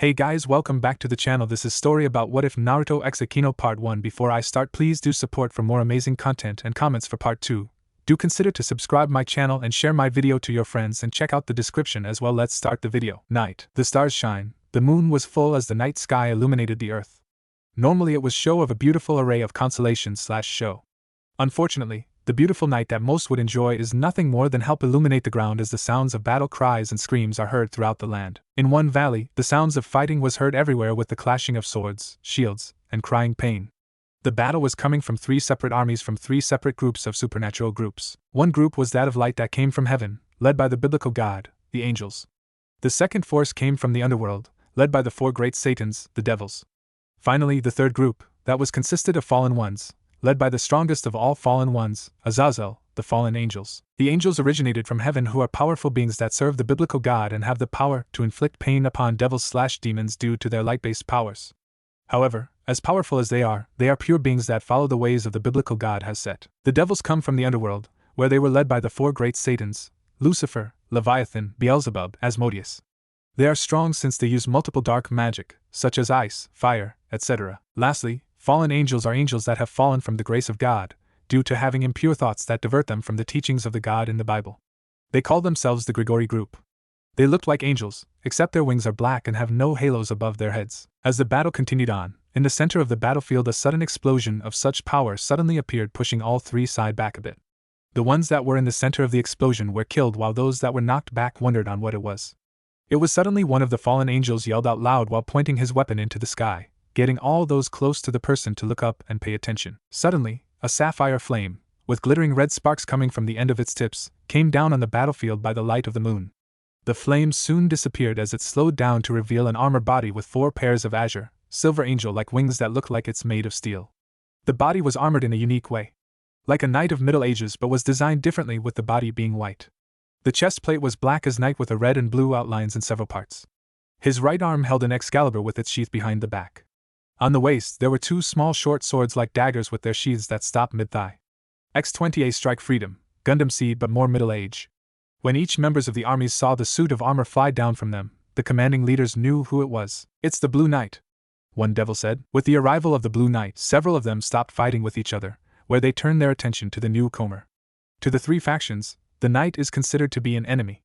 Hey guys, welcome back to the channel. This is story about What If Naruto X Akino Part 1. Before I start, please do support for more amazing content and comments for Part 2. Do consider to subscribe my channel and share my video to your friends and check out the description as well. Let's start the video. Night. The stars shine. The moon was full as the night sky illuminated the earth. Normally it was show of a beautiful array of constellations/show. Unfortunately, the beautiful night that most would enjoy is nothing more than help illuminate the ground as the sounds of battle cries and screams are heard throughout the land. In one valley, the sounds of fighting was heard everywhere with the clashing of swords, shields, and crying pain. The battle was coming from three separate armies from three separate groups of supernatural groups. One group was that of light that came from heaven, led by the biblical god, the angels. The second force came from the underworld, led by the four great satans, the devils. Finally, the third group, that was consisted of fallen ones, led by the strongest of all fallen ones, Azazel, the fallen angels. The angels originated from heaven, who are powerful beings that serve the biblical God and have the power to inflict pain upon devils/demons due to their light-based powers. However, as powerful as they are pure beings that follow the ways of the biblical God has set. The devils come from the underworld, where they were led by the four great satans, Lucifer, Leviathan, Beelzebub, Asmodeus. They are strong since they use multiple dark magic, such as ice, fire, etc. Lastly, fallen angels are angels that have fallen from the grace of God, due to having impure thoughts that divert them from the teachings of the God in the Bible. They call themselves the Grigori group. They look like angels, except their wings are black and have no halos above their heads. As the battle continued on, in the center of the battlefield a sudden explosion of such power suddenly appeared, pushing all three side back a bit. The ones that were in the center of the explosion were killed, while those that were knocked back wondered on what it was. It was suddenly one of the fallen angels yelled out loud while pointing his weapon into the sky, getting all those close to the person to look up and pay attention. Suddenly, a sapphire flame, with glittering red sparks coming from the end of its tips, came down on the battlefield by the light of the moon. The flame soon disappeared as it slowed down to reveal an armored body with four pairs of azure, silver angel-like wings that looked like it's made of steel. The body was armored in a unique way, like a knight of Middle Ages, but was designed differently, with the body being white. The chest plate was black as night with a red and blue outlines in several parts. His right arm held an Excalibur with its sheath behind the back. On the waist there were two small short swords like daggers with their sheaths that stopped mid-thigh. X-20A Strike Freedom, Gundam Seed but more Middle Age. When each members of the armies saw the suit of armor fly down from them, the commanding leaders knew who it was. "It's the Blue Knight," one devil said. With the arrival of the Blue Knight, several of them stopped fighting with each other, where they turned their attention to the newcomer. To the three factions, the Knight is considered to be an enemy.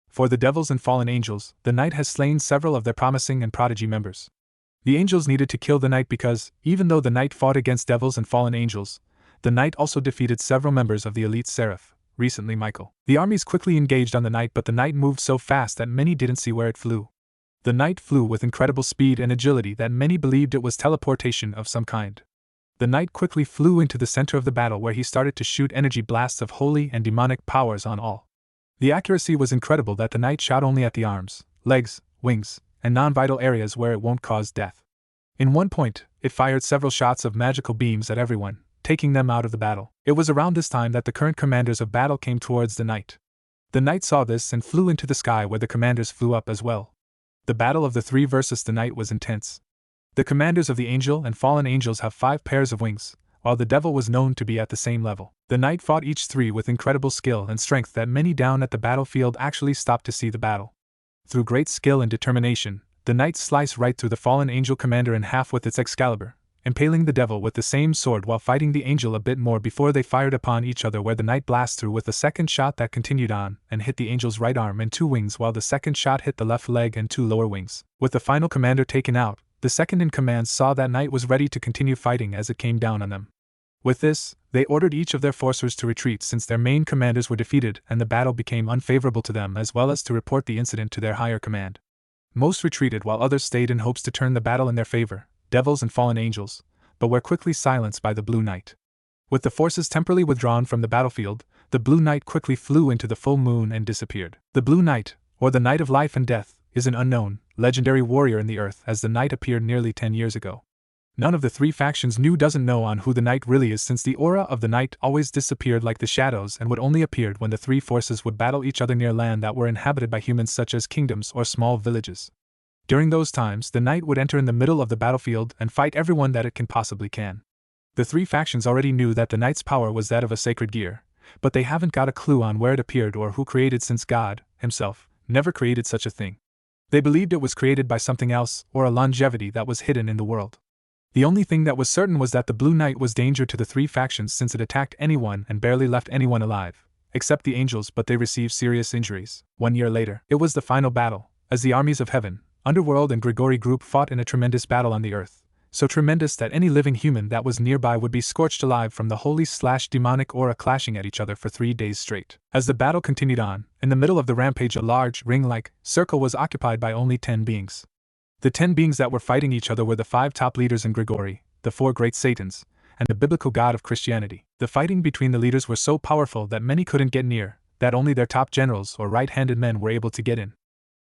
For the devils and fallen angels, the Knight has slain several of their promising and prodigy members. The angels needed to kill the Knight because, even though the Knight fought against devils and fallen angels, the Knight also defeated several members of the elite Seraph, recently Michael. The armies quickly engaged on the Knight, but the Knight moved so fast that many didn't see where it flew. The Knight flew with incredible speed and agility that many believed it was teleportation of some kind. The Knight quickly flew into the center of the battle, where he started to shoot energy blasts of holy and demonic powers on all. The accuracy was incredible that the Knight shot only at the arms, legs, wings, and non-vital areas where it won't cause death. In one point, it fired several shots of magical beams at everyone, taking them out of the battle. It was around this time that the current commanders of battle came towards the Knight. The Knight saw this and flew into the sky, where the commanders flew up as well. The battle of the three versus the Knight was intense. The commanders of the angel and fallen angels have 5 pairs of wings, while the devil was known to be at the same level. The Knight fought each three with incredible skill and strength that many down at the battlefield actually stopped to see the battle. Through great skill and determination, the Knight sliced right through the fallen angel commander in half with its Excalibur, impaling the devil with the same sword while fighting the angel a bit more before they fired upon each other, where the Knight blasted through with a second shot that continued on and hit the angel's right arm and 2 wings, while the second shot hit the left leg and 2 lower wings. With the final commander taken out, the second in command saw that Knight was ready to continue fighting as it came down on them. With this, they ordered each of their forces to retreat since their main commanders were defeated and the battle became unfavorable to them, as well as to report the incident to their higher command. Most retreated while others stayed in hopes to turn the battle in their favor, devils and fallen angels, but were quickly silenced by the Blue Knight. With the forces temporarily withdrawn from the battlefield, the Blue Knight quickly flew into the full moon and disappeared. The Blue Knight, or the Knight of Life and Death, is an unknown, legendary warrior in the earth, as the Knight appeared nearly 10 years ago. None of the three factions doesn't know on who the Knight really is, since the aura of the Knight always disappeared like the shadows and would only appear when the three forces would battle each other near land that were inhabited by humans, such as kingdoms or small villages. During those times, the Knight would enter in the middle of the battlefield and fight everyone that it possibly can. The three factions already knew that the Knight's power was that of a sacred gear, but they haven't got a clue on where it appeared or who created, since God, himself, never created such a thing. They believed it was created by something else, or a longevity that was hidden in the world. The only thing that was certain was that the Blue Knight was danger to the three factions since it attacked anyone and barely left anyone alive, except the angels, but they received serious injuries. 1 year later, it was the final battle, as the armies of heaven, underworld and Grigori group fought in a tremendous battle on the earth. So tremendous that any living human that was nearby would be scorched alive from the holy/demonic aura clashing at each other for 3 days straight. As the battle continued on, in the middle of the rampage a large, ring-like, circle was occupied by only 10 beings. The 10 beings that were fighting each other were the 5 top leaders in Grigori, the 4 great Satans, and the biblical god of Christianity. The fighting between the leaders were so powerful that many couldn't get near, that only their top generals or right-handed men were able to get in.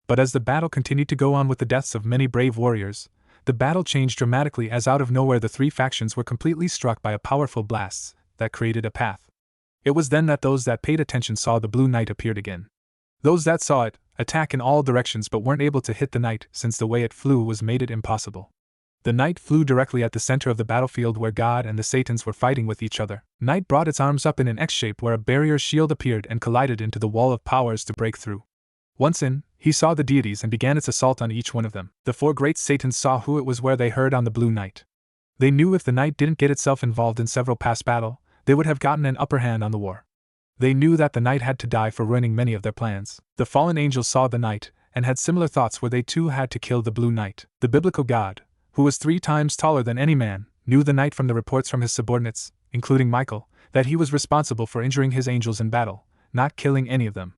But as the battle continued to go on with the deaths of many brave warriors, the battle changed dramatically as out of nowhere the three factions were completely struck by a powerful blast that created a path. It was then that those that paid attention saw the Blue Knight appeared again. Those that saw it attack in all directions but weren't able to hit the knight since the way it flew was made it impossible. The knight flew directly at the center of the battlefield where God and the Satans were fighting with each other. Knight brought its arms up in an X shape where a barrier shield appeared and collided into the wall of powers to break through. Once in, he saw the deities and began its assault on each one of them. The 4 great Satans saw who it was where they heard on the Blue Knight. They knew if the knight didn't get itself involved in several past battle, they would have gotten an upper hand on the war. They knew that the knight had to die for ruining many of their plans. The fallen angels saw the knight, and had similar thoughts where they too had to kill the Blue Knight. The biblical God, who was 3 times taller than any man, knew the knight from the reports from his subordinates, including Michael, that he was responsible for injuring his angels in battle, not killing any of them.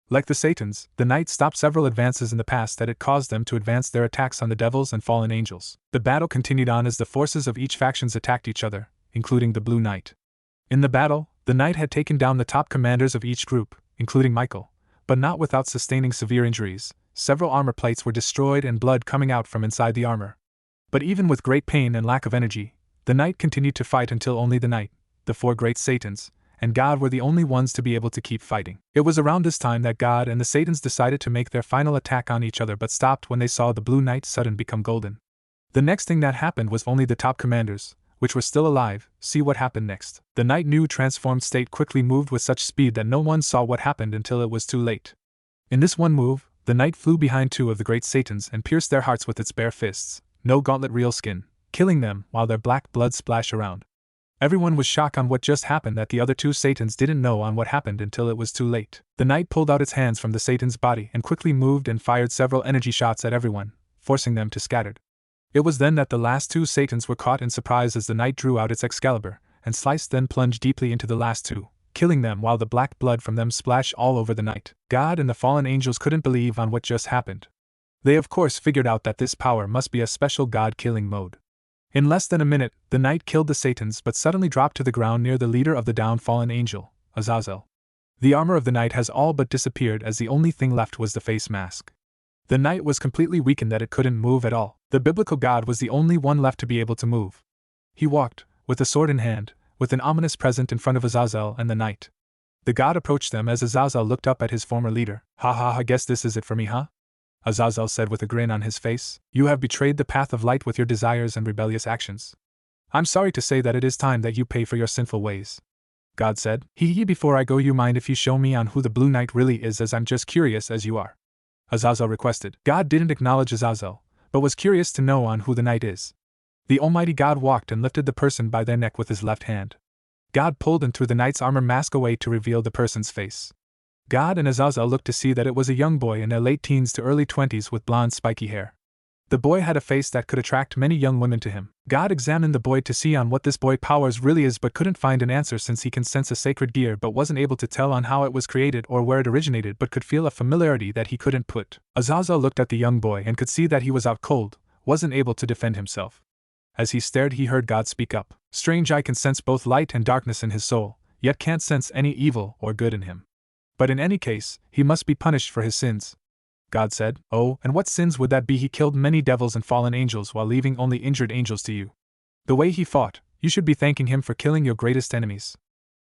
Like the Satans, the knight stopped several advances in the past that it caused them to advance their attacks on the devils and fallen angels. The battle continued on as the forces of each factions attacked each other, including the Blue Knight. In the battle, the knight had taken down the top commanders of each group, including Michael, but not without sustaining severe injuries. Several armor plates were destroyed and blood coming out from inside the armor. But even with great pain and lack of energy, the knight continued to fight until only the knight, the 4 great Satans, and God were the only ones to be able to keep fighting. It was around this time that God and the Satans decided to make their final attack on each other but stopped when they saw the Blue Knight sudden become golden. The next thing that happened was only the top commanders, which were still alive, see what happened next. The knight new transformed state quickly moved with such speed that no one saw what happened until it was too late. In this one move, the knight flew behind 2 of the great Satans and pierced their hearts with its bare fists, no gauntlet real skin, killing them while their black blood splashed around. Everyone was shocked on what just happened that the other 2 Satans didn't know on what happened until it was too late. The knight pulled out its hands from the Satan's body and quickly moved and fired several energy shots at everyone, forcing them to scatter. It was then that the last 2 Satans were caught in surprise as the knight drew out its Excalibur, and sliced then plunged deeply into the last 2, killing them while the black blood from them splashed all over the knight. God and the fallen angels couldn't believe on what just happened. They of course figured out that this power must be a special God-killing mode. In less than a minute, the knight killed the Satans but suddenly dropped to the ground near the leader of the down-fallen angel, Azazel. The armor of the knight has all but disappeared as the only thing left was the face mask. The knight was completely weakened that it couldn't move at all. The biblical God was the only one left to be able to move. He walked, with a sword in hand, with an ominous present in front of Azazel and the knight. The god approached them as Azazel looked up at his former leader. "Ha ha, I guess this is it for me, huh?" Azazel said with a grin on his face. "You have betrayed the path of light with your desires and rebellious actions. I'm sorry to say that it is time that you pay for your sinful ways." God said, Before I go, you mind if you show me on who the Blue Knight really is, as I'm just curious as you are?" Azazel requested. God didn't acknowledge Azazel, but was curious to know on who the knight is. The Almighty God walked and lifted the person by their neck with his left hand. God pulled and threw the knight's armor mask away to reveal the person's face. God and Azazel looked to see that it was a young boy in their late teens to early 20s with blonde spiky hair. The boy had a face that could attract many young women to him. God examined the boy to see on what this boy powers really is but couldn't find an answer since he can sense a sacred gear but wasn't able to tell on how it was created or where it originated but could feel a familiarity that he couldn't put. Azazel looked at the young boy and could see that he was out cold, wasn't able to defend himself. As he stared he heard God speak up. "Strange, I can sense both light and darkness in his soul, yet can't sense any evil or good in him. But in any case, he must be punished for his sins." God said, "Oh, and what sins would that be? He killed many devils and fallen angels while leaving only injured angels to you. The way he fought, you should be thanking him for killing your greatest enemies."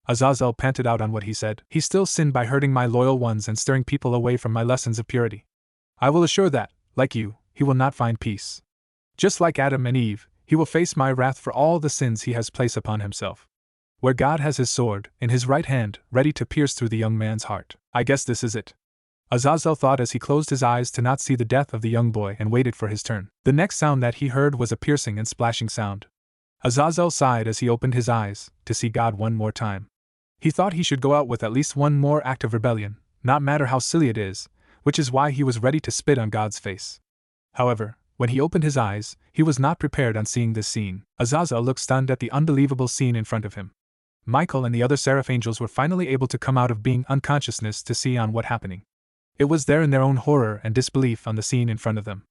Azazel panted out on what he said. "He still sinned by hurting my loyal ones and stirring people away from my lessons of purity. I will assure that, like you, he will not find peace. Just like Adam and Eve, he will face my wrath for all the sins he has placed upon himself." Where God has his sword, in his right hand, ready to pierce through the young man's heart. "I guess this is it. Azazel thought as he closed his eyes to not see the death of the young boy and waited for his turn. The next sound that he heard was a piercing and splashing sound. Azazel sighed as he opened his eyes to see God one more time. He thought he should go out with at least one more act of rebellion, not matter how silly it is, which is why he was ready to spit on God's face. However, when he opened his eyes, he was not prepared on seeing this scene. Azazel looked stunned at the unbelievable scene in front of him. Michael and the other seraph angels were finally able to come out of being unconsciousness to see on what happening. It was there in their own horror and disbelief on the scene in front of them.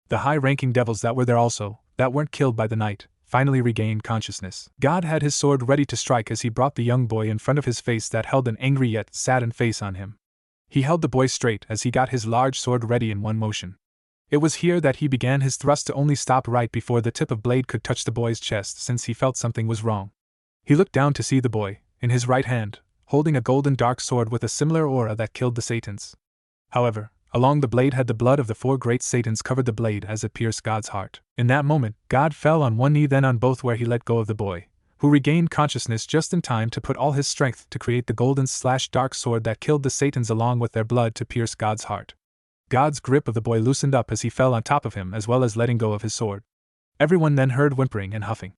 The high-ranking devils that were there also, that weren't killed by the night, finally regained consciousness. God had his sword ready to strike as he brought the young boy in front of his face that held an angry yet saddened face on him. He held the boy straight as he got his large sword ready in one motion. It was here that he began his thrust to only stop right before the tip of blade could touch the boy's chest since he felt something was wrong. He looked down to see the boy, in his right hand, holding a golden dark sword with a similar aura that killed the Satans. However, along the blade had the blood of the 4 great Satans covered the blade as it pierced God's heart. In that moment, God fell on one knee then on both where he let go of the boy, who regained consciousness just in time to put all his strength to create the golden/dark sword that killed the Satans along with their blood to pierce God's heart. God's grip of the boy loosened up as he fell on top of him as well as letting go of his sword. Everyone then heard whimpering and huffing.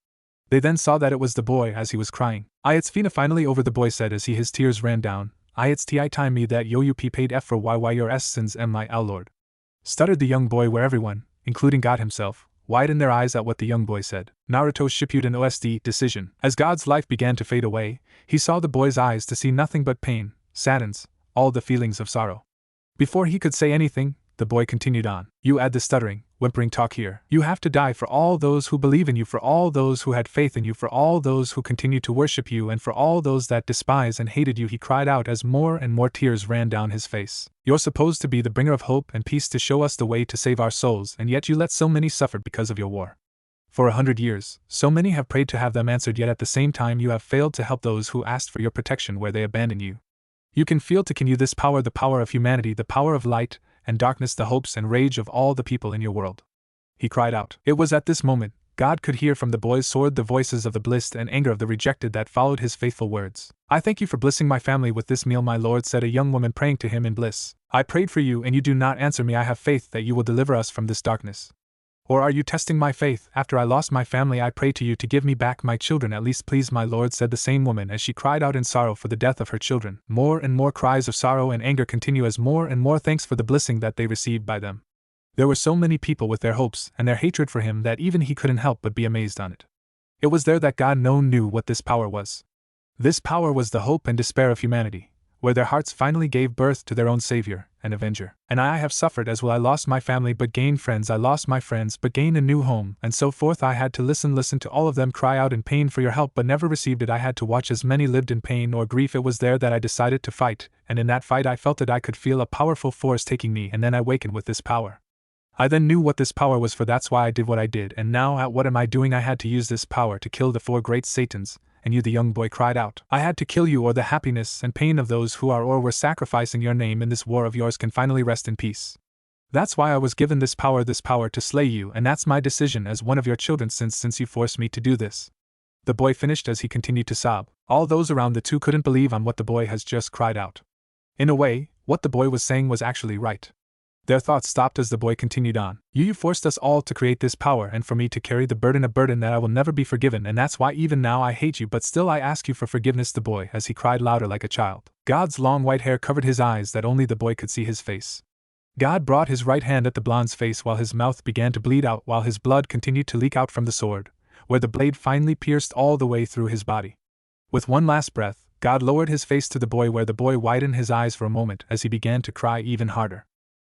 They then saw that it was the boy as he was crying. It's fina finally over, the boy said as his tears ran down. It's ti time me that yo you paid f for why your sins my our Lord. Stuttered the young boy where everyone, including God himself, widened their eyes at what the young boy said. Naruto Shippuden DxD decision. As God's life began to fade away, he saw the boy's eyes to see nothing but pain, sadness, all the feelings of sorrow. Before he could say anything, the boy continued on. You add the stuttering, whimpering talk here. You have to die for all those who believe in you, for all those who had faith in you, for all those who continue to worship you, and for all those that despise and hated you, he cried out as more and more tears ran down his face. You're supposed to be the bringer of hope and peace to show us the way to save our souls, and yet you let so many suffer because of your war. For 100 years, so many have prayed to have them answered, yet at the same time you have failed to help those who asked for your protection where they abandoned you. You can feel to can you this power, the power of humanity, the power of light and darkness, the hopes and rage of all the people in your world. He cried out. It was at this moment, God could hear from the boy's sword the voices of the bliss and anger of the rejected that followed his faithful words. I thank you for blessing my family with this meal, my Lord, said a young woman praying to him in bliss. I prayed for you and you do not answer me. I have faith that you will deliver us from this darkness. Or are you testing my faith? After I lost my family, I pray to you to give me back my children at least, please, my Lord, said the same woman as she cried out in sorrow for the death of her children. More and more cries of sorrow and anger continue as more and more thanks for the blessing that they received by them. There were so many people with their hopes and their hatred for him that even he couldn't help but be amazed on it. It was there that God knew what this power was. This power was the hope and despair of humanity, where their hearts finally gave birth to their own Savior and Avenger. And I have suffered as well. I lost my family but gained friends. I lost my friends but gained a new home, and so forth. I had to listen to all of them cry out in pain for your help but never received it. I had to watch as many lived in pain or grief. It was there that I decided to fight, and in that fight I felt that I could feel a powerful force taking me, and then I awakened with this power. I then knew what this power was, for that's why I did what I did, and now what am I doing? I had to use this power to kill the 4 great Satans. And you, the young boy cried out. I had to kill you, or the happiness and pain of those who are or were sacrificing your name in this war of yours can finally rest in peace. That's why I was given this power to slay you, and that's my decision as one of your children since you forced me to do this. The boy finished as he continued to sob. All those around the two couldn't believe on what the boy has just cried out. In a way, what the boy was saying was actually right. Their thoughts stopped as the boy continued on. You forced us all to create this power and for me to carry the burden, a burden that I will never be forgiven, and that's why even now I hate you, but still I ask you for forgiveness. The boy, as he cried louder like a child. God's long white hair covered his eyes that only the boy could see his face. God brought his right hand at the blonde's face while his mouth began to bleed out while his blood continued to leak out from the sword, where the blade finally pierced all the way through his body. With one last breath, God lowered his face to the boy, where the boy widened his eyes for a moment as he began to cry even harder.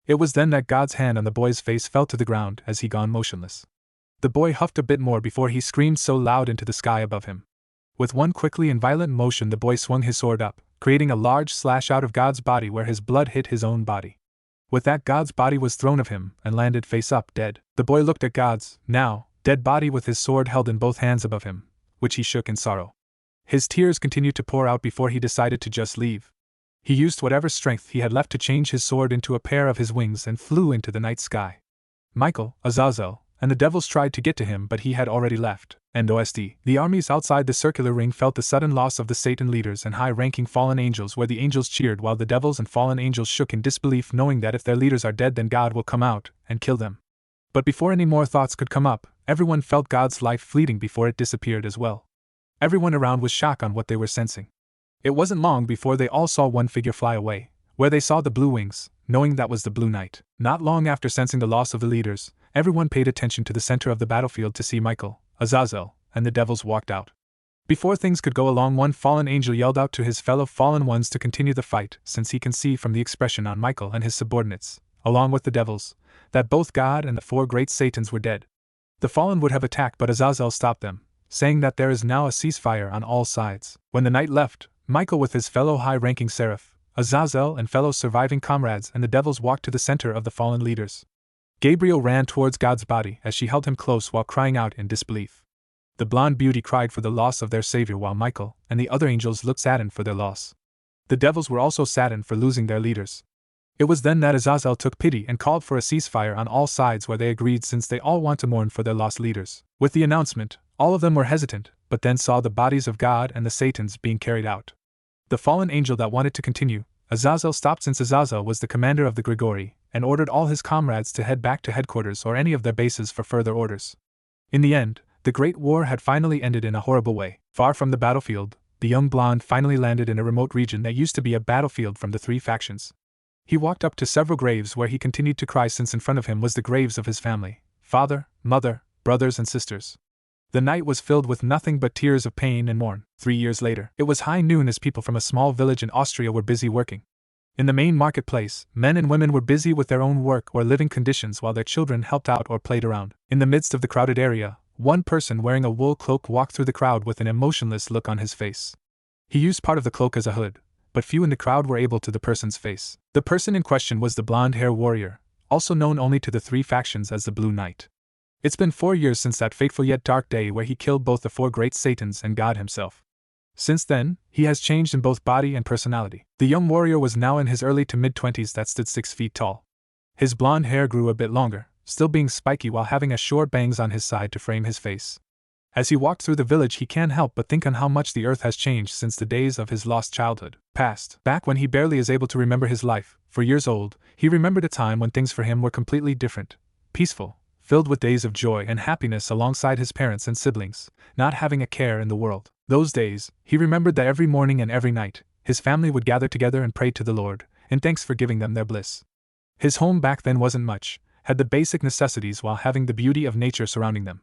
It was then that God's hand on the boy's face fell to the ground as he gone motionless. The boy huffed a bit more before he screamed so loud into the sky above him. With one quickly and violent motion, the boy swung his sword up, creating a large slash out of God's body where his blood hit his own body. With that, God's body was thrown of him and landed face up dead. The boy looked at God's, now, dead body with his sword held in both hands above him, which he shook in sorrow. His tears continued to pour out before he decided to just leave. He used whatever strength he had left to change his sword into a pair of his wings and flew into the night sky. Michael, Azazel, and the devils tried to get to him, but he had already left. And OSD. The armies outside the circular ring felt the sudden loss of the Satan leaders and high-ranking fallen angels, where the angels cheered while the devils and fallen angels shook in disbelief, knowing that if their leaders are dead, then God will come out and kill them. But before any more thoughts could come up, everyone felt God's life fleeting before it disappeared as well. Everyone around was shocked on what they were sensing. It wasn't long before they all saw one figure fly away, where they saw the blue wings, knowing that was the Blue Knight. Not long after sensing the loss of the leaders, everyone paid attention to the center of the battlefield to see Michael, Azazel, and the devils walked out. Before things could go along, one fallen angel yelled out to his fellow fallen ones to continue the fight, since he can see from the expression on Michael and his subordinates, along with the devils, that both God and the 4 great Satans were dead. The fallen would have attacked, but Azazel stopped them, saying that there is now a ceasefire on all sides. When the knight left, Michael with his fellow high-ranking seraph, Azazel and fellow surviving comrades and the devils walked to the center of the fallen leaders. Gabriel ran towards God's body as she held him close while crying out in disbelief. The blonde beauty cried for the loss of their savior while Michael and the other angels looked saddened for their loss. The devils were also saddened for losing their leaders. It was then that Azazel took pity and called for a ceasefire on all sides, where they agreed since they all want to mourn for their lost leaders. With the announcement, all of them were hesitant, but then saw the bodies of God and the Satans being carried out. The fallen angel that wanted to continue, Azazel stopped, since Azazel was the commander of the Grigori, and ordered all his comrades to head back to headquarters or any of their bases for further orders. In the end, the Great War had finally ended in a horrible way. Far from the battlefield, the young blonde finally landed in a remote region that used to be a battlefield from the 3 factions. He walked up to several graves where he continued to cry, since in front of him was the graves of his family, father, mother, brothers and sisters. The night was filled with nothing but tears of pain and mourn. 3 years later, it was high noon as people from a small village in Austria were busy working. In the main marketplace, men and women were busy with their own work or living conditions while their children helped out or played around. In the midst of the crowded area, one person wearing a wool cloak walked through the crowd with an emotionless look on his face. He used part of the cloak as a hood, but few in the crowd were able to the person's face. The person in question was the blonde-haired warrior, also known only to the 3 factions as the Blue Knight. It's been 4 years since that fateful yet dark day where he killed both the 4 great Satans and God himself. Since then, he has changed in both body and personality. The young warrior was now in his early to mid-20s that stood 6 feet tall. His blonde hair grew a bit longer, still being spiky while having a short bangs on his side to frame his face. As he walked through the village, he can't help but think on how much the earth has changed since the days of his lost childhood. Past, back when he barely is able to remember his life, 4 years old, he remembered a time when things for him were completely different, peaceful, filled with days of joy and happiness alongside his parents and siblings, not having a care in the world. Those days, he remembered that every morning and every night, his family would gather together and pray to the Lord, in thanks for giving them their bliss. His home back then wasn't much, had the basic necessities while having the beauty of nature surrounding them.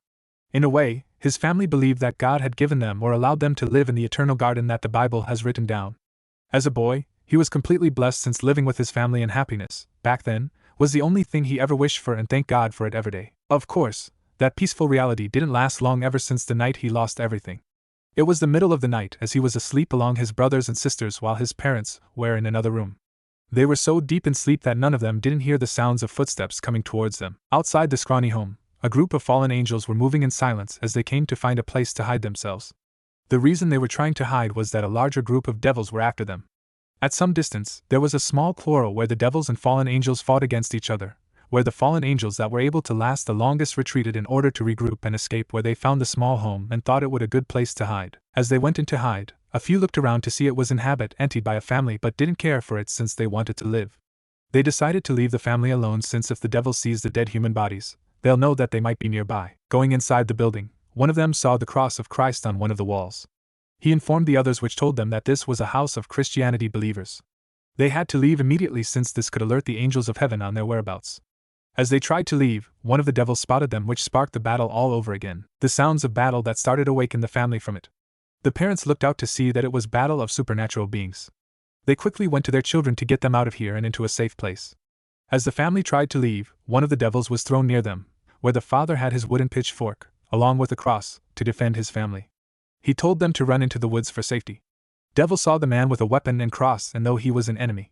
In a way, his family believed that God had given them or allowed them to live in the eternal garden that the Bible has written down. As a boy, he was completely blessed, since living with his family and happiness, back then, was the only thing he ever wished for, and thanked God for it every day. Of course, that peaceful reality didn't last long, ever since the night he lost everything. It was the middle of the night as he was asleep along his brothers and sisters while his parents were in another room. They were so deep in sleep that none of them didn't hear the sounds of footsteps coming towards them. Outside the scrawny home, a group of fallen angels were moving in silence as they came to find a place to hide themselves. The reason they were trying to hide was that a larger group of devils were after them. At some distance, there was a small quarrel where the devils and fallen angels fought against each other, where the fallen angels that were able to last the longest retreated in order to regroup and escape, where they found the small home and thought it would a good place to hide. As they went in to hide, a few looked around to see it was inhabited by a family but didn't care for it since they wanted to live. They decided to leave the family alone, since if the devil sees the dead human bodies, they'll know that they might be nearby. Going inside the building, one of them saw the cross of Christ on one of the walls. He informed the others, which told them that this was a house of Christianity believers. They had to leave immediately, since this could alert the angels of heaven on their whereabouts. As they tried to leave, one of the devils spotted them, which sparked the battle all over again. The sounds of battle that started awakened the family from it. The parents looked out to see that it was battle of supernatural beings. They quickly went to their children to get them out of here and into a safe place. As the family tried to leave, one of the devils was thrown near them, where the father had his wooden pitchfork, along with a cross, to defend his family. He told them to run into the woods for safety. Devil saw the man with a weapon and cross, and though he was an enemy,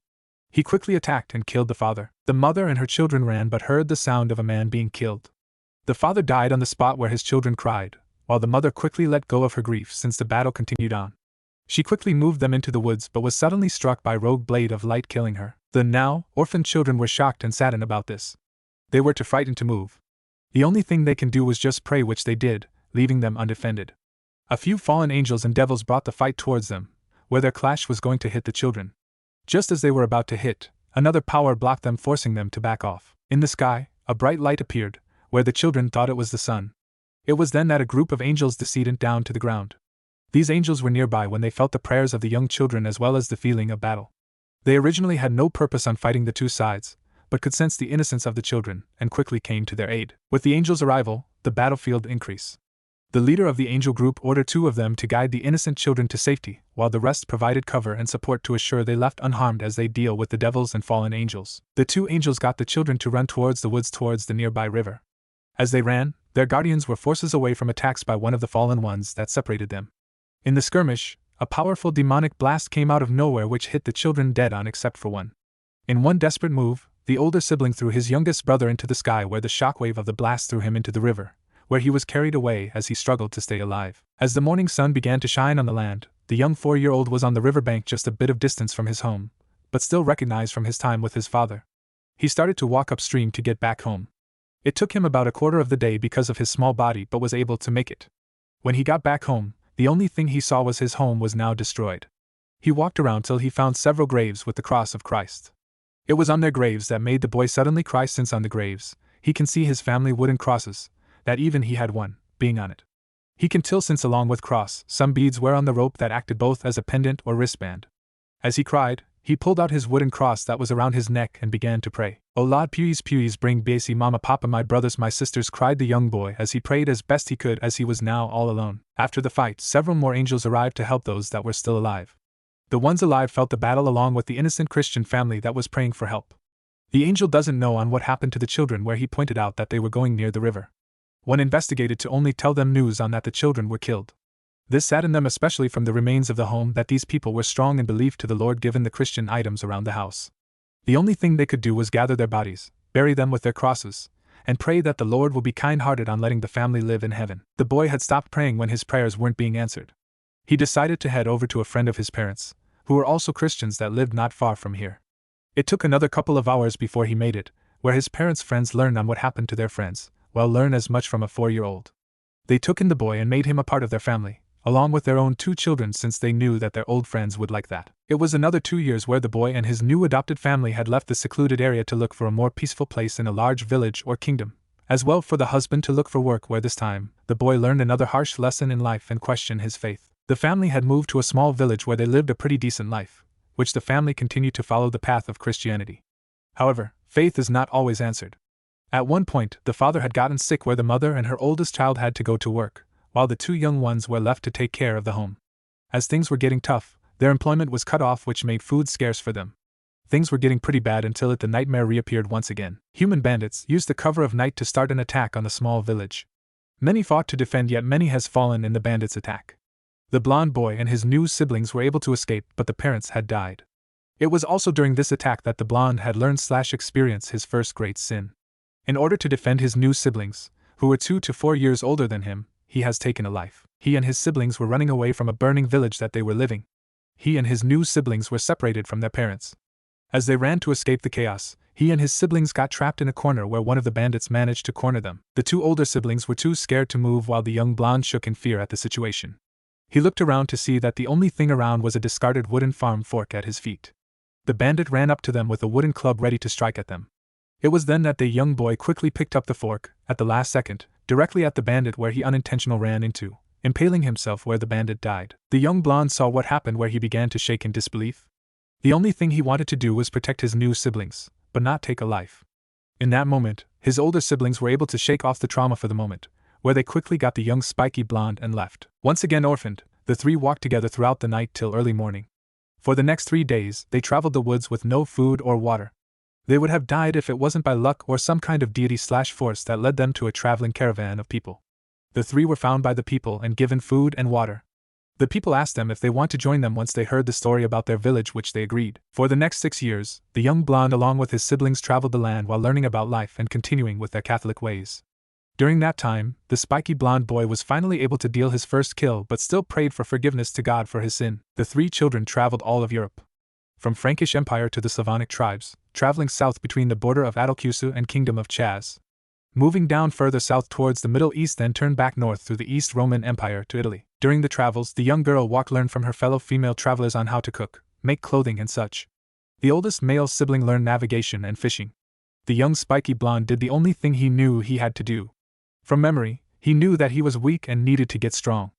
he quickly attacked and killed the father. The mother and her children ran but heard the sound of a man being killed. The father died on the spot where his children cried, while the mother quickly let go of her grief since the battle continued on. She quickly moved them into the woods but was suddenly struck by a rogue blade of light, killing her. The now orphaned children were shocked and saddened about this. They were too frightened to move. The only thing they can do was just pray, which they did, leaving them undefended. A few fallen angels and devils brought the fight towards them, where their clash was going to hit the children. Just as they were about to hit, another power blocked them, forcing them to back off. In the sky, a bright light appeared, where the children thought it was the sun. It was then that a group of angels descended down to the ground. These angels were nearby when they felt the prayers of the young children as well as the feeling of battle. They originally had no purpose on fighting the two sides, but could sense the innocence of the children, and quickly came to their aid. With the angels' arrival, the battlefield increased. The leader of the angel group ordered 2 of them to guide the innocent children to safety, while the rest provided cover and support to assure they left unharmed as they deal with the devils and fallen angels. The 2 angels got the children to run towards the woods towards the nearby river. As they ran, their guardians were forces away from attacks by one of the fallen ones that separated them. In the skirmish, a powerful demonic blast came out of nowhere which hit the children dead on except for one. In one desperate move, the older sibling threw his youngest brother into the sky, where the shockwave of the blast threw him into the river, where he was carried away as he struggled to stay alive. As the morning sun began to shine on the land, the young 4-year-old was on the riverbank just a bit of distance from his home, but still recognized from his time with his father. He started to walk upstream to get back home. It took him about a quarter of the day because of his small body, but was able to make it. When he got back home, the only thing he saw was his home was now destroyed. He walked around till he found several graves with the cross of Christ. It was on their graves that made the boy suddenly cry, since on the graves, he can see his family wooden crosses, that even he had one, being on it. He can tell since along with cross, some beads were on the rope that acted both as a pendant or wristband. As he cried, he pulled out his wooden cross that was around his neck and began to pray. "Oh Lord, please bring Basie, Mama, Papa, my brothers, my sisters," cried the young boy as he prayed as best he could, as he was now all alone. After the fight, several more angels arrived to help those that were still alive. The ones alive felt the battle along with the innocent Christian family that was praying for help. The angel doesn't know on what happened to the children, where he pointed out that they were going near the river. One investigated to only tell them news on that the children were killed. This saddened them, especially from the remains of the home, that these people were strong in belief to the Lord given the Christian items around the house. The only thing they could do was gather their bodies, bury them with their crosses, and pray that the Lord will be kind-hearted on letting the family live in heaven. The boy had stopped praying when his prayers weren't being answered. He decided to head over to a friend of his parents, who were also Christians, that lived not far from here. It took another couple of hours before he made it, where his parents' friends learned on what happened to their friends, learn as much from a 4-year-old. They took in the boy and made him a part of their family, along with their own 2 children, since they knew that their old friends would like that. It was another 2 years where the boy and his new adopted family had left the secluded area to look for a more peaceful place in a large village or kingdom, as well for the husband to look for work, where this time, the boy learned another harsh lesson in life and questioned his faith. The family had moved to a small village where they lived a pretty decent life, which the family continued to follow the path of Christianity. However, faith is not always answered. At one point, the father had gotten sick, where the mother and her oldest child had to go to work, while the 2 young ones were left to take care of the home. As things were getting tough, their employment was cut off, which made food scarce for them. Things were getting pretty bad until the nightmare reappeared once again. Human bandits used the cover of night to start an attack on the small village. Many fought to defend, yet many has fallen in the bandits' attack. The blond boy and his new siblings were able to escape, but the parents had died. It was also during this attack that the blond had learned/experienced his first great sin. In order to defend his new siblings, who were 2 to 4 years older than him, he has taken a life. He and his siblings were running away from a burning village that they were living. He and his new siblings were separated from their parents. As they ran to escape the chaos, he and his siblings got trapped in a corner where one of the bandits managed to corner them. The 2 older siblings were too scared to move, while the young blonde shook in fear at the situation. He looked around to see that the only thing around was a discarded wooden farm fork at his feet. The bandit ran up to them with a wooden club ready to strike at them. It was then that the young boy quickly picked up the fork, at the last second, directly at the bandit, where he unintentionally ran into, impaling himself where the bandit died. The young blonde saw what happened, where he began to shake in disbelief. The only thing he wanted to do was protect his new siblings, but not take a life. In that moment, his older siblings were able to shake off the trauma for the moment, where they quickly got the young spiky blonde and left. Once again orphaned, the 3 walked together throughout the night till early morning. For the next 3 days, they traveled the woods with no food or water. They would have died if it wasn't by luck or some kind of deity/force that led them to a traveling caravan of people. The 3 were found by the people and given food and water. The people asked them if they want to join them once they heard the story about their village, which they agreed. For the next 6 years, the young blonde along with his siblings traveled the land while learning about life and continuing with their Catholic ways. During that time, the spiky blonde boy was finally able to deal his first kill, but still prayed for forgiveness to God for his sin. The 3 children traveled all of Europe, from Frankish Empire to the Slavonic tribes, traveling south between the border of Adalcusa and Kingdom of Chaz. moving down further south towards the Middle East, then turned back north through the East Roman Empire to Italy. During the travels, the young girl learned from her fellow female travelers on how to cook, make clothing and such. The oldest male sibling learned navigation and fishing. The young spiky blonde did the only thing he knew he had to do. From memory, he knew that he was weak and needed to get strong.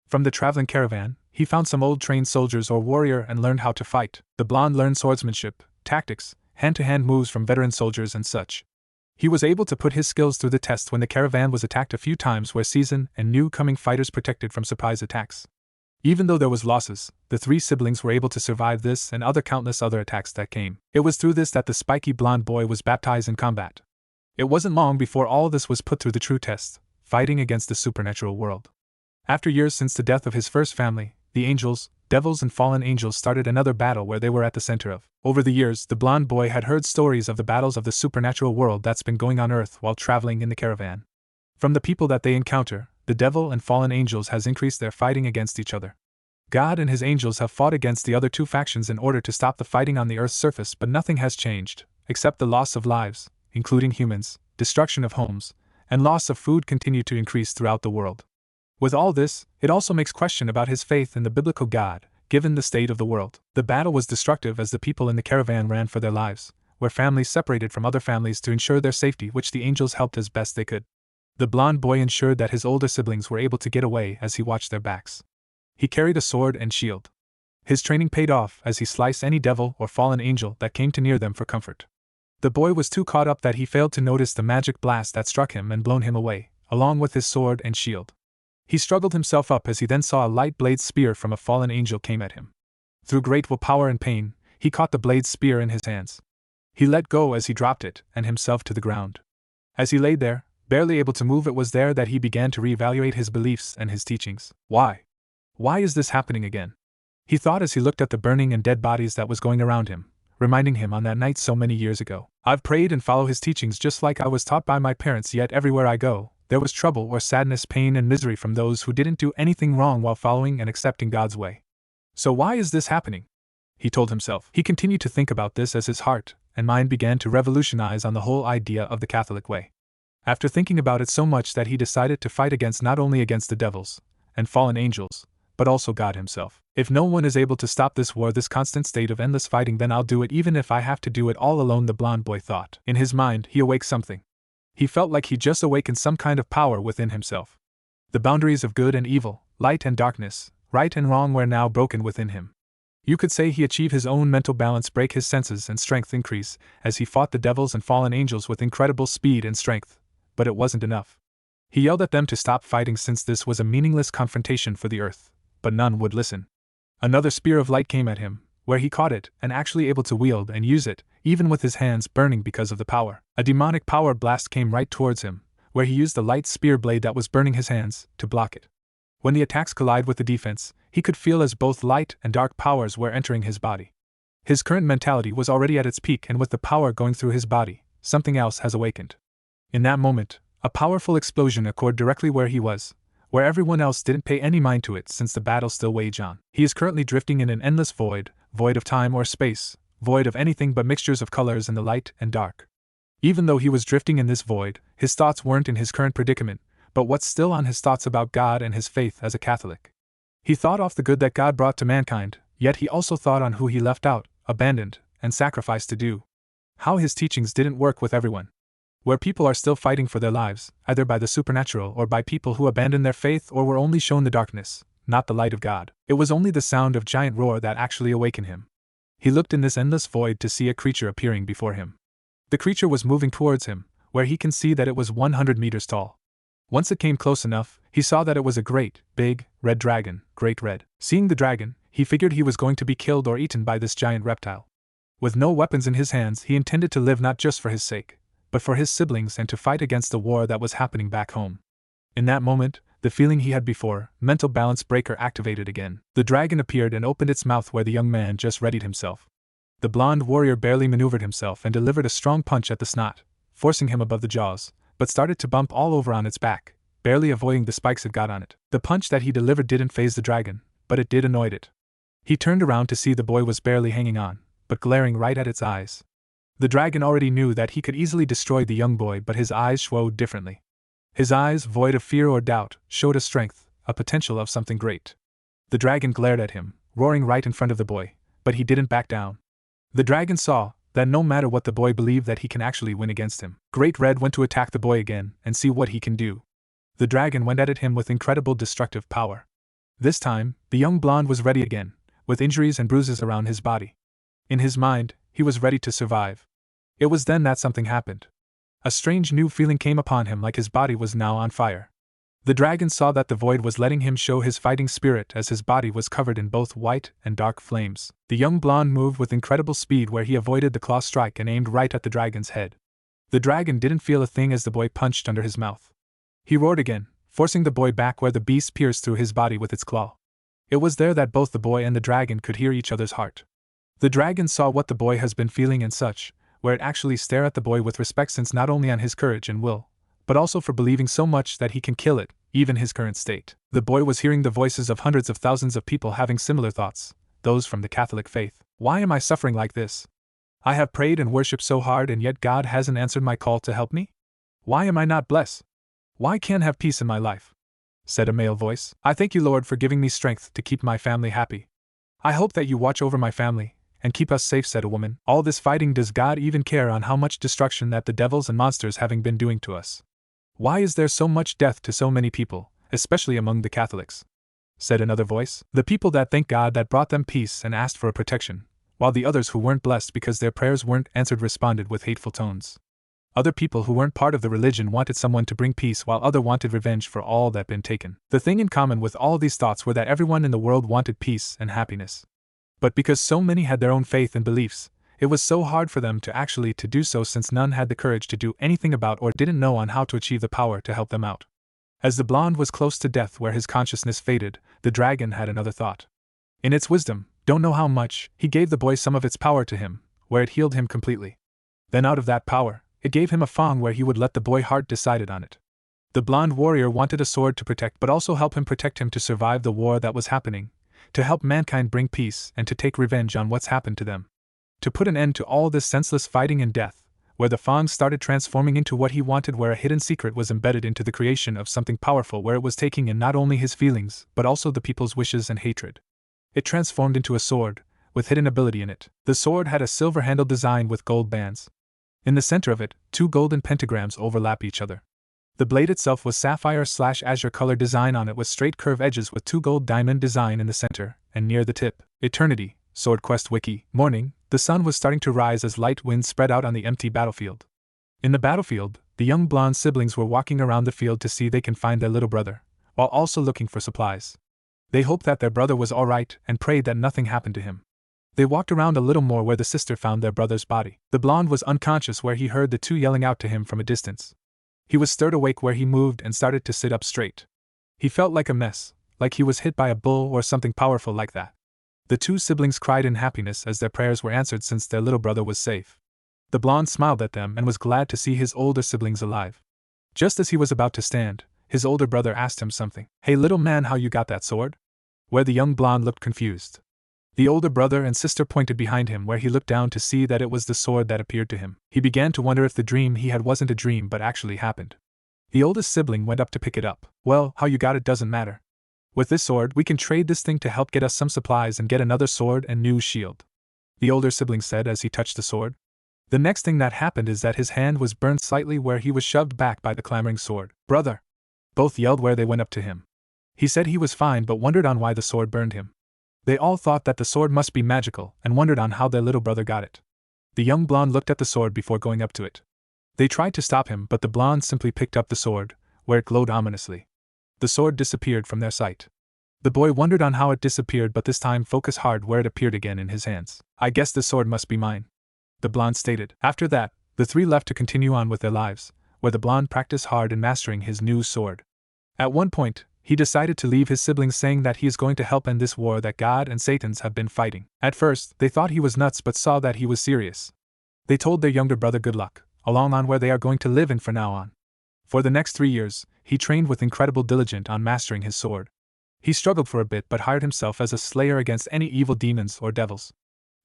From the traveling caravan, he found some old trained soldiers or warrior and learned how to fight. The blonde learned swordsmanship, tactics, hand-to-hand moves from veteran soldiers and such. He was able to put his skills through the test when the caravan was attacked a few times, where seasoned and new-coming fighters protected from surprise attacks. Even though there was losses, the three siblings were able to survive this and countless other attacks that came. It was through this that the spiky blonde boy was baptized in combat. It wasn't long before all this was put through the true test, fighting against the supernatural world. After years since the death of his first family, the angels, devils and fallen angels started another battle where they were at the center of. Over the years, the blonde boy had heard stories of the battles of the supernatural world that's been going on Earth while traveling in the caravan. From the people that they encounter, the devil and fallen angels has increased their fighting against each other. God and his angels have fought against the other two factions in order to stop the fighting on the Earth's surface, but nothing has changed, except the loss of lives, including humans, destruction of homes, and loss of food continue to increase throughout the world. With all this, it also makes question about his faith in the biblical God, given the state of the world. The battle was destructive as the people in the caravan ran for their lives, where families separated from other families to ensure their safety, which the angels helped as best they could. The blonde boy ensured that his older siblings were able to get away as he watched their backs. He carried a sword and shield. His training paid off as he sliced any devil or fallen angel that came too near them for comfort. The boy was too caught up that he failed to notice the magic blast that struck him and blown him away, along with his sword and shield. He struggled himself up as he then saw a light blade spear from a fallen angel came at him. Through great willpower and pain, he caught the blade spear in his hands. He let go as he dropped it and himself to the ground. As he lay there, barely able to move, it was there that he began to reevaluate his beliefs and his teachings. Why? Why is this happening again? He thought as he looked at the burning and dead bodies that was going around him, reminding him on that night so many years ago. I've prayed and follow his teachings just like I was taught by my parents, yet everywhere I go, there was trouble or sadness, pain and misery from those who didn't do anything wrong while following and accepting God's way. So why is this happening? He told himself. He continued to think about this as his heart and mind began to revolutionize on the whole idea of the Catholic way. After thinking about it so much that he decided to fight not only against the devils and fallen angels, but also God himself. If no one is able to stop this war, this constant state of endless fighting, then I'll do it even if I have to do it all alone, the blonde boy thought. In his mind, he awoke something. He felt like he just awakened some kind of power within himself. The boundaries of good and evil, light and darkness, right and wrong were now broken within him. You could say he achieved his own mental balance, break his senses and strength increase as he fought the devils and fallen angels with incredible speed and strength. But it wasn't enough. He yelled at them to stop fighting since this was a meaningless confrontation for the earth, but none would listen. Another spear of light came at him, where he caught it and actually able to wield and use it, even with his hands burning because of the power. A demonic power blast came right towards him, where he used the light spear blade that was burning his hands to block it. When the attacks collide with the defense, he could feel as both light and dark powers were entering his body. His current mentality was already at its peak, and with the power going through his body, something else has awakened. In that moment, a powerful explosion occurred directly where he was, where everyone else didn't pay any mind to it since the battle still waged on. He is currently drifting in an endless void of time or space, void of anything but mixtures of colors in the light and dark. Even though he was drifting in this void, his thoughts weren't in his current predicament, but what's still on his thoughts about God and his faith as a Catholic. He thought of the good that God brought to mankind, yet he also thought on who he left out, abandoned, and sacrificed to do. How his teachings didn't work with everyone. Where people are still fighting for their lives, either by the supernatural or by people who abandoned their faith or were only shown the darkness, not the light of God. It was only the sound of giant roar that actually awakened him. He looked in this endless void to see a creature appearing before him. The creature was moving towards him, where he can see that it was 100 meters tall. Once it came close enough, he saw that it was a great, big, red dragon, great red. Seeing the dragon, he figured he was going to be killed or eaten by this giant reptile. With no weapons in his hands, he intended to live not just for his sake, but for his siblings and to fight against the war that was happening back home. In that moment, the feeling he had before, mental balance breaker, activated again. The dragon appeared and opened its mouth where the young man just readied himself. The blonde warrior barely maneuvered himself and delivered a strong punch at the snot, forcing him above the jaws, but started to bump all over on its back, barely avoiding the spikes it got on it. The punch that he delivered didn't faze the dragon, but it did annoy it. He turned around to see the boy was barely hanging on, but glaring right at its eyes. The dragon already knew that he could easily destroy the young boy, but his eyes showed differently. His eyes, void of fear or doubt, showed a strength, a potential of something great. The dragon glared at him, roaring right in front of the boy, but he didn't back down. The dragon saw that no matter what the boy believed, that he can actually win against him. Great Red went to attack the boy again and see what he can do. The dragon went at him with incredible destructive power. This time, the young blonde was ready again, with injuries and bruises around his body. In his mind, he was ready to survive. It was then that something happened. A strange new feeling came upon him, like his body was now on fire. The dragon saw that the void was letting him show his fighting spirit, as his body was covered in both white and dark flames. The young blonde moved with incredible speed, where he avoided the claw strike and aimed right at the dragon's head. The dragon didn't feel a thing as the boy punched under his mouth. He roared again, forcing the boy back where the beast pierced through his body with its claw. It was there that both the boy and the dragon could hear each other's heart. The dragon saw what the boy has been feeling and such, where it actually stared at the boy with respect, since not only on his courage and will, but also for believing so much that he can kill it, even his current state. The boy was hearing the voices of hundreds of thousands of people having similar thoughts, those from the Catholic faith. Why am I suffering like this? I have prayed and worshipped so hard, and yet God hasn't answered my call to help me? Why am I not blessed? Why can't I have peace in my life? Said a male voice. I thank you, Lord, for giving me strength to keep my family happy. I hope that you watch over my family and keep us safe, said a woman. All this fighting, does God even care on how much destruction that the devils and monsters having been doing to us? Why is there so much death to so many people, especially among the Catholics? Said another voice. The people that thank God that brought them peace and asked for a protection, while the others who weren't blessed because their prayers weren't answered responded with hateful tones. Other people who weren't part of the religion wanted someone to bring peace, while others wanted revenge for all that been taken. The thing in common with all these thoughts were that everyone in the world wanted peace and happiness. But because so many had their own faith and beliefs, it was so hard for them to actually do so, since none had the courage to do anything about or didn't know on how to achieve the power to help them out. As the blonde was close to death, where his consciousness faded, the dragon had another thought. In its wisdom, don't know how much, he gave the boy some of its power to him, where it healed him completely. Then out of that power, it gave him a fang where he would let the boy heart decided on it. The blonde warrior wanted a sword to protect, but also help him protect him to survive the war that was happening, to help mankind bring peace and to take revenge on what's happened to them. To put an end to all this senseless fighting and death, where the fang started transforming into what he wanted, where a hidden secret was embedded into the creation of something powerful, where it was taking in not only his feelings, but also the people's wishes and hatred. It transformed into a sword, with hidden ability in it. The sword had a silver handle design with gold bands. In the center of it, 2 golden pentagrams overlap each other. The blade itself was sapphire/azure color design on it, with straight curve edges with 2 gold diamond design in the center, and near the tip, Eternity, Sword Quest Wiki. Morning, the sun was starting to rise as light winds spread out on the empty battlefield. In the battlefield, the young blonde siblings were walking around the field to see they can find their little brother, while also looking for supplies. They hoped that their brother was alright and prayed that nothing happened to him. They walked around a little more, where the sister found their brother's body. The blonde was unconscious, where he heard the two yelling out to him from a distance. He was stirred awake, where he moved and started to sit up straight. He felt like a mess, like he was hit by a bull or something powerful like that. The 2 siblings cried in happiness as their prayers were answered, since their little brother was safe. The blonde smiled at them and was glad to see his older siblings alive. Just as he was about to stand, his older brother asked him something. Hey little man, how you got that sword? Where the young blonde looked confused. The older brother and sister pointed behind him, where he looked down to see that it was the sword that appeared to him. He began to wonder if the dream he had wasn't a dream but actually happened. The oldest sibling went up to pick it up. Well, how you got it doesn't matter. With this sword, we can trade this thing to help get us some supplies and get another sword and new shield, the older sibling said as he touched the sword. The next thing that happened is that his hand was burned slightly, where he was shoved back by the clamoring sword. Brother! Both yelled where they went up to him. He said he was fine, but wondered on why the sword burned him. They all thought that the sword must be magical and wondered on how their little brother got it. The young blonde looked at the sword before going up to it. They tried to stop him, but the blonde simply picked up the sword, where it glowed ominously. The sword disappeared from their sight. The boy wondered on how it disappeared, but this time focused hard where it appeared again in his hands. I guess the sword must be mine, the blonde stated. After that, the 3 left to continue on with their lives, where the blonde practiced hard in mastering his new sword. At one point, he decided to leave his siblings, saying that he is going to help end this war that God and Satans have been fighting. At first, they thought he was nuts, but saw that he was serious. They told their younger brother good luck, along on where they are going to live in from now on. For the next 3 years, he trained with incredible diligence on mastering his sword. He struggled for a bit but hired himself as a slayer against any evil demons or devils.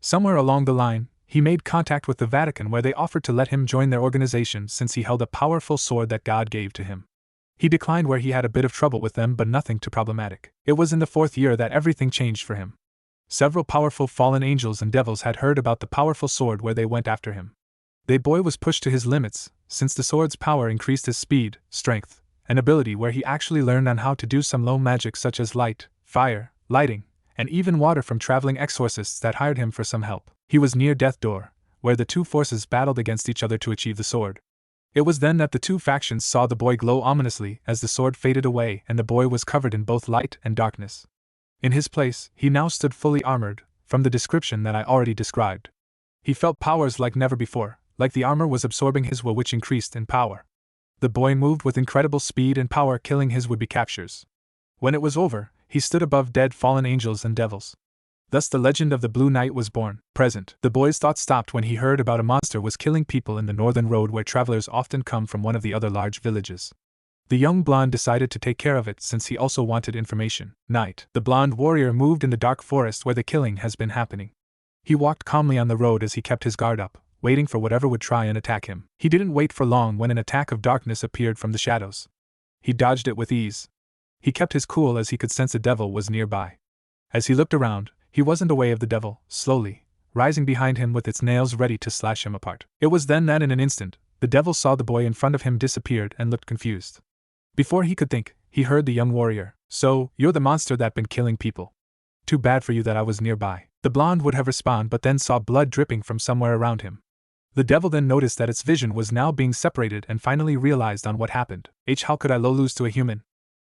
Somewhere along the line, he made contact with the Vatican where they offered to let him join their organization since he held a powerful sword that God gave to him. He declined where he had a bit of trouble with them but nothing too problematic. It was in the 4th year that everything changed for him. Several powerful fallen angels and devils had heard about the powerful sword where they went after him. The boy was pushed to his limits, since the sword's power increased his speed, strength, and ability where he actually learned on how to do some low magic such as light, fire, lighting, and even water from traveling exorcists that hired him for some help. He was near death door, where the two forces battled against each other to achieve the sword. It was then that the two factions saw the boy glow ominously as the sword faded away and the boy was covered in both light and darkness. In his place, he now stood fully armored, from the description that I already described. He felt powers like never before, like the armor was absorbing his will which increased in power. The boy moved with incredible speed and power, killing his would-be captures. When it was over, he stood above dead fallen angels and devils. Thus the legend of the Blue Knight was born. Present. The boy's thoughts stopped when he heard about a monster was killing people in the northern road where travelers often come from one of the other large villages. The young blonde decided to take care of it since he also wanted information. Night. The blonde warrior moved in the dark forest where the killing has been happening. He walked calmly on the road as he kept his guard up, waiting for whatever would try and attack him. He didn't wait for long when an attack of darkness appeared from the shadows. He dodged it with ease. He kept his cool as he could sense a devil was nearby. As he looked around, he wasn't aware of the devil, slowly, rising behind him with its nails ready to slash him apart. It was then that in an instant, the devil saw the boy in front of him disappeared and looked confused. Before he could think, he heard the young warrior. "So, you're the monster that been killing people. Too bad for you that I was nearby." The blonde would have responded but then saw blood dripping from somewhere around him. The devil then noticed that its vision was now being separated and finally realized on what happened. How could I lose to a human?"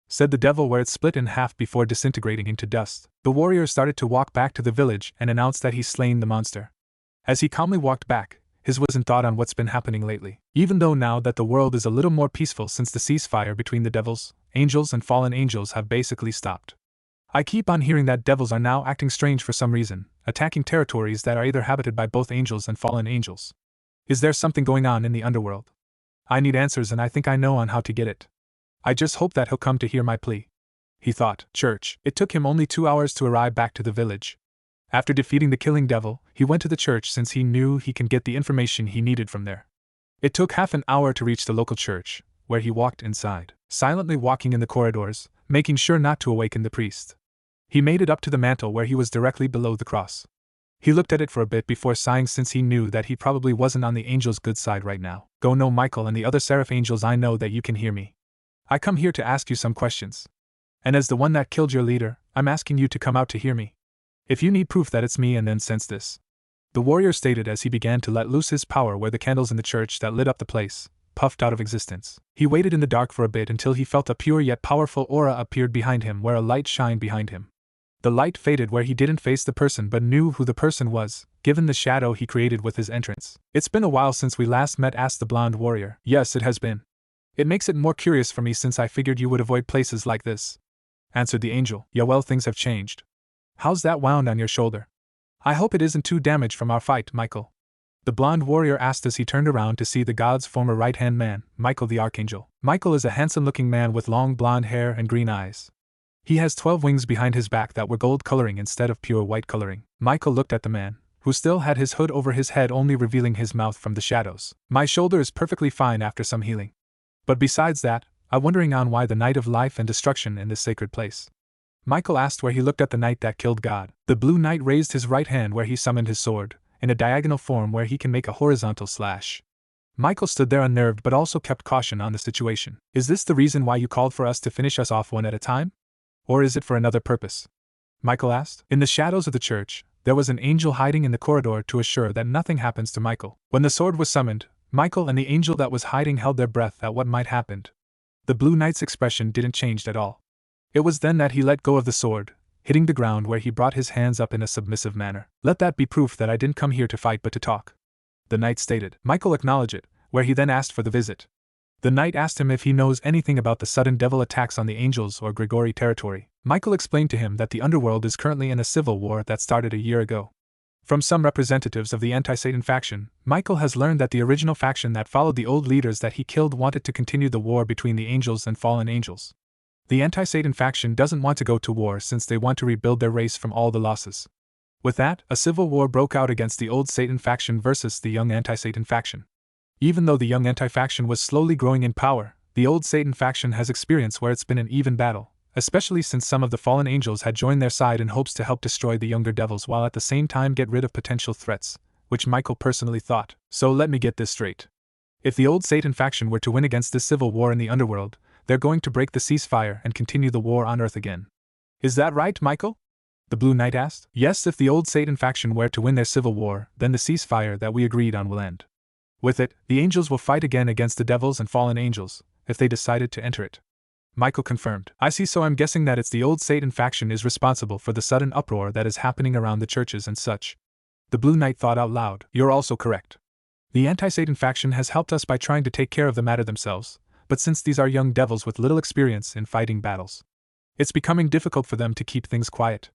said the devil where it split in half before disintegrating into dust. The warrior started to walk back to the village and announced that he's slain the monster. As he calmly walked back, his wasn't thought on what's been happening lately. Even though now that the world is a little more peaceful since the ceasefire between the devils, angels and fallen angels have basically stopped. I keep on hearing that devils are now acting strange for some reason, attacking territories that are either habited by both angels and fallen angels. Is there something going on in the underworld? I need answers and I think I know on how to get it. I just hope that he'll come to hear my plea. He thought. Church. It took him only 2 hours to arrive back to the village. After defeating the killing devil, he went to the church since he knew he can get the information he needed from there. It took half an hour to reach the local church, where he walked inside, silently walking in the corridors, making sure not to awaken the priest. He made it up to the mantle where he was directly below the cross. He looked at it for a bit before sighing since he knew that he probably wasn't on the angel's good side right now. Go no Michael and the other seraph angels, I know that you can hear me. I come here to ask you some questions. And as the one that killed your leader, I'm asking you to come out to hear me. If you need proof that it's me and then sense this. The warrior stated as he began to let loose his power where the candles in the church that lit up the place puffed out of existence. He waited in the dark for a bit until he felt a pure yet powerful aura appeared behind him where a light shined behind him. The light faded where he didn't face the person but knew who the person was, given the shadow he created with his entrance. It's been a while since we last met, asked the blonde warrior. Yes, it has been. It makes it more curious for me since I figured you would avoid places like this, answered the angel. Yeah, well, things have changed. How's that wound on your shoulder? I hope it isn't too damaged from our fight, Michael. The blonde warrior asked as he turned around to see the god's former right-hand man, Michael the Archangel. Michael is a handsome-looking man with long blonde hair and green eyes. He has 12 wings behind his back that were gold coloring instead of pure white coloring. Michael looked at the man, who still had his hood over his head only revealing his mouth from the shadows. My shoulder is perfectly fine after some healing. But besides that, I'm wondering on why the night of life and destruction in this sacred place. Michael asked where he looked at the knight that killed God. The Blue Knight raised his right hand where he summoned his sword, in a diagonal form where he can make a horizontal slash. Michael stood there unnerved but also kept caution on the situation. Is this the reason why you called for us to finish us off one at a time? Or is it for another purpose? Michael asked. In the shadows of the church, there was an angel hiding in the corridor to assure that nothing happens to Michael. When the sword was summoned, Michael and the angel that was hiding held their breath at what might happen. The Blue Knight's expression didn't change at all. It was then that he let go of the sword, hitting the ground where he brought his hands up in a submissive manner. Let that be proof that I didn't come here to fight but to talk, the knight stated. Michael acknowledged it, where he then asked for the visit. The knight asked him if he knows anything about the sudden devil attacks on the angels or Grigori territory. Michael explained to him that the underworld is currently in a civil war that started a year ago. From some representatives of the anti-Satan faction, Michael has learned that the original faction that followed the old leaders that he killed wanted to continue the war between the angels and fallen angels. The anti-Satan faction doesn't want to go to war since they want to rebuild their race from all the losses. With that, a civil war broke out against the old Satan faction versus the young anti-Satan faction. Even though the young anti-faction was slowly growing in power, the old Satan faction has experienced where it's been an even battle, especially since some of the fallen angels had joined their side in hopes to help destroy the younger devils while at the same time get rid of potential threats, which Michael personally thought. So let me get this straight. If the old Satan faction were to win against this civil war in the underworld, they're going to break the ceasefire and continue the war on Earth again. Is that right, Michael? The Blue Knight asked. Yes, if the old Satan faction were to win their civil war, then the ceasefire that we agreed on will end. With it, the angels will fight again against the devils and fallen angels, if they decided to enter it. Michael confirmed. I see, so I'm guessing that it's the old Satan faction is responsible for the sudden uproar that is happening around the churches and such. The Blue Knight thought out loud. You're also correct. The anti-Satan faction has helped us by trying to take care of the matter themselves, but since these are young devils with little experience in fighting battles, it's becoming difficult for them to keep things quiet.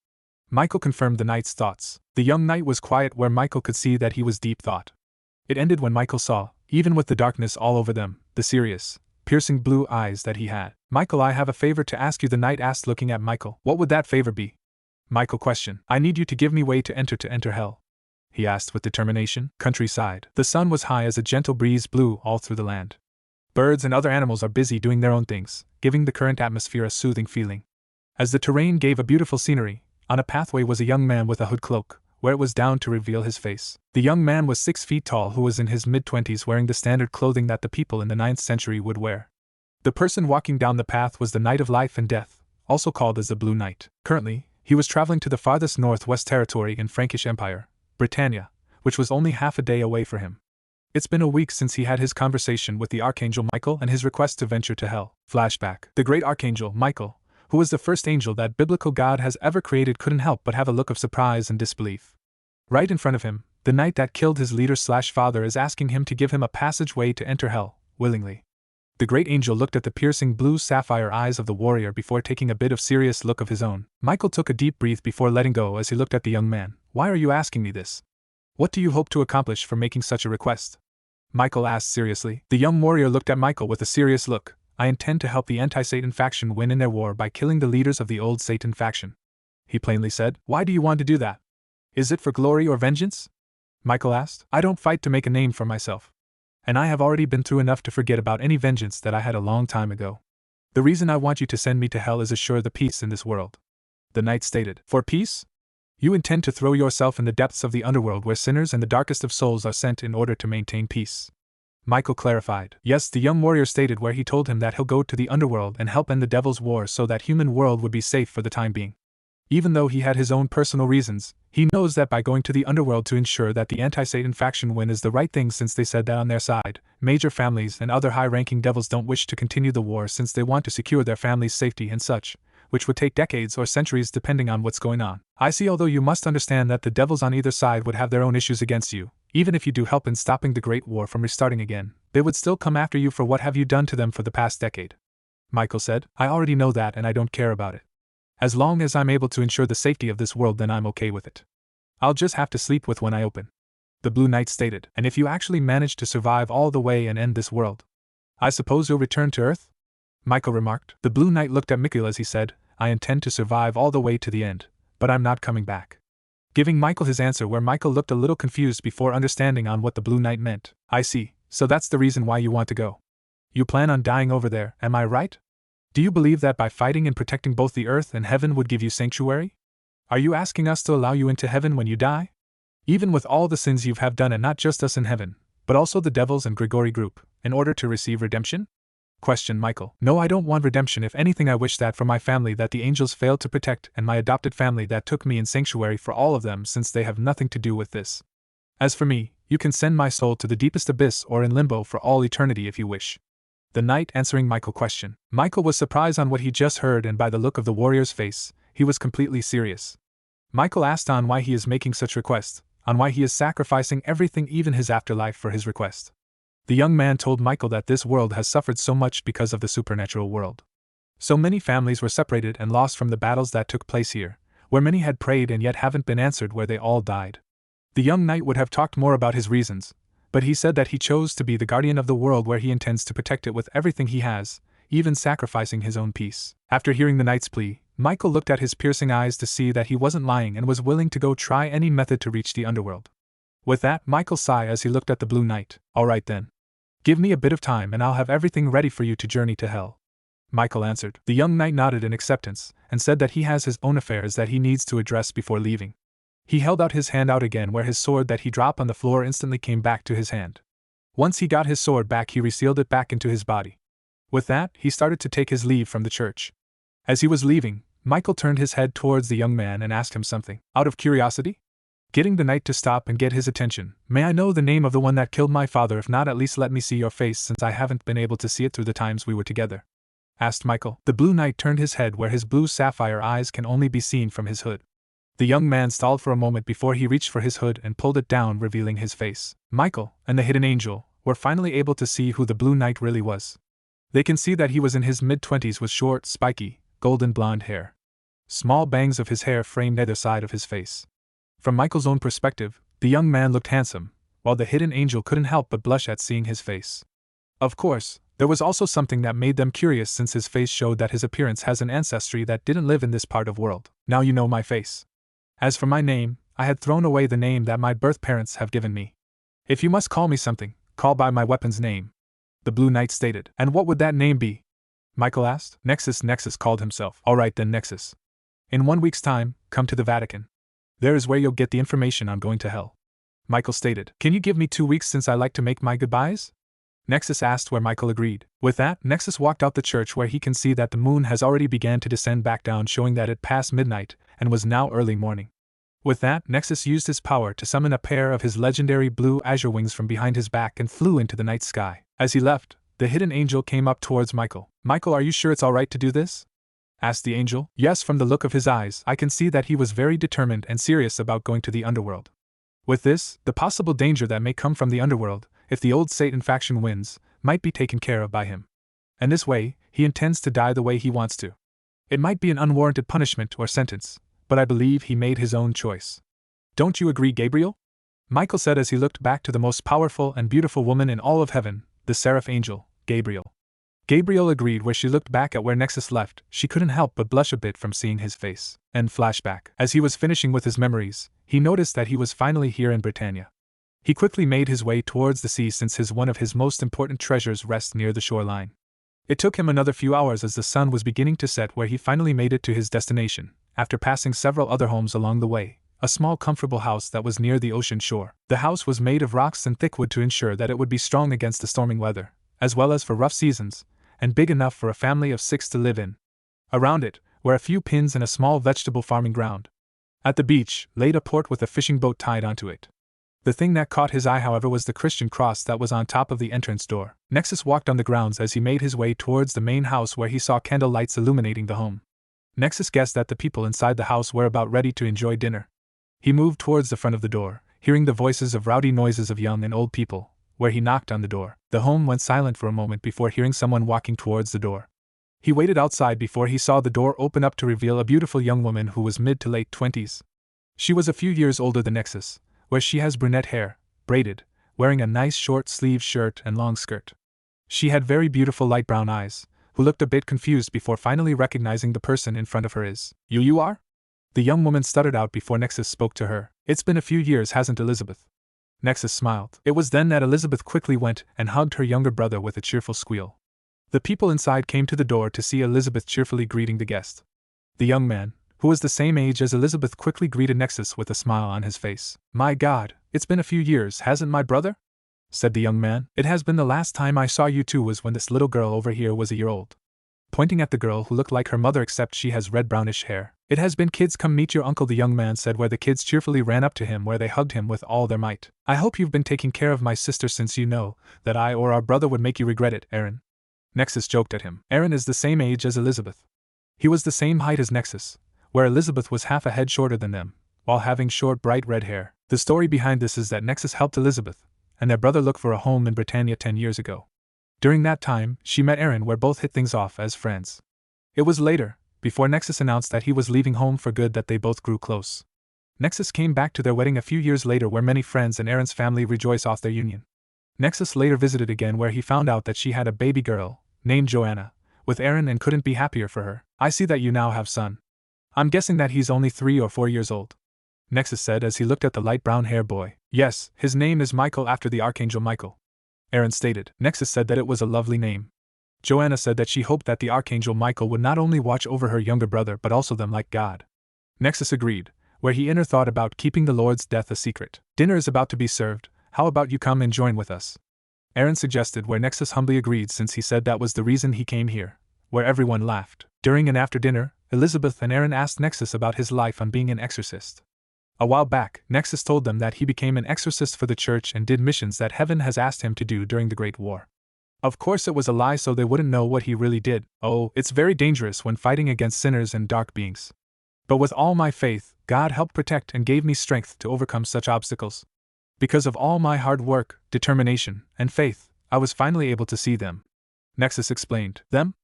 Michael confirmed the knight's thoughts. The young knight was quiet where Michael could see that he was deep thought. It ended when Michael saw, even with the darkness all over them, the serious, piercing blue eyes that he had. Michael, I have a favor to ask you, the knight asked, looking at Michael. What would that favor be? Michael questioned. I need you to give me way to enter hell, he asked with determination. Countryside. The sun was high as a gentle breeze blew all through the land. Birds and other animals are busy doing their own things, giving the current atmosphere a soothing feeling. As the terrain gave a beautiful scenery, on a pathway was a young man with a hood cloak, where it was down to reveal his face. The young man was 6 feet tall, who was in his mid-20s, wearing the standard clothing that the people in the 9th century would wear. The person walking down the path was the Knight of Life and Death, also called as the Blue Knight. Currently, he was traveling to the farthest northwest territory in Frankish Empire, Britannia, which was only half a day away for him. It's been a week since he had his conversation with the Archangel Michael and his request to venture to hell. Flashback. The great Archangel Michael, who was the first angel that biblical God has ever created, couldn't help but have a look of surprise and disbelief. Right in front of him, the knight that killed his leader/father is asking him to give him a passageway to enter hell, willingly. The great angel looked at the piercing blue sapphire eyes of the warrior before taking a bit of serious look of his own. Michael took a deep breath before letting go as he looked at the young man. Why are you asking me this? What do you hope to accomplish for making such a request? Michael asked seriously. The young warrior looked at Michael with a serious look. I intend to help the anti-Satan faction win in their war by killing the leaders of the old Satan faction, he plainly said. Why do you want to do that? Is it for glory or vengeance? Michael asked. I don't fight to make a name for myself, and I have already been through enough to forget about any vengeance that I had a long time ago. The reason I want you to send me to hell is assure the peace in this world, the knight stated. For peace? You intend to throw yourself in the depths of the underworld where sinners and the darkest of souls are sent in order to maintain peace? Michael clarified. Yes, the young warrior stated, where he told him that he'll go to the underworld and help end the devil's war so that human world would be safe for the time being. Even though he had his own personal reasons, he knows that by going to the underworld to ensure that the anti-Satan faction win is the right thing, since they said that on their side, major families and other high-ranking devils don't wish to continue the war since they want to secure their family's safety and such, which would take decades or centuries depending on what's going on. I see, although you must understand that the devils on either side would have their own issues against you. Even if you do help in stopping the Great War from restarting again, they would still come after you for what have you done to them for the past decade. Michael said. I already know that and I don't care about it. As long as I'm able to ensure the safety of this world, then I'm okay with it. I'll just have to sleep with when I open, the Blue Knight stated. And if you actually manage to survive all the way and end this world, I suppose you'll return to Earth? Michael remarked. The Blue Knight looked at Michael as he said, I intend to survive all the way to the end, but I'm not coming back. Giving Michael his answer, where Michael looked a little confused before understanding on what the Blue Knight meant. I see, so that's the reason why you want to go. You plan on dying over there, am I right? Do you believe that by fighting and protecting both the earth and heaven would give you sanctuary? Are you asking us to allow you into heaven when you die? Even with all the sins you have done, and not just us in heaven, but also the devils and Grigori group, in order to receive redemption? Questioned Michael. No, I don't want redemption. If anything, I wish that for my family that the angels failed to protect, and my adopted family that took me in sanctuary for all of them, since they have nothing to do with this. As for me, you can send my soul to the deepest abyss or in limbo for all eternity if you wish. The knight answering Michael's question. Michael was surprised on what he just heard, and by the look of the warrior's face, he was completely serious. Michael asked on why he is making such requests, on why he is sacrificing everything, even his afterlife, for his request. The young man told Michael that this world has suffered so much because of the supernatural world. So many families were separated and lost from the battles that took place here, where many had prayed and yet haven't been answered, where they all died. The young knight would have talked more about his reasons, but he said that he chose to be the guardian of the world, where he intends to protect it with everything he has, even sacrificing his own peace. After hearing the knight's plea, Michael looked at his piercing eyes to see that he wasn't lying and was willing to go try any method to reach the underworld. With that, Michael sighed as he looked at the Blue Knight. Alright then. Give me a bit of time and I'll have everything ready for you to journey to hell. Michael answered. The young knight nodded in acceptance, and said that he has his own affairs that he needs to address before leaving. He held out his hand out again where his sword that he dropped on the floor instantly came back to his hand. Once he got his sword back, he resealed it back into his body. With that, he started to take his leave from the church. As he was leaving, Michael turned his head towards the young man and asked him something. Out of curiosity? Getting the knight to stop and get his attention. May I know the name of the one that killed my father? If not, at least let me see your face, since I haven't been able to see it through the times we were together, asked Michael. The Blue Knight turned his head where his blue sapphire eyes can only be seen from his hood. The young man stalled for a moment before he reached for his hood and pulled it down, revealing his face. Michael and the hidden angel were finally able to see who the Blue Knight really was. They can see that he was in his mid-20s with short, spiky, golden blonde hair. Small bangs of his hair framed either side of his face. From Michael's own perspective, the young man looked handsome, while the hidden angel couldn't help but blush at seeing his face. Of course, there was also something that made them curious, since his face showed that his appearance has an ancestry that didn't live in this part of world. Now you know my face. As for my name, I had thrown away the name that my birth parents have given me. If you must call me something, call by my weapon's name, the Blue Knight stated. And what would that name be? Michael asked. Nexus called himself. Alright then, Nexus. In 1 week's time, come to the Vatican. There is where you'll get the information on going to hell, Michael stated. Can you give me 2 weeks since I like to make my goodbyes? Nexus asked, where Michael agreed. With that, Nexus walked out the church where he can see that the moon has already began to descend back down, showing that it passed midnight and was now early morning. With that, Nexus used his power to summon a pair of his legendary blue azure wings from behind his back and flew into the night sky. As he left, the hidden angel came up towards Michael. Michael, are you sure it's alright to do this? Asked the angel. Yes, from the look of his eyes, I can see that he was very determined and serious about going to the underworld. With this, the possible danger that may come from the underworld, if the old Satan faction wins, might be taken care of by him. And this way, he intends to die the way he wants to. It might be an unwarranted punishment or sentence, but I believe he made his own choice. Don't you agree, Gabriel? Michael said as he looked back to the most powerful and beautiful woman in all of heaven, the seraph angel, Gabriel. Gabriel agreed. Where she looked back at where Nexus left, she couldn't help but blush a bit from seeing his face. And flashback. As he was finishing with his memories, he noticed that he was finally here in Britannia. He quickly made his way towards the sea, since one of his most important treasures rests near the shoreline. It took him another few hours as the sun was beginning to set where he finally made it to his destination, after passing several other homes along the way, a small comfortable house that was near the ocean shore. The house was made of rocks and thick wood to ensure that it would be strong against the storming weather, as well as for rough seasons, and big enough for a family of 6 to live in. Around it were a few pins and a small vegetable farming ground. At the beach laid a port with a fishing boat tied onto it. The thing that caught his eye, however, was the Christian cross that was on top of the entrance door. Nexus walked on the grounds as he made his way towards the main house, where he saw candle lights illuminating the home. Nexus guessed that the people inside the house were about ready to enjoy dinner. He moved towards the front of the door, hearing the voices of rowdy noises of young and old people, where he knocked on the door. The home went silent for a moment before hearing someone walking towards the door. He waited outside before he saw the door open up to reveal a beautiful young woman who was mid to late 20s. She was a few years older than Nexus, where she has brunette hair, braided, wearing a nice short-sleeved shirt and long skirt. She had very beautiful light brown eyes, who looked a bit confused before finally recognizing the person in front of her is. You are? The young woman stuttered out before Nexus spoke to her. It's been a few years, hasn't Elizabeth? Nexus smiled. It was then that Elizabeth quickly went and hugged her younger brother with a cheerful squeal. The people inside came to the door to see Elizabeth cheerfully greeting the guest. The young man, who was the same age as Elizabeth, quickly greeted Nexus with a smile on his face. My God, it's been a few years, hasn't my brother? Said the young man. It has been. The last time I saw you two was when this little girl over here was a year old. Pointing at the girl who looked like her mother except she has red-brownish hair. It has been. Kids, come meet your uncle, the young man said, where the kids cheerfully ran up to him, where they hugged him with all their might. I hope you've been taking care of my sister, since you know that I or our brother would make you regret it, Aaron. Nexus joked at him. Aaron is the same age as Elizabeth. He was the same height as Nexus, where Elizabeth was half a head shorter than them, while having short bright red hair. The story behind this is that Nexus helped Elizabeth and their brother look for a home in Britannia 10 years ago. During that time, she met Aaron, where both hit things off as friends. It was later, before Nexus announced that he was leaving home for good, that they both grew close. Nexus came back to their wedding a few years later, where many friends and Aaron's family rejoice off their union. Nexus later visited again, where he found out that she had a baby girl, named Joanna, with Aaron, and couldn't be happier for her. I see that you now have son. I'm guessing that he's only 3 or 4 years old, Nexus said as he looked at the light brown hair boy. Yes, his name is Michael after the Archangel Michael, Aaron stated. Nexus said that it was a lovely name. Joanna said that she hoped that the Archangel Michael would not only watch over her younger brother but also them like God. Nexus agreed, where he inner thought about keeping the Lord's death a secret. Dinner is about to be served, how about you come and join with us? Aaron suggested, where Nexus humbly agreed since he said that was the reason he came here, where everyone laughed. During and after dinner, Elizabeth and Aaron asked Nexus about his life on being an exorcist. A while back, Nexus told them that he became an exorcist for the church and did missions that heaven has asked him to do during the Great War. Of course it was a lie so they wouldn't know what he really did. Oh, it's very dangerous when fighting against sinners and dark beings. But with all my faith, God helped protect and gave me strength to overcome such obstacles. Because of all my hard work, determination, and faith, I was finally able to see them. Nexus explained. Them?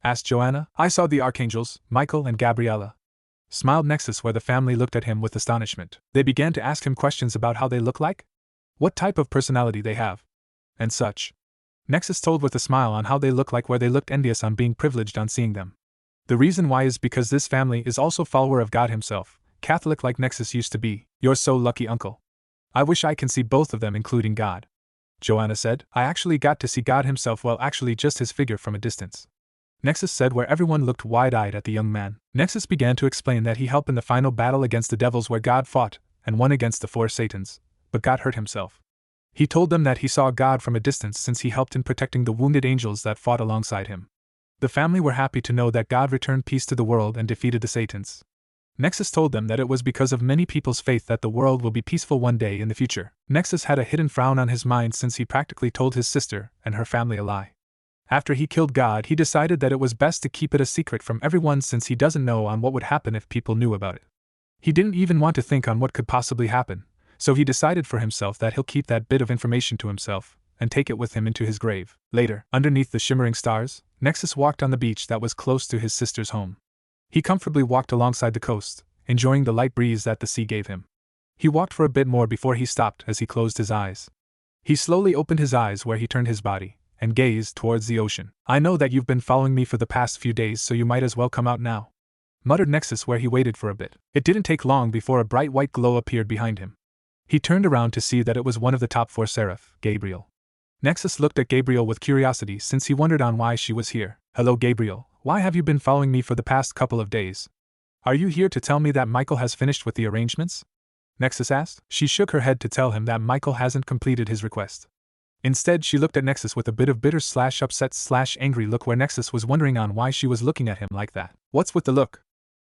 Asked Joanna. I saw the archangels, Michael and Gabriella. Smiled Nexus, where the family looked at him with astonishment. They began to ask him questions about how they look like, what type of personality they have, and such. Nexus told with a smile on how they look like, where they looked envious on being privileged on seeing them. The reason why is because this family is also follower of God himself, Catholic like Nexus used to be. You're so lucky, uncle. I wish I can see both of them including God. Joanna said. I actually got to see God himself, well actually just his figure from a distance. Nexus said, where everyone looked wide-eyed at the young man. Nexus began to explain that he helped in the final battle against the devils where God fought, and won against the 4 Satans, but got hurt himself. He told them that he saw God from a distance since he helped in protecting the wounded angels that fought alongside him. The family were happy to know that God returned peace to the world and defeated the Satans. Nexus told them that it was because of many people's faith that the world will be peaceful one day in the future. Nexus had a hidden frown on his mind since he practically told his sister and her family a lie. After he killed God, he decided that it was best to keep it a secret from everyone since he doesn't know on what would happen if people knew about it. He didn't even want to think on what could possibly happen, so he decided for himself that he'll keep that bit of information to himself and take it with him into his grave. Later, underneath the shimmering stars, Nexus walked on the beach that was close to his sister's home. He comfortably walked alongside the coast, enjoying the light breeze that the sea gave him. He walked for a bit more before he stopped as he closed his eyes. He slowly opened his eyes, where he turned his body and gazed towards the ocean. I know that you've been following me for the past few days, so you might as well come out now, muttered Nexus, where he waited for a bit. It didn't take long before a bright white glow appeared behind him. He turned around to see that it was one of the top 4 seraph, Gabriel. Nexus looked at Gabriel with curiosity since he wondered on why she was here. Hello Gabriel, why have you been following me for the past couple of days? Are you here to tell me that Michael has finished with the arrangements? Nexus asked. She shook her head to tell him that Michael hasn't completed his request. Instead, she looked at Nexus with a bit of bitter/upset/angry look, where Nexus was wondering on why she was looking at him like that. What's with the look?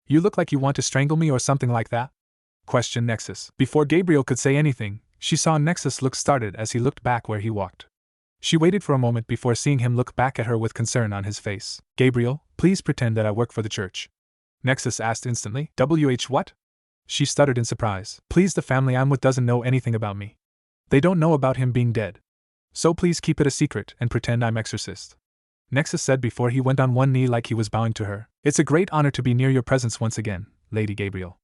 You look like you want to strangle me or something like that? Questioned Nexus. Before Gabriel could say anything, she saw Nexus look startled as he looked back where he walked. She waited for a moment before seeing him look back at her with concern on his face. Gabriel, please pretend that I work for the church. Nexus asked instantly. What? She stuttered in surprise. Please, the family I'm with doesn't know anything about me. They don't know about him being dead. So please keep it a secret and pretend I'm exorcist. Nexus said before he went on one knee like he was bowing to her. It's a great honor to be near your presence once again, Lady Gabriel.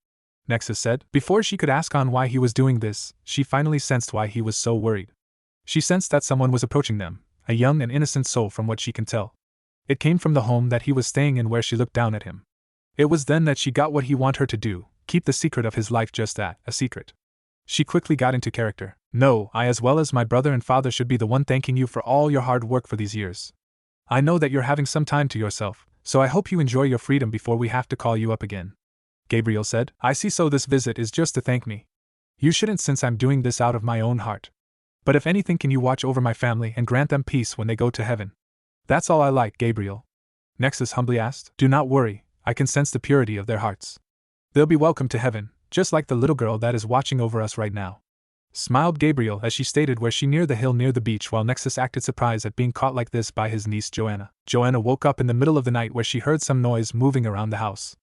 Nexus said. Before she could ask on why he was doing this, she finally sensed why he was so worried. She sensed that someone was approaching them, a young and innocent soul from what she can tell. It came from the home that he was staying in, where she looked down at him. It was then that she got what he wanted her to do, keep the secret of his life, just that, a secret. She quickly got into character. No, I as well as my brother and father should be the one thanking you for all your hard work for these years. I know that you're having some time to yourself, so I hope you enjoy your freedom before we have to call you up again. Gabriel said. I see, so this visit is just to thank me. You shouldn't, since I'm doing this out of my own heart. But if anything, can you watch over my family and grant them peace when they go to heaven? That's all I like, Gabriel. Nexus humbly asked. Do not worry, I can sense the purity of their hearts. They'll be welcome to heaven, just like the little girl that is watching over us right now. Smiled Gabriel as she stated where she near the hill near the beach, while Nexus acted surprised at being caught like this by his niece Joanna. Joanna woke up in the middle of the night where she heard some noise moving around the house.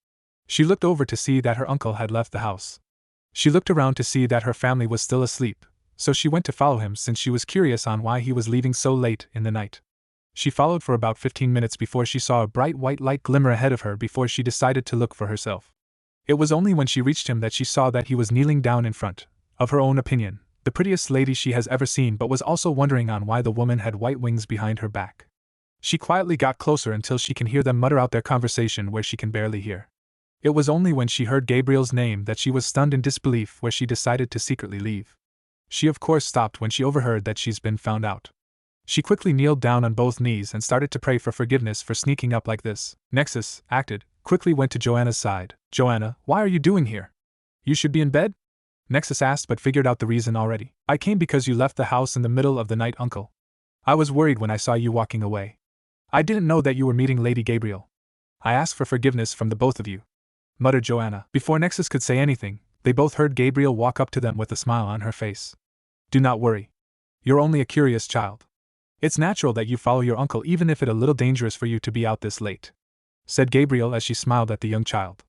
She looked over to see that her uncle had left the house. She looked around to see that her family was still asleep, so she went to follow him since she was curious on why he was leaving so late in the night. She followed for about 15 minutes before she saw a bright white light glimmer ahead of her before she decided to look for herself. It was only when she reached him that she saw that he was kneeling down in front, of her own opinion, the prettiest lady she has ever seen, but was also wondering on why the woman had white wings behind her back. She quietly got closer until she can hear them mutter out their conversation where she can barely hear. It was only when she heard Gabriel's name that she was stunned in disbelief, where she decided to secretly leave. She of course stopped when she overheard that she's been found out. She quickly kneeled down on both knees and started to pray for forgiveness for sneaking up like this. Nexus, acted, quickly went to Joanna's side. Joanna, why are you doing here? You should be in bed? Nexus asked, but figured out the reason already. I came because you left the house in the middle of the night, uncle. I was worried when I saw you walking away. I didn't know that you were meeting Lady Gabriel. I asked for forgiveness from the both of you, muttered Joanna. Before Nexus could say anything, they both heard Gabriel walk up to them with a smile on her face. Do not worry. You're only a curious child. It's natural that you follow your uncle even if it's a little dangerous for you to be out this late, said Gabriel as she smiled at the young child.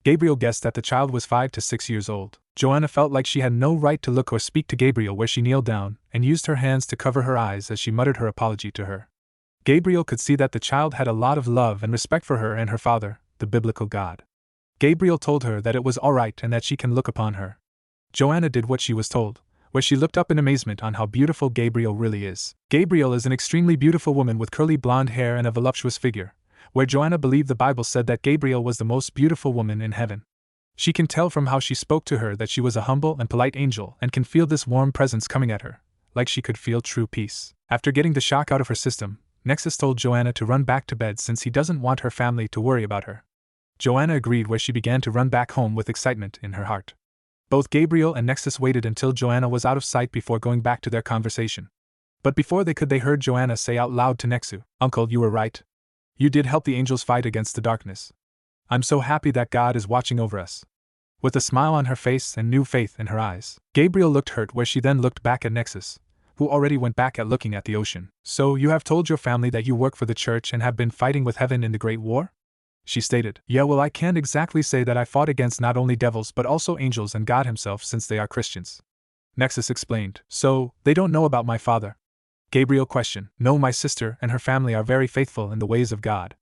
Gabriel guessed that the child was 5 to 6 years old. Joanna felt like she had no right to look or speak to Gabriel, where she kneeled down and used her hands to cover her eyes as she muttered her apology to her. Gabriel could see that the child had a lot of love and respect for her and her father, the biblical God. Gabriel told her that it was alright and that she can look upon her. Joanna did what she was told, where she looked up in amazement on how beautiful Gabriel really is. Gabriel is an extremely beautiful woman with curly blonde hair and a voluptuous figure, where Joanna believed the Bible said that Gabriel was the most beautiful woman in heaven. She can tell from how she spoke to her that she was a humble and polite angel and can feel this warm presence coming at her, like she could feel true peace. After getting the shock out of her system, Nexus told Joanna to run back to bed since he doesn't want her family to worry about her. Joanna agreed, where she began to run back home with excitement in her heart. Both Gabriel and Nexus waited until Joanna was out of sight before going back to their conversation. But before they could, they heard Joanna say out loud to Nexus, "Uncle, you were right. You did help the angels fight against the darkness. I'm so happy that God is watching over us." With a smile on her face and new faith in her eyes, Gabriel looked hurt, where she then looked back at Nexus, who already went back at looking at the ocean. "So you have told your family that you work for the church and have been fighting with heaven in the Great War?" she stated. "Yeah, well, I can't exactly say that I fought against not only devils but also angels and God himself, since they are Christians," Nexus explained. "So, they don't know about my father?" Gabriel questioned. "No, my sister and her family are very faithful in the ways of God.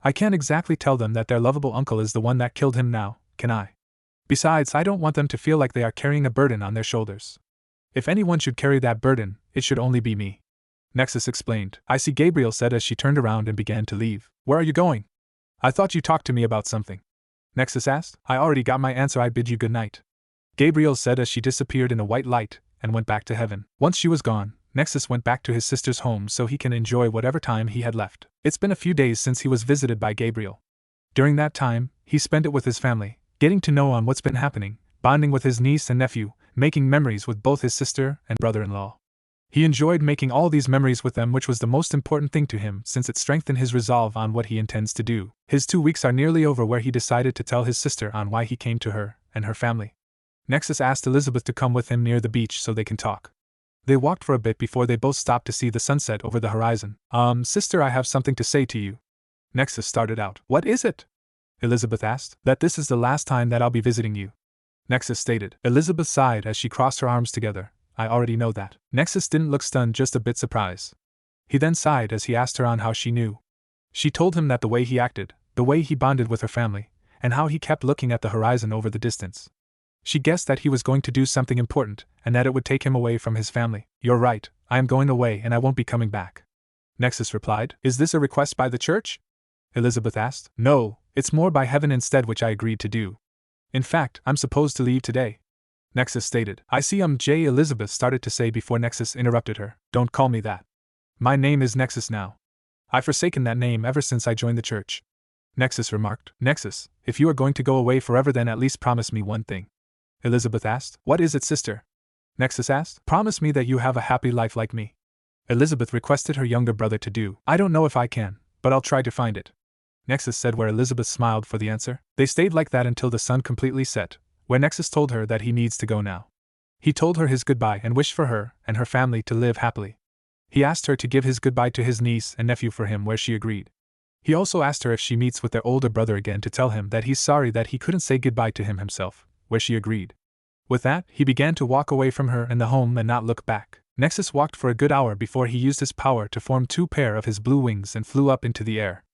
I can't exactly tell them that their lovable uncle is the one that killed him now, can I? Besides, I don't want them to feel like they are carrying a burden on their shoulders. If anyone should carry that burden, it should only be me," Nexus explained. "I see," Gabriel said as she turned around and began to leave. "Where are you going? I thought you talked to me about something," Nexus asked. "I already got my answer. I bid you good night," Gabriel said as she disappeared in a white light and went back to heaven. Once she was gone, Nexus went back to his sister's home so he can enjoy whatever time he had left. It's been a few days since he was visited by Gabriel. During that time, he spent it with his family, getting to know on what's been happening, bonding with his niece and nephew, making memories with both his sister and brother-in-law. He enjoyed making all these memories with them, which was the most important thing to him since it strengthened his resolve on what he intends to do. His 2 weeks are nearly over, where he decided to tell his sister on why he came to her and her family. Nexus asked Elizabeth to come with him near the beach so they can talk. They walked for a bit before they both stopped to see the sunset over the horizon. Sister, I have something to say to you," Nexus started out. "What is it?" Elizabeth asked. "That this is the last time that I'll be visiting you," Nexus stated. Elizabeth sighed as she crossed her arms together. "I already know that." Nexus didn't look stunned, just a bit surprised. He then sighed as he asked her on how she knew. She told him that the way he acted, the way he bonded with her family, and how he kept looking at the horizon over the distance. She guessed that he was going to do something important, and that it would take him away from his family. "You're right, I am going away and I won't be coming back," Nexus replied. "Is this a request by the church?" Elizabeth asked. "No, it's more by heaven instead, which I agreed to do. In fact, I'm supposed to leave today," Nexus stated. "I see J," Elizabeth started to say before Nexus interrupted her. "Don't call me that. My name is Nexus now. I've forsaken that name ever since I joined the church," Nexus remarked. "Nexus, if you are going to go away forever, then at least promise me one thing," Elizabeth asked. "What is it, sister?" Nexus asked. "Promise me that you have a happy life like me," Elizabeth requested her younger brother to do. "I don't know if I can, but I'll try to find it," Nexus said, where Elizabeth smiled for the answer. They stayed like that until the sun completely set, where Nexus told her that he needs to go now. He told her his goodbye and wished for her and her family to live happily. He asked her to give his goodbye to his niece and nephew for him, where she agreed. He also asked her if she meets with their older brother again to tell him that he's sorry that he couldn't say goodbye to him himself, where she agreed. With that, he began to walk away from her and the home and not look back. Nexus walked for a good hour before he used his power to form 2 pairs of his blue wings and flew up into the air.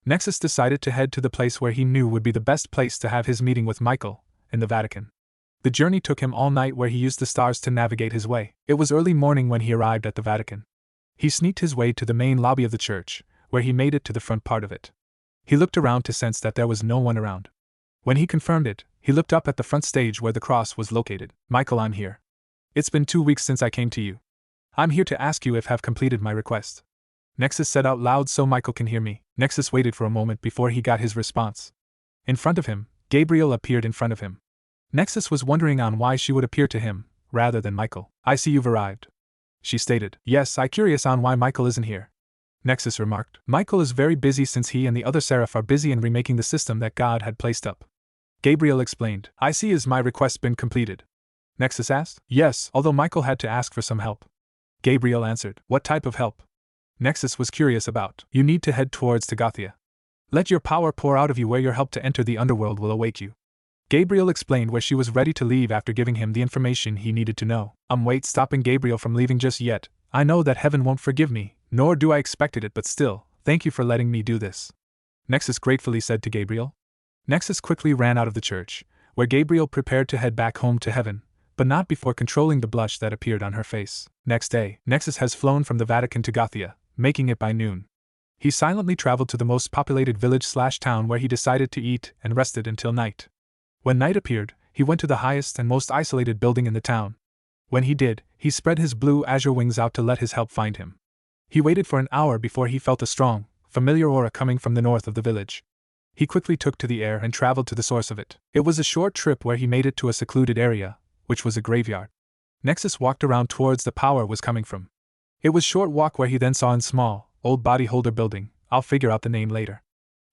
Nexus decided to head to the place where he knew would be the best place to have his meeting with Michael, in the Vatican. The journey took him all night, where he used the stars to navigate his way. It was early morning when he arrived at the Vatican. He sneaked his way to the main lobby of the church, where he made it to the front part of it. He looked around to sense that there was no one around. When he confirmed it, he looked up at the front stage where the cross was located. Michael, I'm here. It's been 2 weeks since I came to you. I'm here to ask you if have completed my request. Nexus said out loud so Michael can hear me. Nexus waited for a moment before he got his response. In front of him, Gabriel appeared in front of him. Nexus was wondering on why she would appear to him, rather than Michael. I see you've arrived, she stated. Yes, I'm curious on why Michael isn't here, Nexus remarked. Michael is very busy since he and the other Seraph are busy in remaking the system that God had placed up. Gabriel explained. I see. Has my request been completed? Nexus asked. Yes, although Michael had to ask for some help. Gabriel answered. What type of help? Nexus was curious about. You need to head towards Tagathia. Let your power pour out of you where your help to enter the underworld will await you. Gabriel explained where she was ready to leave after giving him the information he needed to know. Wait, stopping Gabriel from leaving just yet. I know that heaven won't forgive me, nor do I expected it, but still, thank you for letting me do this, Nexus gratefully said to Gabriel. Nexus quickly ran out of the church, where Gabriel prepared to head back home to heaven, but not before controlling the blush that appeared on her face. Next day, Nexus has flown from the Vatican to Gothia, making it by noon. He silently traveled to the most populated village/town where he decided to eat and rested until night. When night appeared, he went to the highest and most isolated building in the town. When he did, he spread his blue azure wings out to let his help find him. He waited for an hour before he felt a strong, familiar aura coming from the north of the village. He quickly took to the air and traveled to the source of it. It was a short trip where he made it to a secluded area, which was a graveyard. Nexus walked around towards the power was coming from. It was short walk where he then saw a small, old body holder building. I'll figure out the name later.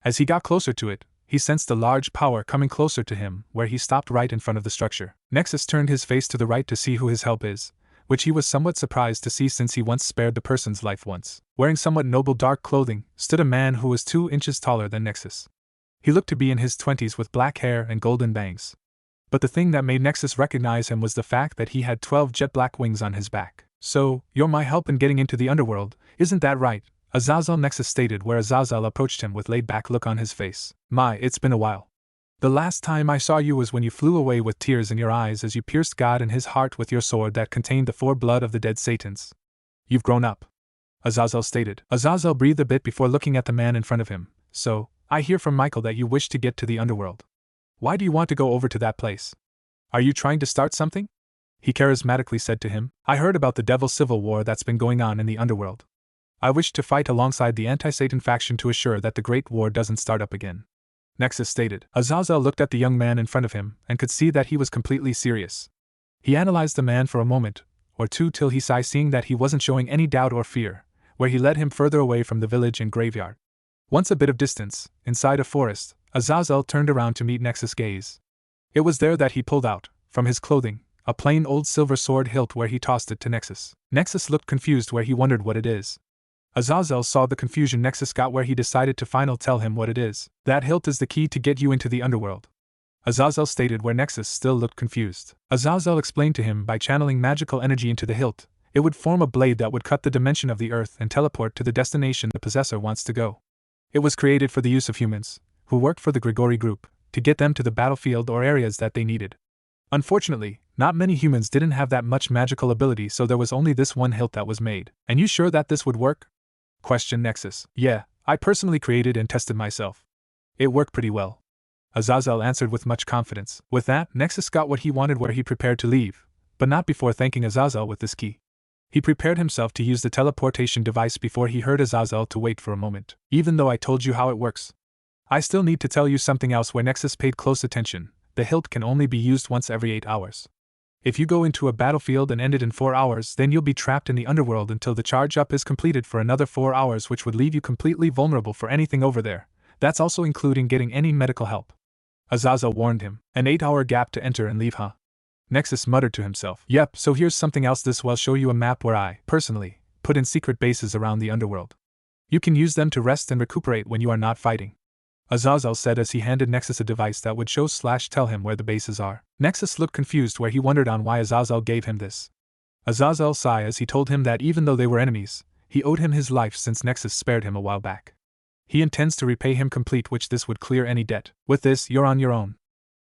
As he got closer to it, he sensed a large power coming closer to him, where he stopped right in front of the structure. Nexus turned his face to the right to see who his help is, which he was somewhat surprised to see since he once spared the person's life once. Wearing somewhat noble dark clothing, stood a man who was 2 inches taller than Nexus. He looked to be in his 20s with black hair and golden bangs. But the thing that made Nexus recognize him was the fact that he had 12 jet black wings on his back. So, you're my help in getting into the underworld, isn't that right? Azazel, Nexus stated, where Azazel approached him with laid-back look on his face. It's been a while. The last time I saw you was when you flew away with tears in your eyes as you pierced God in his heart with your sword that contained the 4 blood of the dead Satans. You've grown up, Azazel stated. Azazel breathed a bit before looking at the man in front of him. So, I hear from Michael that you wish to get to the underworld. Why do you want to go over to that place? Are you trying to start something? He charismatically said to him. I heard about the Devil's Civil War that's been going on in the underworld. I wish to fight alongside the anti-Satan faction to assure that the Great War doesn't start up again, Nexus stated. Azazel looked at the young man in front of him and could see that he was completely serious. He analyzed the man for a moment or two till he sighed, seeing that he wasn't showing any doubt or fear, where he led him further away from the village and graveyard. Once a bit of distance, inside a forest, Azazel turned around to meet Nexus' gaze. It was there that he pulled out, from his clothing, a plain old silver sword hilt where he tossed it to Nexus. Nexus looked confused where he wondered what it is. Azazel saw the confusion Nexus got where he decided to finally tell him what it is. That hilt is the key to get you into the underworld, Azazel stated where Nexus still looked confused. Azazel explained to him by channeling magical energy into the hilt, it would form a blade that would cut the dimension of the earth and teleport to the destination the possessor wants to go. It was created for the use of humans, who worked for the Grigori group, to get them to the battlefield or areas that they needed. Unfortunately, not many humans didn't have that much magical ability, so there was only this one hilt that was made. And you sure that this would work? Questioned Nexus. Yeah, I personally created and tested myself. It worked pretty well, Azazel answered with much confidence. With that, Nexus got what he wanted where he prepared to leave, but not before thanking Azazel with this key. He prepared himself to use the teleportation device before he heard Azazel to wait for a moment. Even though I told you how it works, I still need to tell you something else. Where Nexus paid close attention, the hilt can only be used once every 8 hours. If you go into a battlefield and end it in 4 hours, then you'll be trapped in the underworld until the charge up is completed for another 4 hours, which would leave you completely vulnerable for anything over there. That's also including getting any medical help, Azazel warned him. An 8-hour gap to enter and leave, huh? Nexus muttered to himself. Yep, so here's something else. This will show you a map where I, personally, put in secret bases around the underworld. You can use them to rest and recuperate when you are not fighting, Azazel said as he handed Nexus a device that would show/tell him where the bases are. Nexus looked confused where he wondered on why Azazel gave him this. Azazel sighed as he told him that even though they were enemies, he owed him his life since Nexus spared him a while back. He intends to repay him complete, which this would clear any debt. With this, you're on your own,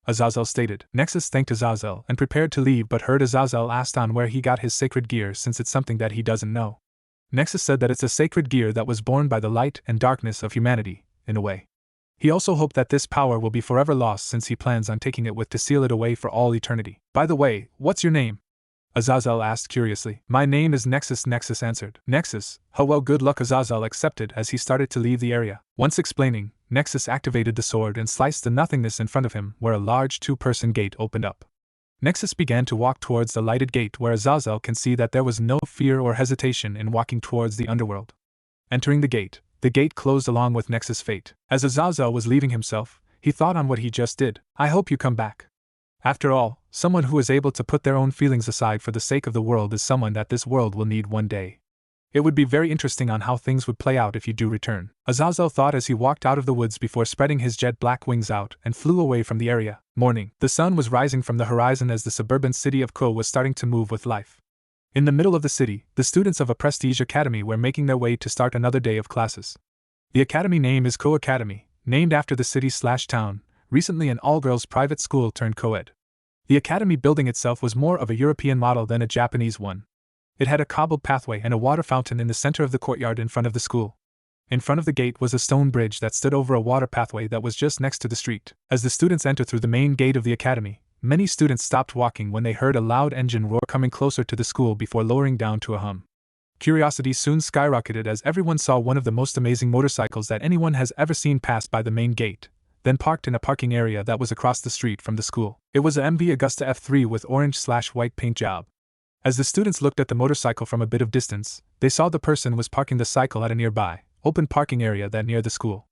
Azazel stated. Nexus thanked Azazel and prepared to leave, but heard Azazel asked on where he got his sacred gear, since it's something that he doesn't know. Nexus said that it's a sacred gear that was born by the light and darkness of humanity, in a way. He also hoped that this power will be forever lost since he plans on taking it with to seal it away for all eternity. By the way, what's your name? Azazel asked curiously. My name is Nexus, Nexus answered. Nexus? Oh well, good luck, Azazel accepted as he started to leave the area. Once explaining, Nexus activated the sword and sliced the nothingness in front of him where a large two-person gate opened up. Nexus began to walk towards the lighted gate where Azazel can see that there was no fear or hesitation in walking towards the underworld. Entering the gate closed along with Nexus' fate. As Azazel was leaving himself, he thought on what he just did. I hope you come back. After all, someone who is able to put their own feelings aside for the sake of the world is someone that this world will need one day. It would be very interesting on how things would play out if you do return, Azazel thought as he walked out of the woods before spreading his jet black wings out and flew away from the area. Morning. The sun was rising from the horizon as the suburban city of Ko was starting to move with life. In the middle of the city, the students of a prestige academy were making their way to start another day of classes. The academy name is Ko Academy, named after the city/town, recently an all-girls private school turned co-ed. The academy building itself was more of a European model than a Japanese one. It had a cobbled pathway and a water fountain in the center of the courtyard in front of the school. In front of the gate was a stone bridge that stood over a water pathway that was just next to the street. As the students entered through the main gate of the academy, many students stopped walking when they heard a loud engine roar coming closer to the school before lowering down to a hum. Curiosity soon skyrocketed as everyone saw one of the most amazing motorcycles that anyone has ever seen pass by the main gate, then parked in a parking area that was across the street from the school. It was a MV Augusta F3 with orange/white paint job. As the students looked at the motorcycle from a bit of distance, they saw the person was parking the cycle at a nearby, open parking area that near the school.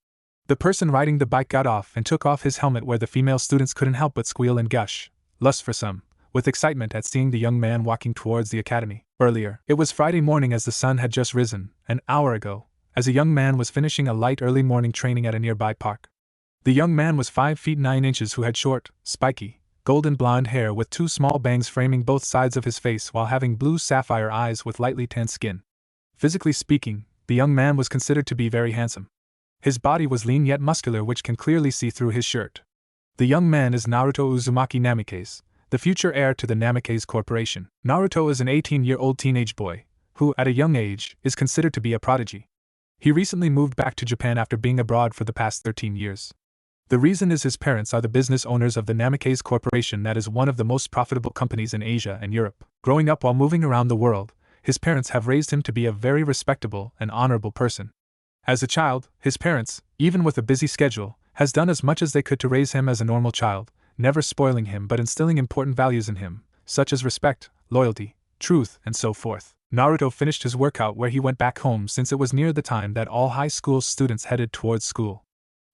The person riding the bike got off and took off his helmet where the female students couldn't help but squeal and gush, lust for some, with excitement at seeing the young man walking towards the academy. Earlier, it was Friday morning as the sun had just risen, an hour ago, as a young man was finishing a light early morning training at a nearby park. The young man was 5 feet 9 inches who had short, spiky, golden blonde hair with 2 small bangs framing both sides of his face while having blue sapphire eyes with lightly tanned skin. Physically speaking, the young man was considered to be very handsome. His body was lean yet muscular, which can clearly see through his shirt. The young man is Naruto Uzumaki Namikaze, the future heir to the Namikaze Corporation. Naruto is an 18-year-old teenage boy, who, at a young age, is considered to be a prodigy. He recently moved back to Japan after being abroad for the past 13 years. The reason is his parents are the business owners of the Namikaze Corporation, that is one of the most profitable companies in Asia and Europe. Growing up while moving around the world, his parents have raised him to be a very respectable and honorable person. As a child, his parents, even with a busy schedule, has done as much as they could to raise him as a normal child, never spoiling him but instilling important values in him, such as respect, loyalty, truth, and so forth. Naruto finished his workout where he went back home since it was near the time that all high school students headed towards school.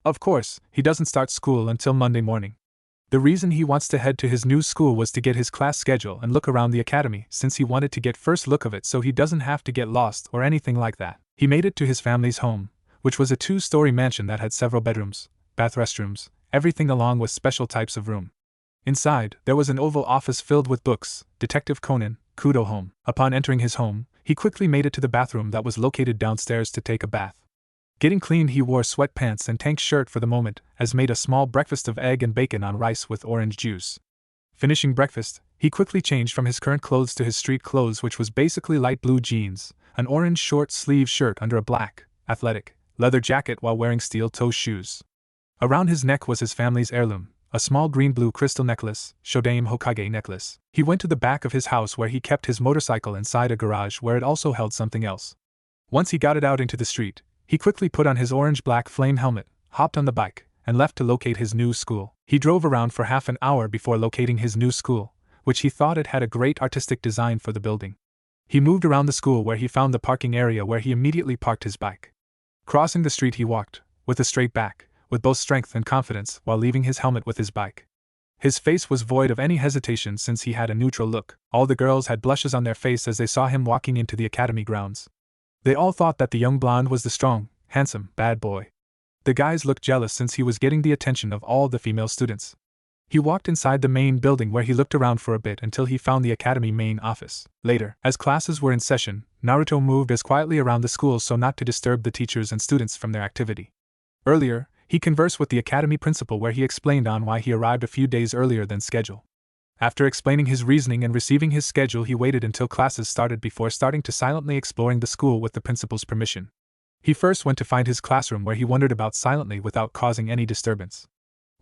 Of course, he doesn't start school until Monday morning. The reason he wants to head to his new school was to get his class schedule and look around the academy since he wanted to get first look of it so he doesn't have to get lost or anything like that. He made it to his family's home, which was a 2-story mansion that had several bedrooms, bath restrooms, everything along with special types of room. Inside, there was an oval office filled with books, Detective Conan, Kudo home. Upon entering his home, he quickly made it to the bathroom that was located downstairs to take a bath. Getting clean, he wore sweatpants and tank shirt for the moment, as made a small breakfast of egg and bacon on rice with orange juice. Finishing breakfast, he quickly changed from his current clothes to his street clothes, which was basically light blue jeans, an orange short-sleeve shirt under a black, athletic, leather jacket while wearing steel-toe shoes. Around his neck was his family's heirloom, a small green-blue crystal necklace, Shodaime Hokage necklace. He went to the back of his house where he kept his motorcycle inside a garage where it also held something else. Once he got it out into the street, he quickly put on his orange-black flame helmet, hopped on the bike, and left to locate his new school. He drove around for half an hour before locating his new school, which he thought it had a great artistic design for the building. He moved around the school where he found the parking area where he immediately parked his bike. Crossing the street he walked, with a straight back, with both strength and confidence while leaving his helmet with his bike. His face was void of any hesitation since he had a neutral look. All the girls had blushes on their face as they saw him walking into the academy grounds. They all thought that the young blonde was the strong, handsome, bad boy. The guys looked jealous since he was getting the attention of all the female students. He walked inside the main building where he looked around for a bit until he found the academy main office. Later, as classes were in session, Naruto moved as quietly around the school so not to disturb the teachers and students from their activity. Earlier, he conversed with the academy principal where he explained on why he arrived a few days earlier than schedule. After explaining his reasoning and receiving his schedule, he waited until classes started before starting to silently exploring the school with the principal's permission. He first went to find his classroom where he wandered about silently without causing any disturbance.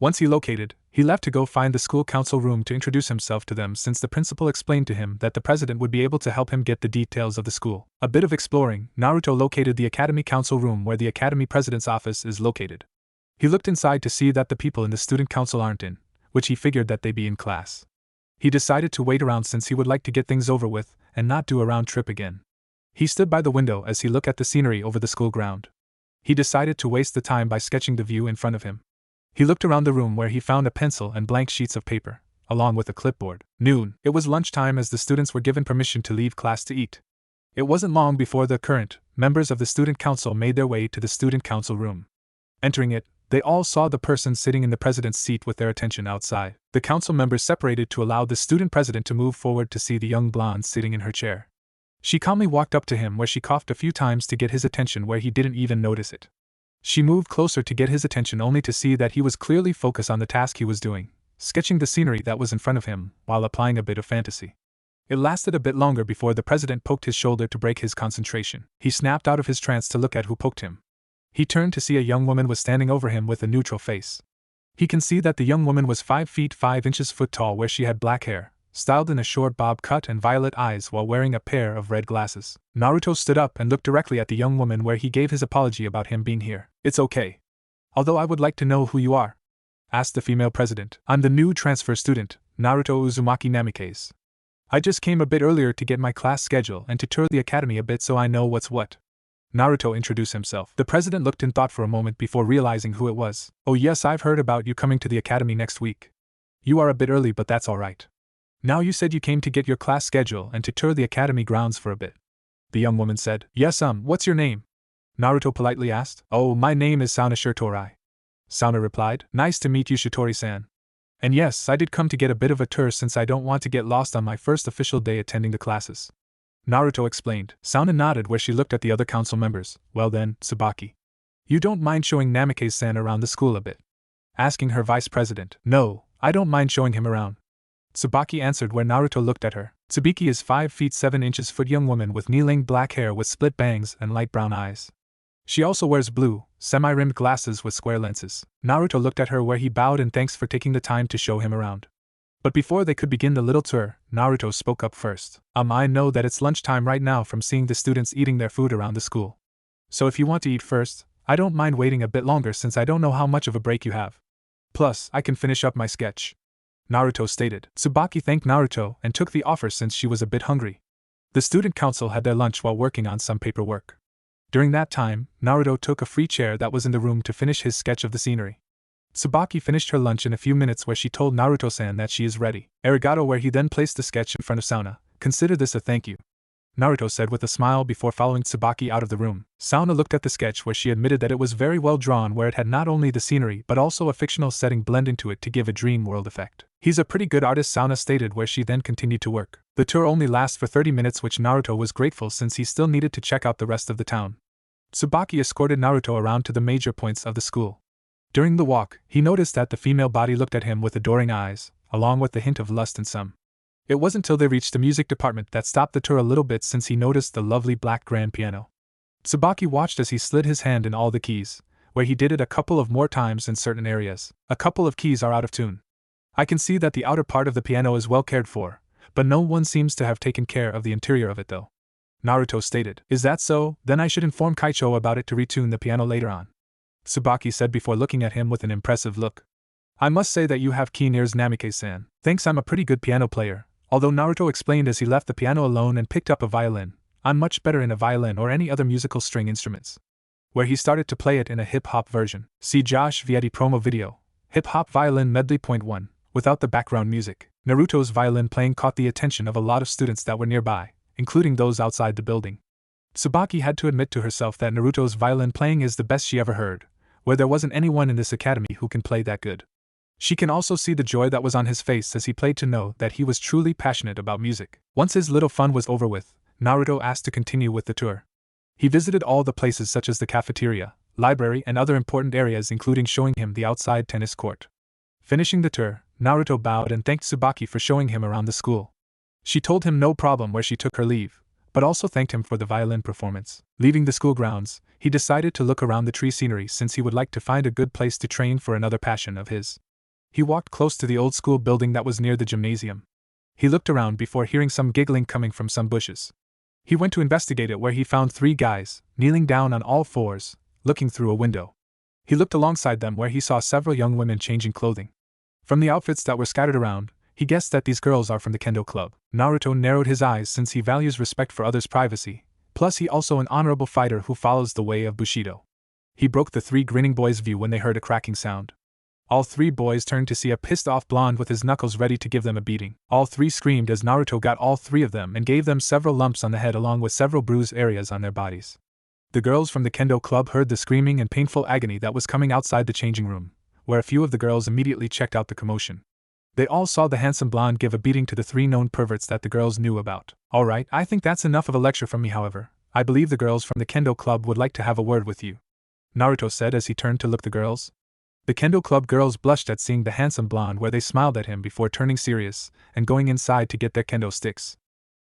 Once he located, he left to go find the school council room to introduce himself to them since the principal explained to him that the president would be able to help him get the details of the school. A bit of exploring, Naruto located the academy council room where the academy president's office is located. He looked inside to see that the people in the student council aren't in, which he figured that they'd be in class. He decided to wait around since he would like to get things over with and not do a round trip again. He stood by the window as he looked at the scenery over the school ground. He decided to waste the time by sketching the view in front of him. He looked around the room where he found a pencil and blank sheets of paper, along with a clipboard. Noon. It was lunchtime as the students were given permission to leave class to eat. It wasn't long before the current members of the student council made their way to the student council room. Entering it, they all saw the person sitting in the president's seat with their attention outside. The council members separated to allow the student president to move forward to see the young blonde sitting in her chair. She calmly walked up to him where she coughed a few times to get his attention where he didn't even notice it. She moved closer to get his attention only to see that he was clearly focused on the task he was doing, sketching the scenery that was in front of him while applying a bit of fantasy. It lasted a bit longer before the president poked his shoulder to break his concentration. He snapped out of his trance to look at who poked him. He turned to see a young woman was standing over him with a neutral face. He can see that the young woman was 5 feet 5 inches tall where she had black hair, styled in a short bob cut and violet eyes while wearing a pair of red glasses. Naruto stood up and looked directly at the young woman where he gave his apology about him being here. It's okay. Although I would like to know who you are, asked the female president. I'm the new transfer student, Naruto Uzumaki Namikaze. I just came a bit earlier to get my class schedule and to tour the academy a bit so I know what's what. Naruto introduced himself. The president looked in thought for a moment before realizing who it was. Oh yes, I've heard about you coming to the academy next week. You are a bit early but that's alright. Now you said you came to get your class schedule and to tour the academy grounds for a bit. The young woman said. Yes, what's your name? Naruto politely asked. Oh, my name is Sauna Shirtorai. Sauna replied. Nice to meet you, Shitori-san. And yes, I did come to get a bit of a tour since I don't want to get lost on my first official day attending the classes. Naruto explained. Sauna nodded where she looked at the other council members. Well then, Tsubaki. You don't mind showing Namikaze-san around the school a bit? Asking her vice president. No, I don't mind showing him around. Tsubaki answered where Naruto looked at her. Tsubaki is 5 feet 7 inches young woman with knee-length black hair with split bangs and light brown eyes. She also wears blue, semi-rimmed glasses with square lenses. Naruto looked at her where he bowed and thanks for taking the time to show him around. But before they could begin the little tour, Naruto spoke up first. I know that it's lunchtime right now from seeing the students eating their food around the school. So if you want to eat first, I don't mind waiting a bit longer since I don't know how much of a break you have. Plus, I can finish up my sketch. Naruto stated. Tsubaki thanked Naruto and took the offer since she was a bit hungry. The student council had their lunch while working on some paperwork. During that time, Naruto took a free chair that was in the room to finish his sketch of the scenery. Tsubaki finished her lunch in a few minutes where she told Naruto-san that she is ready. Arigato where he then placed the sketch in front of Sauna. Consider this a thank you, Naruto said with a smile before following Tsubaki out of the room. Sauna looked at the sketch where she admitted that it was very well drawn where it had not only the scenery but also a fictional setting blend into it to give a dream world effect. He's a pretty good artist, Sauna stated where she then continued to work. The tour only lasts for 30 minutes which Naruto was grateful since he still needed to check out the rest of the town. Tsubaki escorted Naruto around to the major points of the school. During the walk, he noticed that the female body looked at him with adoring eyes, along with the hint of lust in some. It wasn't till they reached the music department that stopped the tour a little bit since he noticed the lovely black grand piano. Tsubaki watched as he slid his hand in all the keys, where he did it a couple of more times in certain areas. A couple of keys are out of tune. I can see that the outer part of the piano is well cared for, but no one seems to have taken care of the interior of it though. Naruto stated. Is that so? Then I should inform Kaicho about it to retune the piano later on. Tsubaki said before looking at him with an impressive look. I must say that you have keen ears, Namikaze-san. Thanks, I'm a pretty good piano player. Although Naruto explained as he left the piano alone and picked up a violin, I'm much better in a violin or any other musical string instruments. Where he started to play it in a hip-hop version. See Josh Vietti promo video. Hip-hop violin medley .1, without the background music. Naruto's violin playing caught the attention of a lot of students that were nearby, including those outside the building. Tsubaki had to admit to herself that Naruto's violin playing is the best she ever heard, where there wasn't anyone in this academy who can play that good. She can also see the joy that was on his face as he played to know that he was truly passionate about music. Once his little fun was over with, Naruto asked to continue with the tour. He visited all the places such as the cafeteria, library and other important areas including showing him the outside tennis court. Finishing the tour, Naruto bowed and thanked Tsubaki for showing him around the school. She told him no problem where she took her leave, but also thanked him for the violin performance. Leaving the school grounds, he decided to look around the tree scenery since he would like to find a good place to train for another passion of his. He walked close to the old school building that was near the gymnasium. He looked around before hearing some giggling coming from some bushes. He went to investigate it, where he found 3 guys, kneeling down on all fours, looking through a window. He looked alongside them, where he saw several young women changing clothing. From the outfits that were scattered around, he guessed that these girls are from the kendo club. Naruto narrowed his eyes since he values respect for others' privacy, plus he also an honorable fighter who follows the way of Bushido. He broke the 3 grinning boys' view when they heard a cracking sound. All 3 boys turned to see a pissed-off blonde with his knuckles ready to give them a beating. All 3 screamed as Naruto got all 3 of them and gave them several lumps on the head along with several bruised areas on their bodies. The girls from the kendo club heard the screaming and painful agony that was coming outside the changing room, where a few of the girls immediately checked out the commotion. They all saw the handsome blonde give a beating to the 3 known perverts that the girls knew about. Alright, I think that's enough of a lecture from me. However, I believe the girls from the kendo club would like to have a word with you, Naruto said as he turned to look the girls. The kendo club girls blushed at seeing the handsome blonde, where they smiled at him before turning serious and going inside to get their kendo sticks.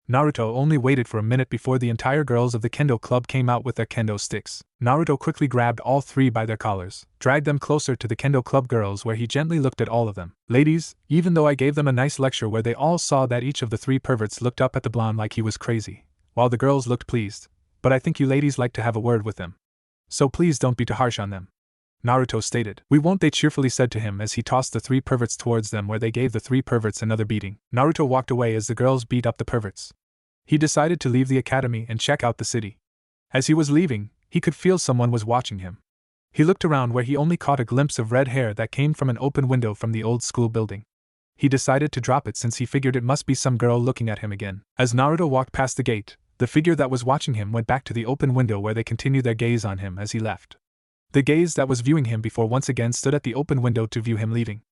Naruto only waited for a minute before the entire girls of the kendo club came out with their kendo sticks. Naruto quickly grabbed all 3 by their collars, dragged them closer to the kendo club girls, where he gently looked at all of them. Ladies, even though I gave them a nice lecture where they all saw that each of the 3 perverts looked up at the blonde like he was crazy, while the girls looked pleased, but I think you ladies like to have a word with them. So please don't be too harsh on them, Naruto stated. We won't, they cheerfully said to him as he tossed the 3 perverts towards them, where they gave the 3 perverts another beating. Naruto walked away as the girls beat up the perverts. He decided to leave the academy and check out the city. As he was leaving, he could feel someone was watching him. He looked around, where he only caught a glimpse of red hair that came from an open window from the old school building. He decided to drop it since he figured it must be some girl looking at him again. As Naruto walked past the gate, the figure that was watching him went back to the open window, where they continued their gaze on him as he left. The gaze that was viewing him before once again stood at the open window to view him leaving.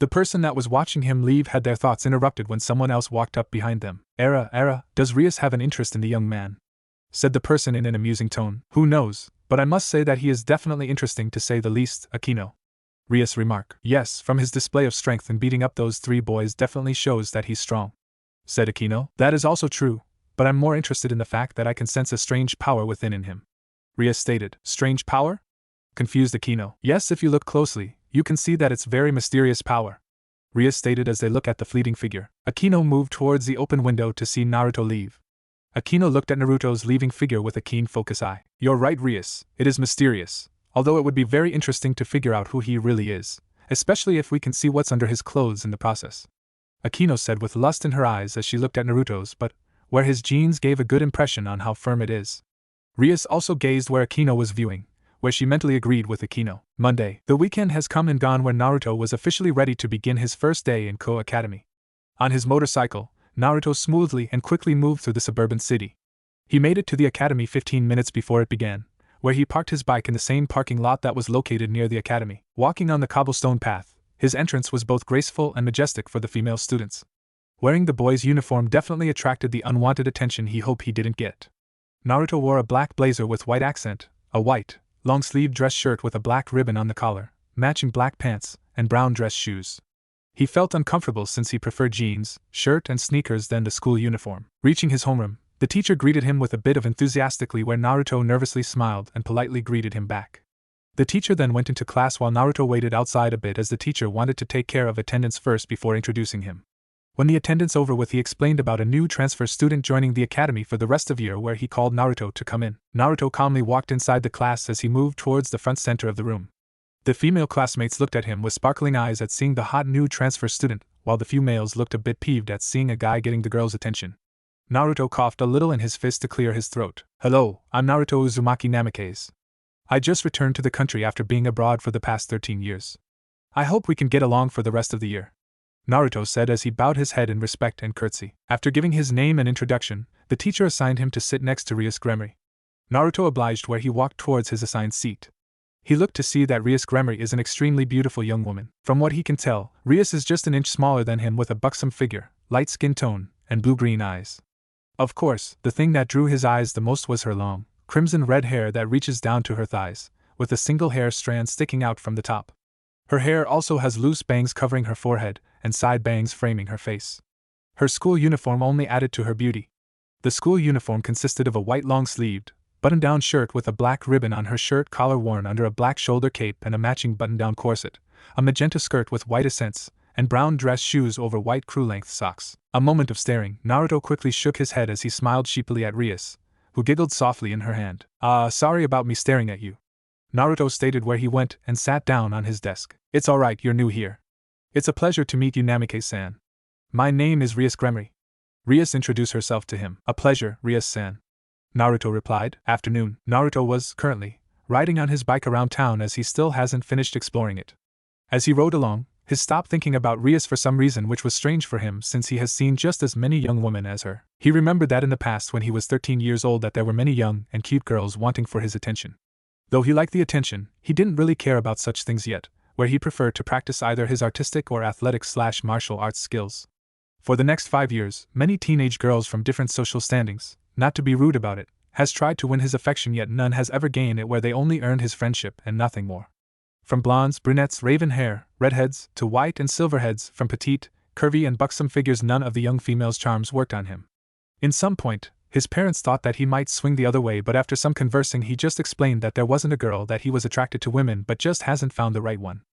The person that was watching him leave had their thoughts interrupted when someone else walked up behind them. Does Rias have an interest in the young man?" said the person in an amusing tone. "Who knows, but I must say that he is definitely interesting, to say the least, Akino," Rias remarked. "Yes, from his display of strength in beating up those 3 boys definitely shows that he's strong," said Akino. "That is also true, but I'm more interested in the fact that I can sense a strange power within in him," Rias stated. "Strange power?" confused Akino. "Yes, if you look closely, you can see that it's very mysterious power," Rias stated as they looked at the fleeting figure. Akino moved towards the open window to see Naruto leave. Akino looked at Naruto's leaving figure with a keen focus eye. "You're right, Rias, it is mysterious, although it would be very interesting to figure out who he really is, especially if we can see what's under his clothes in the process," Akino said with lust in her eyes as she looked at Naruto's butt, where his jeans gave a good impression on how firm it is. Rias also gazed where Akino was viewing, where she mentally agreed with Akino. Monday. The weekend has come and gone, where Naruto was officially ready to begin his first day in Ko Academy. On his motorcycle, Naruto smoothly and quickly moved through the suburban city. He made it to the academy 15 minutes before it began, where he parked his bike in the same parking lot that was located near the academy. Walking on the cobblestone path, his entrance was both graceful and majestic for the female students. Wearing the boy's uniform definitely attracted the unwanted attention he hoped he didn't get. Naruto wore a black blazer with white accent, a white, long-sleeved dress shirt with a black ribbon on the collar, matching black pants, and brown dress shoes. He felt uncomfortable since he preferred jeans, shirt, and sneakers than the school uniform. Reaching his homeroom, the teacher greeted him with a bit of enthusiastically, where Naruto nervously smiled and politely greeted him back. The teacher then went into class while Naruto waited outside a bit, as the teacher wanted to take care of attendance first before introducing him. When the attendance over with, he explained about a new transfer student joining the academy for the rest of the year, where he called Naruto to come in. Naruto calmly walked inside the class as he moved towards the front center of the room. The female classmates looked at him with sparkling eyes at seeing the hot new transfer student, while the few males looked a bit peeved at seeing a guy getting the girls' attention. Naruto coughed a little in his fist to clear his throat. "Hello, I'm Naruto Uzumaki Namikaze. I just returned to the country after being abroad for the past 13 years. I hope we can get along for the rest of the year," Naruto said as he bowed his head in respect and curtsy. After giving his name and introduction, the teacher assigned him to sit next to Rias Gremory. Naruto obliged, where he walked towards his assigned seat. He looked to see that Rias Gremory is an extremely beautiful young woman. From what he can tell, Rias is just an inch smaller than him, with a buxom figure, light skin tone, and blue-green eyes. Of course, the thing that drew his eyes the most was her long, crimson-red hair that reaches down to her thighs, with a single hair strand sticking out from the top. Her hair also has loose bangs covering her forehead, and side bangs framing her face. Her school uniform only added to her beauty. The school uniform consisted of a white long-sleeved, button-down shirt with a black ribbon on her shirt collar worn under a black shoulder cape and a matching button-down corset, a magenta skirt with white accents, and brown dress shoes over white crew-length socks. A moment of staring, Naruto quickly shook his head as he smiled sheepily at Rias, who giggled softly in her hand. Sorry about me staring at you," Naruto stated where he went and sat down on his desk. "It's alright, you're new here. It's a pleasure to meet you, Namike-san. My name is Rias Gremory." Rias introduced herself to him. "A pleasure, Rias-san," Naruto replied. Afternoon. Naruto was, currently, riding on his bike around town as he still hasn't finished exploring it. As he rode along, he stopped thinking about Rias for some reason which was strange for him since he has seen just as many young women as her. He remembered that in the past when he was 13 years old that there were many young and cute girls wanting for his attention. Though he liked the attention, he didn't really care about such things yet, where he preferred to practice either his artistic or athletic/martial arts skills. For the next 5 years, many teenage girls from different social standings, not to be rude about it, has tried to win his affection, yet none has ever gained it, where they only earned his friendship and nothing more. From blondes, brunettes, raven hair, redheads, to white and silver heads, from petite, curvy and buxom figures, none of the young females' charms worked on him. In some point, his parents thought that he might swing the other way, but after some conversing he just explained that there wasn't a girl that he was attracted to women but just hasn't found the right one.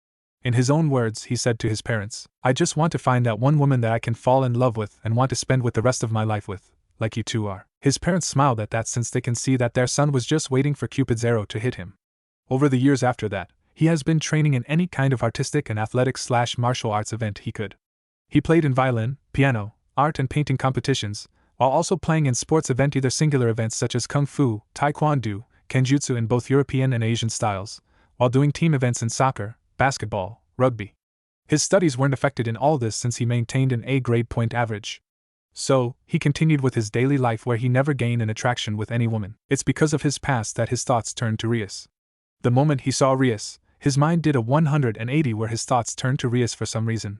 In his own words, he said to his parents, "I just want to find that one woman that I can fall in love with and want to spend with the rest of my life with, like you two are." His parents smiled at that since they can see that their son was just waiting for Cupid's arrow to hit him. Over the years after that, he has been training in any kind of artistic and athletic/martial arts event he could. He played in violin, piano, art and painting competitions, while also playing in sports events, either singular events such as kung fu, taekwondo, kenjutsu in both European and Asian styles, while doing team events in soccer, basketball, rugby. His studies weren't affected in all this since he maintained an A-grade point average. So, he continued with his daily life where he never gained an attraction with any woman. It's because of his past that his thoughts turned to Rias. The moment he saw Rias, his mind did a 180 where his thoughts turned to Rias for some reason.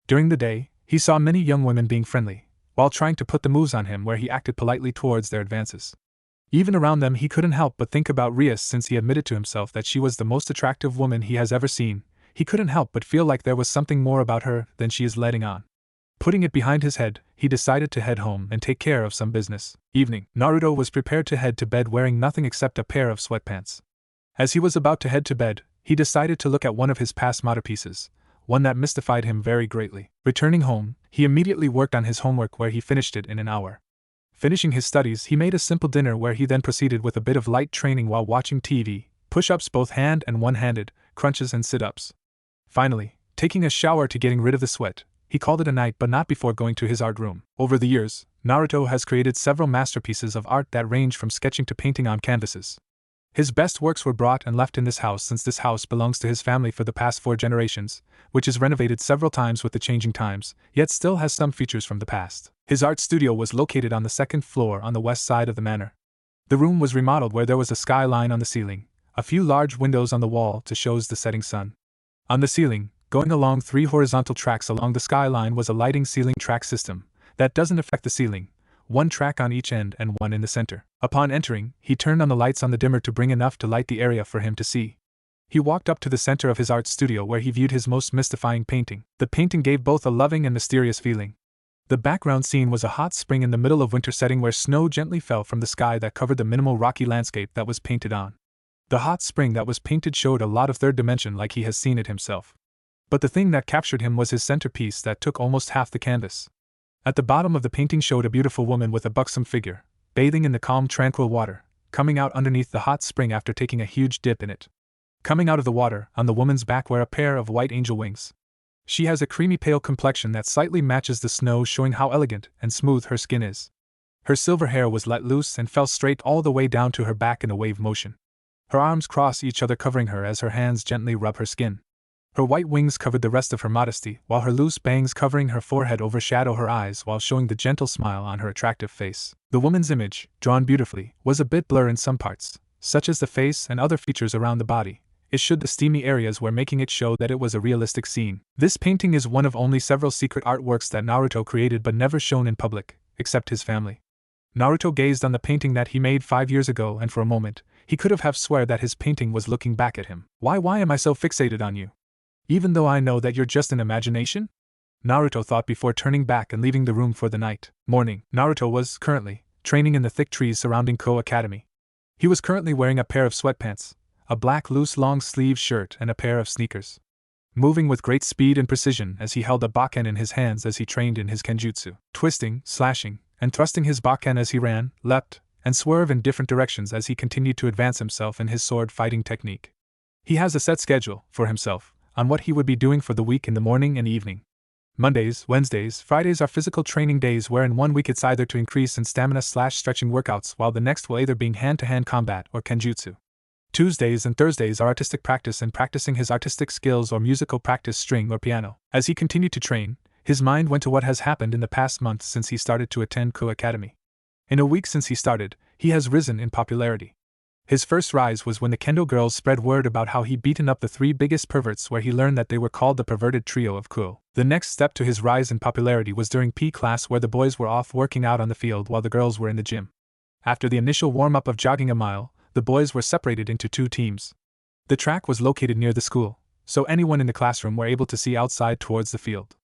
During the day, he saw many young women being friendly, while trying to put the moves on him where he acted politely towards their advances. Even around them he couldn't help but think about Rias since he admitted to himself that she was the most attractive woman he has ever seen. He couldn't help but feel like there was something more about her than she is letting on. Putting it behind his head, he decided to head home and take care of some business. Evening. Naruto was prepared to head to bed wearing nothing except a pair of sweatpants. As he was about to head to bed, he decided to look at one of his past masterpieces, one that mystified him very greatly. Returning home, he immediately worked on his homework where he finished it in an hour. Finishing his studies, he made a simple dinner where he then proceeded with a bit of light training while watching TV, push-ups both hand and one-handed, crunches and sit-ups. Finally, taking a shower to getting rid of the sweat, he called it a night but not before going to his art room. Over the years, Naruto has created several masterpieces of art that range from sketching to painting on canvases. His best works were brought and left in this house since this house belongs to his family for the past 4 generations, which is renovated several times with the changing times, yet still has some features from the past. His art studio was located on the 2nd floor on the west side of the manor. The room was remodeled where there was a skyline on the ceiling, a few large windows on the wall to show the setting sun. On the ceiling, going along 3 horizontal tracks along the skyline, was a lighting ceiling track system that doesn't affect the ceiling, 1 track on each end and 1 in the center. Upon entering, he turned on the lights on the dimmer to bring enough to light the area for him to see. He walked up to the center of his art studio where he viewed his most mystifying painting. The painting gave both a loving and mysterious feeling. The background scene was a hot spring in the middle of winter setting where snow gently fell from the sky that covered the minimal rocky landscape that was painted on. The hot spring that was painted showed a lot of third dimension like he has seen it himself. But the thing that captured him was his centerpiece that took almost half the canvas. At the bottom of the painting showed a beautiful woman with a buxom figure, bathing in the calm tranquil water, coming out underneath the hot spring after taking a huge dip in it. Coming out of the water, on the woman's back were a pair of white angel wings. She has a creamy pale complexion that slightly matches the snow, showing how elegant and smooth her skin is. Her silver hair was let loose and fell straight all the way down to her back in a wave motion. Her arms cross each other covering her as her hands gently rub her skin. Her white wings covered the rest of her modesty, while her loose bangs covering her forehead overshadow her eyes while showing the gentle smile on her attractive face. The woman's image, drawn beautifully, was a bit blurred in some parts, such as the face and other features around the body. It showed the steamy areas where making it show that it was a realistic scene. This painting is one of only several secret artworks that Naruto created but never shown in public, except his family. Naruto gazed on the painting that he made 5 years ago, and for a moment, he could have sworn that his painting was looking back at him. Why am I so fixated on you? Even though I know that you're just an imagination? Naruto thought before turning back and leaving the room for the night. Morning. Naruto was, currently, training in the thick trees surrounding Ko Academy. He was currently wearing a pair of sweatpants, a black loose long-sleeve shirt and a pair of sneakers. Moving with great speed and precision as he held a bakken in his hands as he trained in his kenjutsu, twisting, slashing, and thrusting his bakken as he ran, leapt, and swerved in different directions as he continued to advance himself in his sword fighting technique. He has a set schedule, for himself, on what he would be doing for the week in the morning and evening. Mondays, Wednesdays, Fridays are physical training days where in one week it's either to increase in stamina/stretching workouts while the next will either being hand-to-hand combat or kenjutsu. Tuesdays and Thursdays are artistic practice and practicing his artistic skills or musical practice string or piano. As he continued to train, his mind went to what has happened in the past month since he started to attend Ko Academy. In a week since he started, he has risen in popularity. His first rise was when the kendo girls spread word about how he beaten up the 3 biggest perverts, where he learned that they were called the perverted trio of Ko. The next step to his rise in popularity was during P class, where the boys were off working out on the field while the girls were in the gym. After the initial warm-up of jogging a mile, the boys were separated into 2 teams. The track was located near the school, so anyone in the classroom were able to see outside towards the field.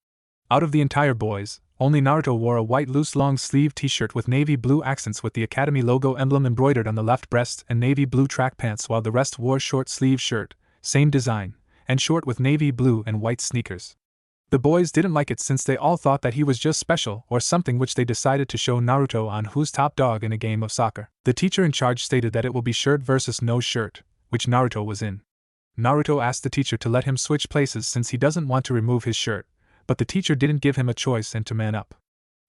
Out of the entire boys, only Naruto wore a white loose long-sleeve t-shirt with navy blue accents with the Academy logo emblem embroidered on the left breast and navy blue track pants, while the rest wore short-sleeve shirt, same design, and short with navy blue and white sneakers. The boys didn't like it since they all thought that he was just special or something, which they decided to show Naruto on who's top dog in a game of soccer. The teacher in charge stated that it will be shirt versus no shirt, which Naruto was in. Naruto asked the teacher to let him switch places since he doesn't want to remove his shirt, but the teacher didn't give him a choice and to man up.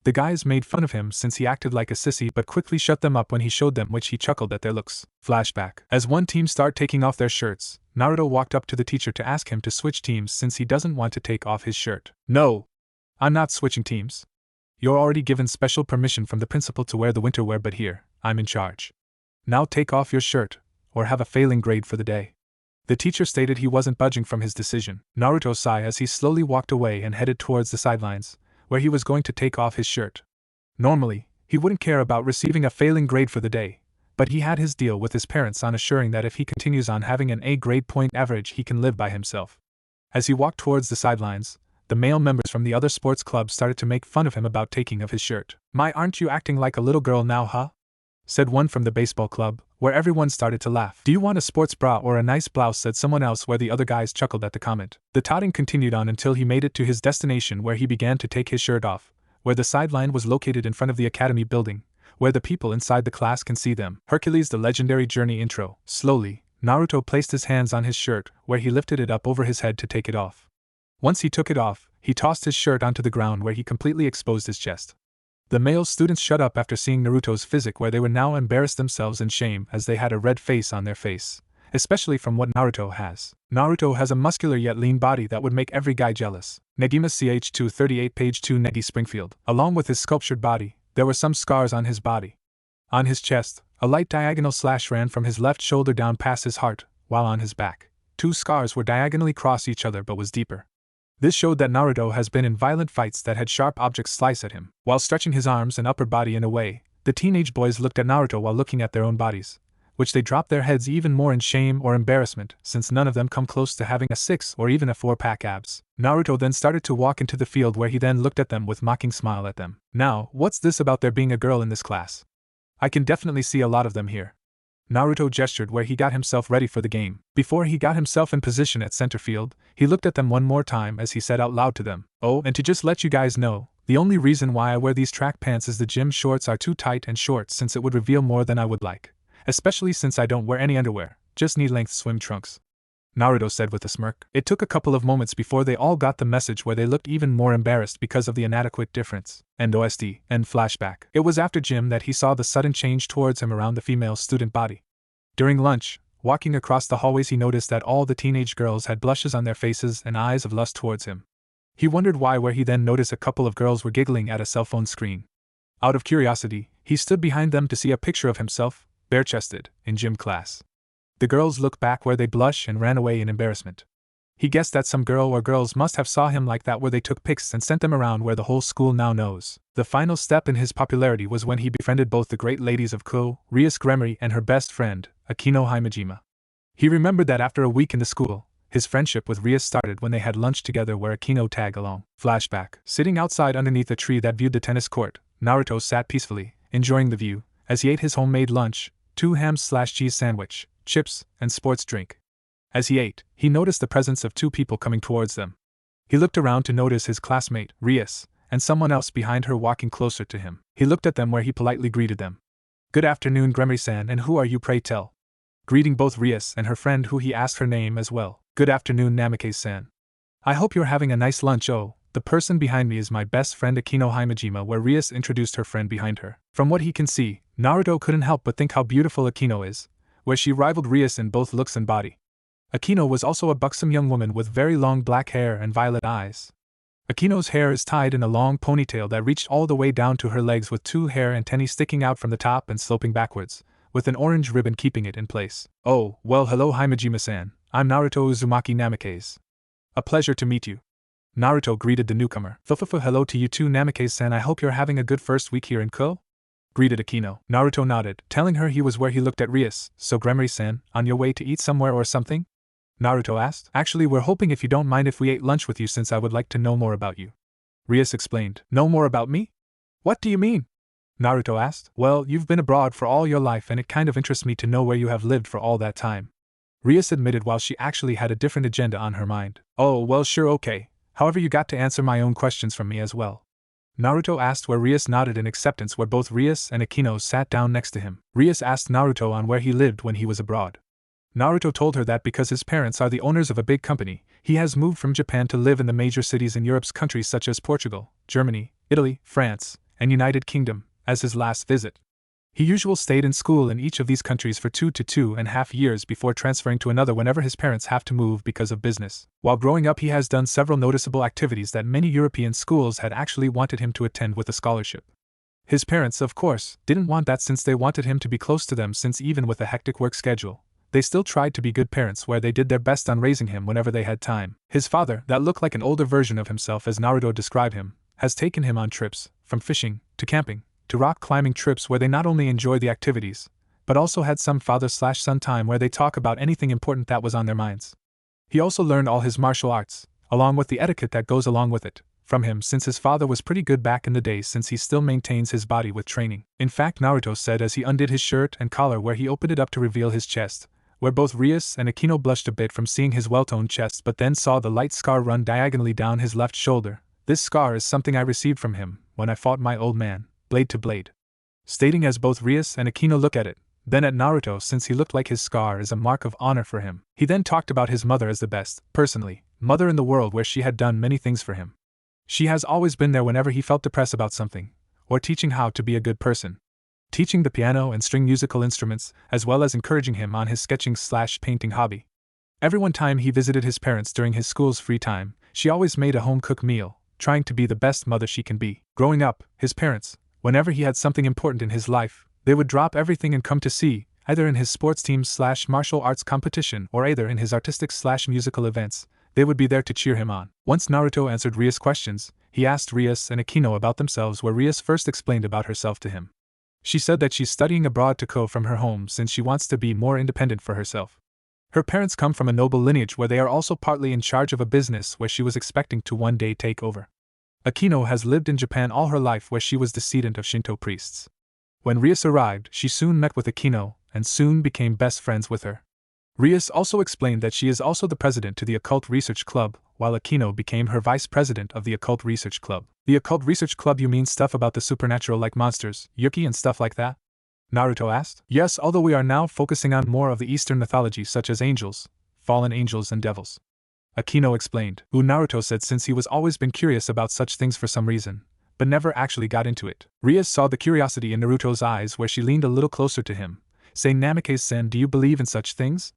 The guys made fun of him since he acted like a sissy but quickly shut them up when he showed them, which he chuckled at their looks. Flashback. As one team started taking off their shirts, Naruto walked up to the teacher to ask him to switch teams since he doesn't want to take off his shirt. No! I'm not switching teams. You're already given special permission from the principal to wear the winter wear, but here, I'm in charge. Now take off your shirt, or have a failing grade for the day. The teacher stated he wasn't budging from his decision. Naruto sighed as he slowly walked away and headed towards the sidelines, where he was going to take off his shirt. Normally, he wouldn't care about receiving a failing grade for the day, but he had his deal with his parents on assuring that if he continues on having an A grade point average, he can live by himself. As he walked towards the sidelines, the male members from the other sports clubs started to make fun of him about taking off his shirt. Aren't you acting like a little girl now, huh? Said one from the baseball club, where everyone started to laugh. Do you want a sports bra or a nice blouse? Said someone else, where the other guys chuckled at the comment. The taunting continued on until he made it to his destination, where he began to take his shirt off, where the sideline was located in front of the academy building, where the people inside the class can see them. Hercules: The Legendary Journey intro. Slowly, Naruto placed his hands on his shirt, where he lifted it up over his head to take it off. Once he took it off, he tossed his shirt onto the ground, where he completely exposed his chest. The male students shut up after seeing Naruto's physique, where they were now embarrassed themselves in shame as they had a red face on their face, especially from what Naruto has. Naruto has a muscular yet lean body that would make every guy jealous. Negima ch238 page 2. Negi Springfield. Along with his sculptured body, there were some scars on his body. On his chest, a light diagonal slash ran from his left shoulder down past his heart, while on his back, 2 scars were diagonally cross each other but was deeper. This showed that Naruto has been in violent fights that had sharp objects slice at him. While stretching his arms and upper body in a way, the teenage boys looked at Naruto while looking at their own bodies, which they dropped their heads even more in shame or embarrassment, since none of them come close to having a 6 or even a 4-pack abs. Naruto then started to walk into the field, where he then looked at them with mocking smile at them. Now, what's this about there being a girl in this class? I can definitely see a lot of them here. Naruto gestured where he got himself ready for the game. Before he got himself in position at center field, he looked at them one more time as he said out loud to them, "Oh, and to just let you guys know, the only reason why I wear these track pants is the gym shorts are too tight and short, since it would reveal more than I would like. Especially since I don't wear any underwear, just knee-length swim trunks," Naruto said with a smirk. It took a couple of moments before they all got the message, where they looked even more embarrassed because of the inadequate difference. End OSD. End flashback. It was after gym that he saw the sudden change towards him around the female student body. During lunch, walking across the hallways, he noticed that all the teenage girls had blushes on their faces and eyes of lust towards him. He wondered why, where he then noticed a couple of girls were giggling at a cell phone screen. Out of curiosity, he stood behind them to see a picture of himself, bare-chested, in gym class. The girls looked back where they blushed and ran away in embarrassment. He guessed that some girl or girls must have saw him like that, where they took pics and sent them around where the whole school now knows. The final step in his popularity was when he befriended both the great ladies of Ko, Rias and her best friend, Akino Himejima. He remembered that after a week in the school, his friendship with Rias started when they had lunch together, where Akino tagged along. Flashback. Sitting outside underneath a tree that viewed the tennis court, Naruto sat peacefully, enjoying the view, as he ate his homemade lunch, 2 ham/cheese sandwich, chips, and sports drink. As he ate, he noticed the presence of 2 people coming towards them. He looked around to notice his classmate, Rias, and someone else behind her walking closer to him. He looked at them where he politely greeted them. "Good afternoon, Gremery-san, and who are you, pray tell?" Greeting both Rias and her friend, who he asked her name as well. "Good afternoon, Namikaze-san. I hope you're having a nice lunch. Oh, the person behind me is my best friend Akino Himejima," where Rias introduced her friend behind her. From what he can see, Naruto couldn't help but think how beautiful Akino is, where she rivaled Rias in both looks and body. Akino was also a buxom young woman with very long black hair and violet eyes. Akino's hair is tied in a long ponytail that reached all the way down to her legs, with 2 hair antennae sticking out from the top and sloping backwards, with an orange ribbon keeping it in place. "Oh, well, hello Himejima-san, I'm Naruto Uzumaki Namikaze. A pleasure to meet you." Naruto greeted the newcomer. Hello to you too, Namikaze-san, I hope you're having a good first week here in Ko?" greeted Akino. Naruto nodded, telling her he was where he looked at Rias. "So Gremery-san, on your way to eat somewhere or something?" Naruto asked. "Actually, we're hoping if you don't mind if we ate lunch with you, since I would like to know more about you." Rias explained. "Know more about me? What do you mean?" Naruto asked. "Well, you've been abroad for all your life and it kind of interests me to know where you have lived for all that time," Rias admitted, while she actually had a different agenda on her mind. "Oh, well, sure, okay. However, you got to answer my own questions from me as well," Naruto asked, where Rias nodded in acceptance, where both Rias and Akino sat down next to him. Rias asked Naruto on where he lived when he was abroad. Naruto told her that because his parents are the owners of a big company, he has moved from Japan to live in the major cities in Europe's countries such as Portugal, Germany, Italy, France, and United Kingdom, as his last visit. He usually stayed in school in each of these countries for 2 to 2.5 years before transferring to another whenever his parents have to move because of business. While growing up, he has done several noticeable activities that many European schools had actually wanted him to attend with a scholarship. His parents, of course, didn't want that, since they wanted him to be close to them, since even with a hectic work schedule, they still tried to be good parents, where they did their best on raising him whenever they had time. His father, that looked like an older version of himself as Naruto described him, has taken him on trips, from fishing, to camping, to rock climbing trips, where they not only enjoy the activities, but also had some father/son time where they talk about anything important that was on their minds. He also learned all his martial arts, along with the etiquette that goes along with it, from him, since his father was pretty good back in the day, since he still maintains his body with training. In fact, Naruto said as he undid his shirt and collar, where he opened it up to reveal his chest, where both Rias and Akino blushed a bit from seeing his well-toned chest, but then saw the light scar run diagonally down his left shoulder. "This scar is something I received from him when I fought my old man, blade to blade," stating as both Rias and Akino look at it, then at Naruto, since he looked like his scar is a mark of honor for him. He then talked about his mother as the best, personally, mother in the world, where she had done many things for him. She has always been there whenever he felt depressed about something, or teaching how to be a good person, teaching the piano and string musical instruments, as well as encouraging him on his sketching/painting hobby. Every one time he visited his parents during his school's free time, she always made a home-cooked meal, trying to be the best mother she can be. Growing up, his parents, whenever he had something important in his life, they would drop everything and come to see, either in his sports team/martial arts competition or either in his artistic/musical events. They would be there to cheer him on. Once Naruto answered Rias' questions, he asked Rias and Akino about themselves, where Rias first explained about herself to him. She said that she's studying abroad to Ko from her home since she wants to be more independent for herself. Her parents come from a noble lineage where they are also partly in charge of a business where she was expecting to one day take over. Akino has lived in Japan all her life, where she was descendant of Shinto priests. When Rias arrived, she soon met with Akino, and soon became best friends with her. Rias also explained that she is also the president to the Occult Research Club, while Akino became her vice president of the Occult Research Club. The Occult Research Club, you mean stuff about the supernatural like monsters, yuki and stuff like that? Naruto asked. Yes, although we are now focusing on more of the Eastern mythology such as angels, fallen angels and devils, Akino explained. Naruto said since he was always been curious about such things for some reason, but never actually got into it. Rias saw the curiosity in Naruto's eyes, where she leaned a little closer to him, saying, Namikaze-san, do you believe in such things?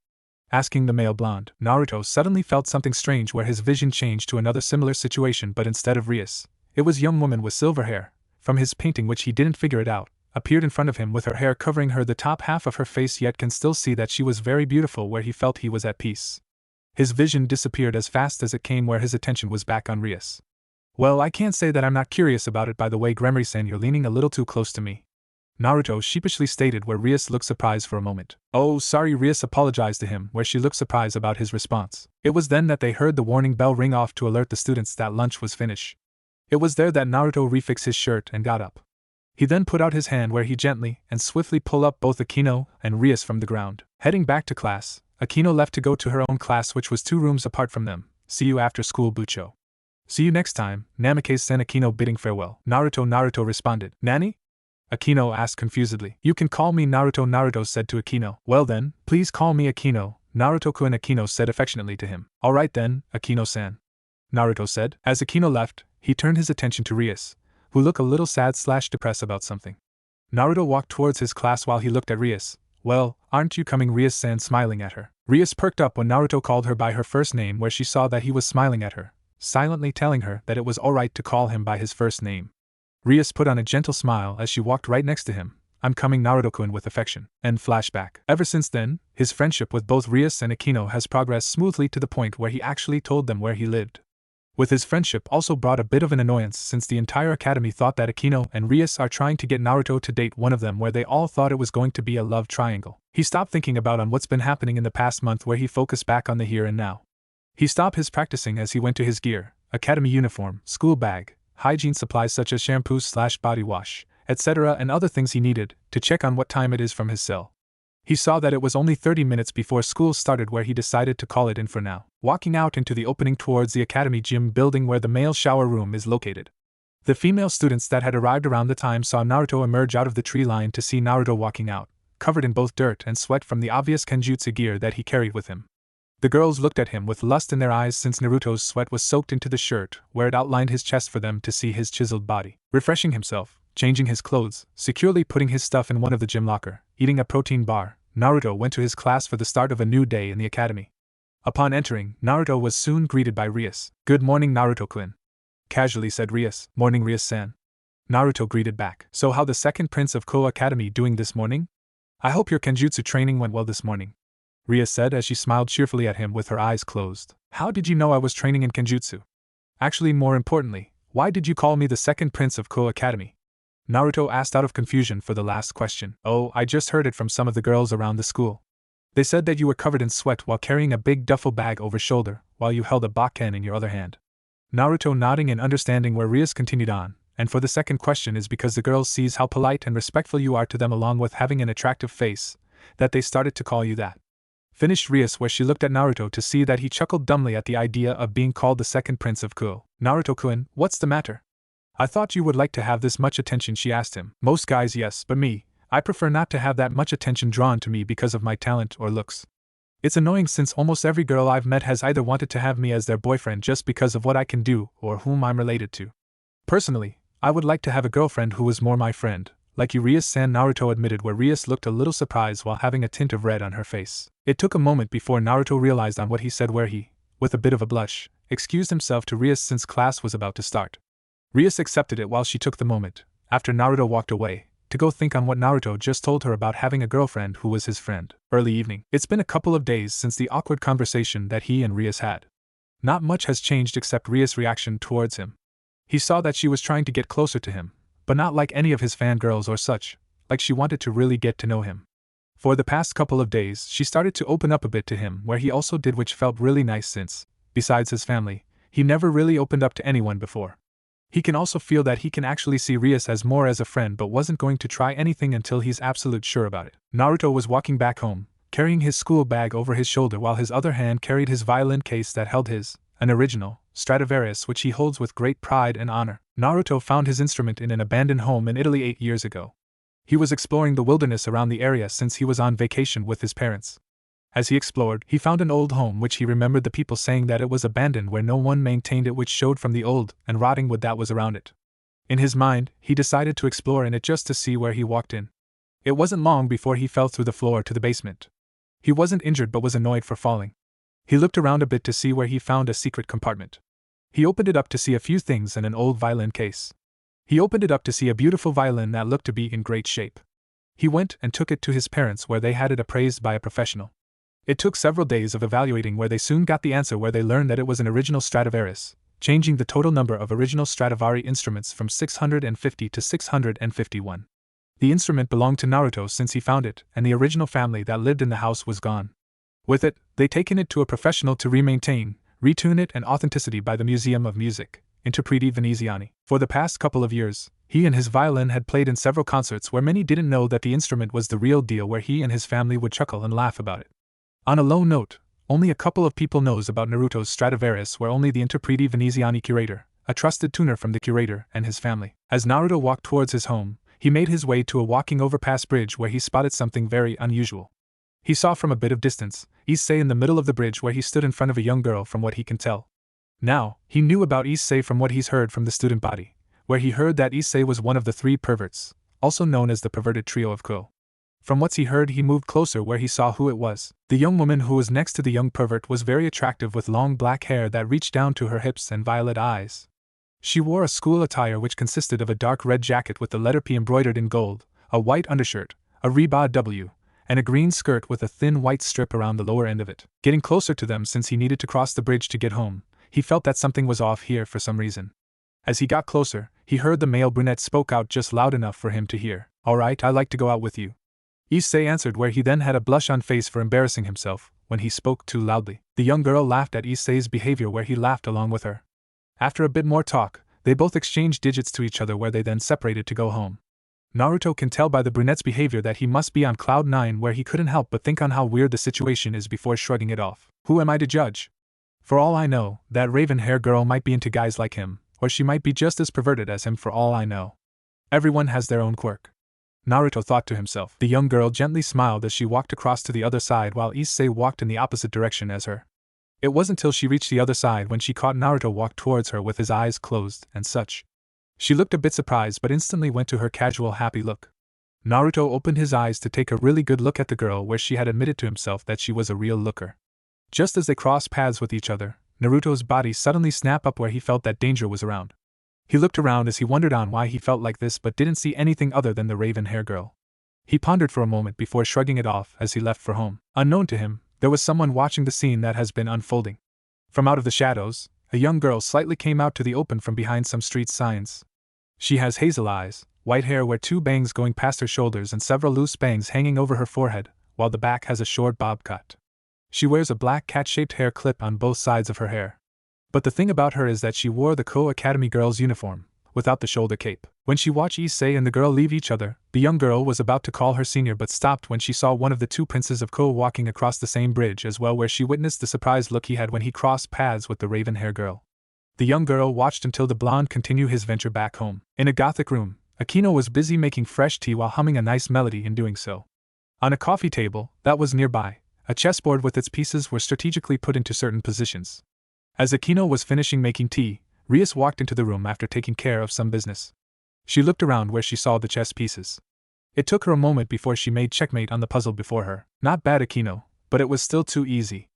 Asking the male blonde. Naruto suddenly felt something strange, where his vision changed to another similar situation, but instead of Rias, it was a young woman with silver hair, from his painting which he didn't figure it out, appeared in front of him with her hair covering her the top half of her face, yet can still see that she was very beautiful, where he felt he was at peace. His vision disappeared as fast as it came, where his attention was back on Rias. Well, I can't say that I'm not curious about it, by the way, Gremery-san, you're leaning a little too close to me, Naruto sheepishly stated, where Rias looked surprised for a moment. Oh, sorry, Rias apologized to him, where she looked surprised about his response. It was then that they heard the warning bell ring off to alert the students that lunch was finished. It was there that Naruto refixed his shirt and got up. He then put out his hand where he gently and swiftly pulled up both Akino and Rias from the ground. Heading back to class, Akino left to go to her own class, which was 2 rooms apart from them. See you after school, Bucho. See you next time, Namikaze sent Akino bidding farewell. Naruto responded. Nani? Akino asked confusedly. You can call me Naruto, Naruto said to Akino. Well then, please call me Akino, Naruto-kun, Akino said affectionately to him. Alright then, Akino-san, Naruto said. As Akino left, he turned his attention to Rias, who looked a little sad/depressed about something. Naruto walked towards his class while he looked at Rias. Well, aren't you coming, Rias-san, smiling at her. Rias perked up when Naruto called her by her first name, where she saw that he was smiling at her, silently telling her that it was alright to call him by his first name. Rias put on a gentle smile as she walked right next to him. I'm coming, Naruto-kun, with affection. End flashback. Ever since then, his friendship with both Rias and Akino has progressed smoothly to the point where he actually told them where he lived. With his friendship also brought a bit of an annoyance, since the entire academy thought that Akino and Rias are trying to get Naruto to date one of them, where they all thought it was going to be a love triangle. He stopped thinking about on what's been happening in the past month, where he focused back on the here and now. He stopped his practicing as he went to his gear, academy uniform, school bag, hygiene supplies such as shampoo/body wash, etc., and other things he needed, to check on what time it is from his cell. He saw that it was only 30 minutes before school started, where he decided to call it in for now. Walking out into the opening towards the academy gym building where the male shower room is located, the female students that had arrived around the time saw Naruto emerge out of the tree line to see Naruto walking out, covered in both dirt and sweat from the obvious kenjutsu gear that he carried with him. The girls looked at him with lust in their eyes, since Naruto's sweat was soaked into the shirt, where it outlined his chest for them to see his chiseled body. Refreshing himself, changing his clothes, securely putting his stuff in one of the gym locker, eating a protein bar, Naruto went to his class for the start of a new day in the academy. Upon entering, Naruto was soon greeted by Rias. Good morning, Naruto-kun, casually said Rias. Morning, Rias-san, Naruto greeted back. So how the second prince of Koa Academy doing this morning? I hope your kenjutsu training went well this morning, Rias said as she smiled cheerfully at him with her eyes closed. How did you know I was training in kenjutsu? Actually, more importantly, why did you call me the second prince of Koa Academy? Naruto asked out of confusion for the last question. Oh, I just heard it from some of the girls around the school. They said that you were covered in sweat while carrying a big duffel bag over shoulder, while you held a bakken in your other hand. Naruto nodding in understanding, where Rias continued on. And for the second question is because the girls sees how polite and respectful you are to them, along with having an attractive face, that they started to call you that. Finished Rias, where she looked at Naruto to see that he chuckled dumbly at the idea of being called the second prince of Koa. Naruto-kun, what's the matter? I thought you would like to have this much attention, she asked him. Most guys, yes, but me, I prefer not to have that much attention drawn to me because of my talent or looks. It's annoying, since almost every girl I've met has either wanted to have me as their boyfriend just because of what I can do or whom I'm related to. Personally, I would like to have a girlfriend who was more my friend, like you, Rias-san, Naruto admitted, where Rias looked a little surprised while having a tint of red on her face. It took a moment before Naruto realized on what he said, where he, with a bit of a blush, excused himself to Rias since class was about to start. Rias accepted it while she took the moment, after Naruto walked away, to go think on what Naruto just told her about having a girlfriend who was his friend. Early evening. It's been a couple of days since the awkward conversation that he and Rias had. Not much has changed except Rias' reaction towards him. He saw that she was trying to get closer to him, but not like any of his fangirls or such, like she wanted to really get to know him. For the past couple of days, she started to open up a bit to him, where he also did, which felt really nice since, besides his family, he never really opened up to anyone before. He can also feel that he can actually see Rias as more as a friend, but wasn't going to try anything until he's absolute sure about it. Naruto was walking back home, carrying his school bag over his shoulder while his other hand carried his violin case that held an original, Stradivarius, which he holds with great pride and honor. Naruto found his instrument in an abandoned home in Italy 8 years ago. He was exploring the wilderness around the area since he was on vacation with his parents. As he explored, he found an old home which he remembered the people saying that it was abandoned, where no one maintained it, which showed from the old and rotting wood that was around it. In his mind, he decided to explore in it just to see where he walked in. It wasn't long before he fell through the floor to the basement. He wasn't injured but was annoyed for falling. He looked around a bit to see where he found a secret compartment. He opened it up to see a few things in an old violin case. He opened it up to see a beautiful violin that looked to be in great shape. He went and took it to his parents, where they had it appraised by a professional. It took several days of evaluating, where they soon got the answer, where they learned that it was an original Stradivarius, changing the total number of original Stradivari instruments from 650 to 651. The instrument belonged to Naruto since he found it, and the original family that lived in the house was gone. With it, they taken it to a professional to remaintain, retune it and authenticity by the Museum of Music, Interpreti Veneziani. For the past couple of years, He and his violin had played in several concerts where many didn't know that the instrument was the real deal, where he and his family would chuckle and laugh about it. On a low note, only a couple of people knows about Naruto's Stradivarius, where only the Interpreti Veneziani curator, a trusted tuner from the curator, and his family. As Naruto walked towards his home, he made his way to a walking overpass bridge where he spotted something very unusual. He saw from a bit of distance Issei in the middle of the bridge, where he stood in front of a young girl from what he can tell. Now, he knew about Issei from what he's heard from the student body, where he heard that Issei was one of the 3 perverts, also known as the perverted trio of Ko. From what he heard, he moved closer where he saw who it was. The young woman who was next to the young pervert was very attractive, with long black hair that reached down to her hips and violet eyes. She wore a school attire which consisted of a dark red jacket with the letter P embroidered in gold, a white undershirt, a Reba W, and a green skirt with a thin white strip around the lower end of it. Getting closer to them, since he needed to cross the bridge to get home, he felt that something was off here for some reason. As he got closer, he heard the male brunette spoke out just loud enough for him to hear. "Alright, I'd like to go out with you," Issei answered, where he then had a blush on face for embarrassing himself when he spoke too loudly. The young girl laughed at Issei's behavior, where he laughed along with her. After a bit more talk, they both exchanged digits to each other, where they then separated to go home. Naruto can tell by the brunette's behavior that he must be on cloud 9, where he couldn't help but think on how weird the situation is before shrugging it off. Who am I to judge? For all I know, that raven hair girl might be into guys like him, or she might be just as perverted as him for all I know. Everyone has their own quirk, Naruto thought to himself. The young girl gently smiled as she walked across to the other side, while Issei walked in the opposite direction as her. It wasn't till she reached the other side when she caught Naruto walk towards her with his eyes closed and such. She looked a bit surprised, but instantly went to her casual happy look. Naruto opened his eyes to take a really good look at the girl, where she had admitted to himself that she was a real looker. Just as they crossed paths with each other, Naruto's body suddenly snapped up, where he felt that danger was around. He looked around as he wondered on why he felt like this, but didn't see anything other than the raven hair girl. He pondered for a moment before shrugging it off as he left for home. Unknown to him, there was someone watching the scene that has been unfolding. From out of the shadows, a young girl slightly came out to the open from behind some street signs. She has hazel eyes, white hair with 2 bangs going past her shoulders and several loose bangs hanging over her forehead, while the back has a short bob cut. She wears a black cat-shaped hair clip on both sides of her hair. But the thing about her is that she wore the Ko Academy girl's uniform, without the shoulder cape. When she watched Issei and the girl leave each other, the young girl was about to call her senior but stopped when she saw one of the 2 princes of Ko walking across the same bridge as well, where she witnessed the surprised look he had when he crossed paths with the raven hair girl. The young girl watched until the blonde continued his venture back home. In a gothic room, Akino was busy making fresh tea while humming a nice melody in doing so. On a coffee table that was nearby, a chessboard with its pieces were strategically put into certain positions. As Akino was finishing making tea, Rias walked into the room after taking care of some business. She looked around where she saw the chess pieces. It took her a moment before she made checkmate on the puzzle before her. Not bad, Akino, but it was still too easy,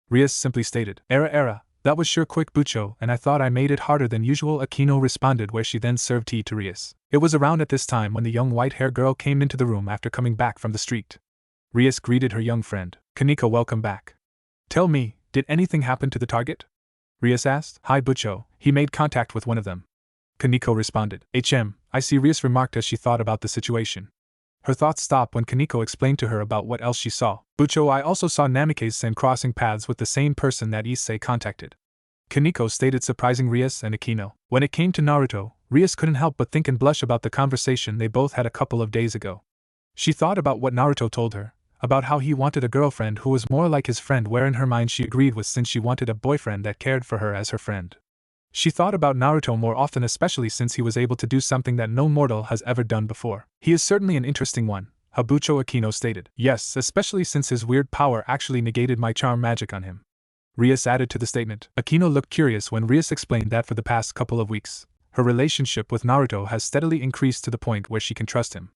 Rias simply stated. Era, that was sure quick, Bucho, and I thought I made it harder than usual, Akino responded, where she then served tea to Rias. It was around at this time when the young white-haired girl came into the room after coming back from the street. Rias greeted her young friend. Kaneko, welcome back. Tell me, did anything happen to the target? Rias asked. Hi, Bucho, he made contact with one of them, Kaneko responded. I see, Rias remarked as she thought about the situation. Her thoughts stopped when Kaneko explained to her about what else she saw. Bucho, I also saw Namikaze-sen crossing paths with the same person that Issei contacted, Kaneko stated, surprising Rias and Akino. When it came to Naruto, Rias couldn't help but think and blush about the conversation they both had a couple of days ago. She thought about what Naruto told her, about how he wanted a girlfriend who was more like his friend, where in her mind she agreed with, since she wanted a boyfriend that cared for her as her friend. She thought about Naruto more often, especially since he was able to do something that no mortal has ever done before. He is certainly an interesting one, Habucho Akino stated. Yes, especially since his weird power actually negated my charm magic on him, Rias added to the statement. Akino looked curious when Rias explained that for the past couple of weeks, her relationship with Naruto has steadily increased to the point where she can trust him.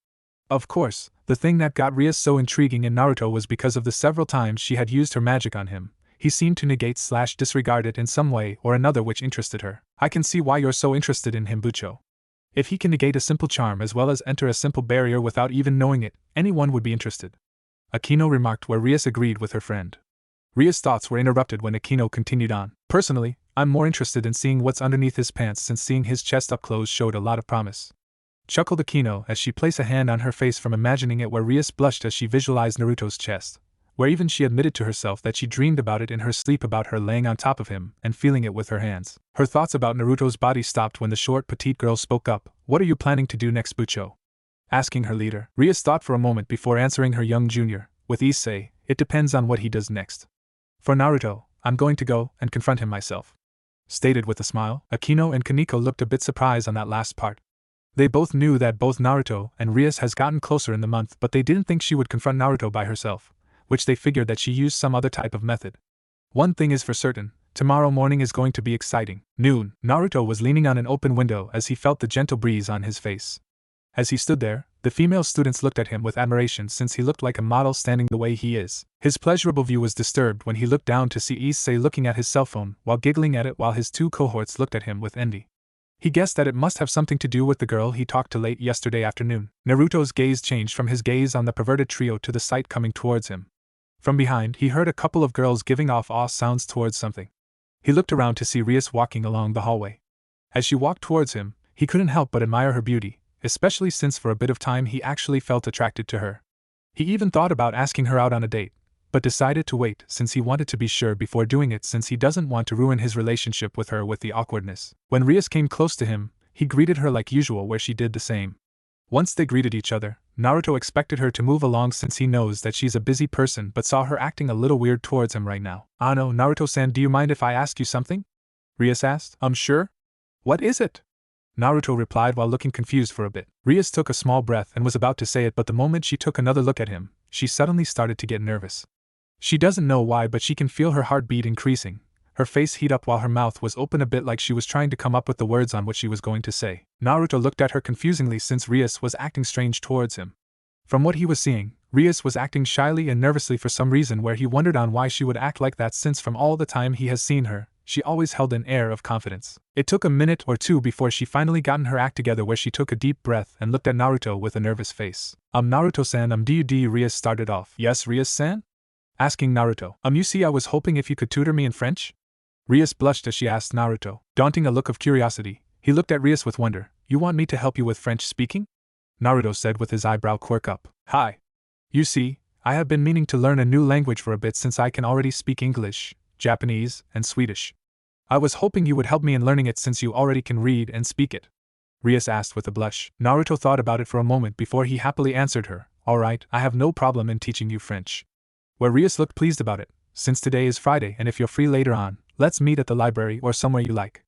Of course, the thing that got Rias so intriguing in Naruto was because of the several times she had used her magic on him. He seemed to negate/disregard it in some way or another, which interested her. I can see why you're so interested in him, Bucho. If he can negate a simple charm as well as enter a simple barrier without even knowing it, anyone would be interested, Akino remarked, where Rias agreed with her friend. Rias' thoughts were interrupted when Akino continued on. Personally, I'm more interested in seeing what's underneath his pants, since seeing his chest up close showed a lot of promise, chuckled Akino as she placed a hand on her face from imagining it, where Rias blushed as she visualized Naruto's chest, where even she admitted to herself that she dreamed about it in her sleep, about her laying on top of him and feeling it with her hands. Her thoughts about Naruto's body stopped when the short, petite girl spoke up. "What are you planning to do next, Bucho?" asking her leader. Rias thought for a moment before answering her young junior, with ease say, "It depends on what he does next. For Naruto, I'm going to go and confront him myself," stated with a smile. Akino and Kaneko looked a bit surprised on that last part. They both knew that both Naruto and Rias has gotten closer in the month, but they didn't think she would confront Naruto by herself, which they figured that she used some other type of method. One thing is for certain, tomorrow morning is going to be exciting. Noon, Naruto was leaning on an open window as he felt the gentle breeze on his face. As he stood there, the female students looked at him with admiration since he looked like a model standing the way he is. His pleasurable view was disturbed when he looked down to see Issei looking at his cell phone while giggling at it, while his two cohorts looked at him with envy. He guessed that it must have something to do with the girl he talked to late yesterday afternoon. Naruto's gaze changed from his gaze on the perverted trio to the sight coming towards him. From behind, he heard a couple of girls giving off awe sounds towards something. He looked around to see Rias walking along the hallway. As she walked towards him, he couldn't help but admire her beauty, especially since for a bit of time he actually felt attracted to her. He even thought about asking her out on a date, but decided to wait since he wanted to be sure before doing it, since he doesn't want to ruin his relationship with her with the awkwardness. When Rias came close to him, he greeted her like usual, where she did the same. Once they greeted each other, Naruto expected her to move along since he knows that she's a busy person, but saw her acting a little weird towards him right now. "No, Naruto-san, do you mind if I ask you something?" Rias asked. Sure. What is it?" Naruto replied while looking confused for a bit. Rias took a small breath and was about to say it, but the moment she took another look at him, she suddenly started to get nervous. She doesn't know why, but she can feel her heartbeat increasing. Her face heat up while her mouth was open a bit, like she was trying to come up with the words on what she was going to say. Naruto looked at her confusingly since Rias was acting strange towards him. From what he was seeing, Rias was acting shyly and nervously for some reason, where he wondered on why she would act like that, since from all the time he has seen her, she always held an air of confidence. It took a minute or two before she finally gotten her act together, where she took a deep breath and looked at Naruto with a nervous face. Naruto-san, do Rias started off. "Yes, Rias-san?" asking Naruto. You see, I was hoping if you could tutor me in French?" Rias blushed as she asked Naruto. Daunting a look of curiosity, he looked at Rias with wonder. "You want me to help you with French speaking?" Naruto said with his eyebrow quirk up. "Hi. You see, I have been meaning to learn a new language for a bit since I can already speak English, Japanese, and Swedish. I was hoping you would help me in learning it since you already can read and speak it," Rias asked with a blush. Naruto thought about it for a moment before he happily answered her. "All right, I have no problem in teaching you French." Where Rias looked pleased about it. "Since today is Friday and if you're free later on, let's meet at the library or somewhere you like,"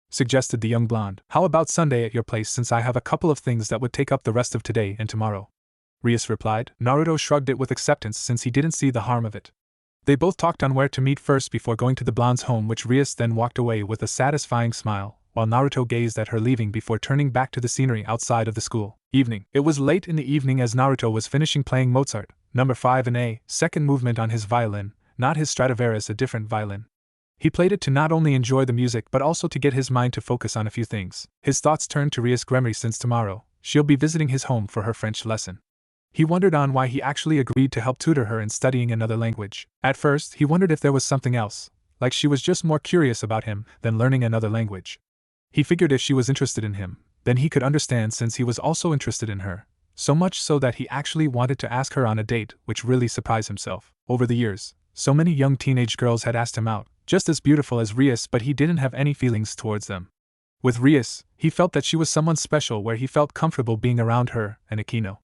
suggested the young blonde. "How about Sunday at your place, since I have a couple of things that would take up the rest of today and tomorrow?" Rias replied. Naruto shrugged it with acceptance since he didn't see the harm of it. They both talked on where to meet first before going to the blonde's home, which Rias then walked away with a satisfying smile, while Naruto gazed at her leaving before turning back to the scenery outside of the school. Evening. It was late in the evening as Naruto was finishing playing Mozart, number 5 in A, second movement on his violin, not his Stradivarius, a different violin. He played it to not only enjoy the music but also to get his mind to focus on a few things. His thoughts turned to Rias Gremery since tomorrow she'll be visiting his home for her French lesson. He wondered on why he actually agreed to help tutor her in studying another language. At first, he wondered if there was something else, like she was just more curious about him than learning another language. He figured if she was interested in him, then he could understand since he was also interested in her, so much so that he actually wanted to ask her on a date, which really surprised himself. Over the years, so many young teenage girls had asked him out, just as beautiful as Rias, but he didn't have any feelings towards them. With Rias, he felt that she was someone special, where he felt comfortable being around her and Akino.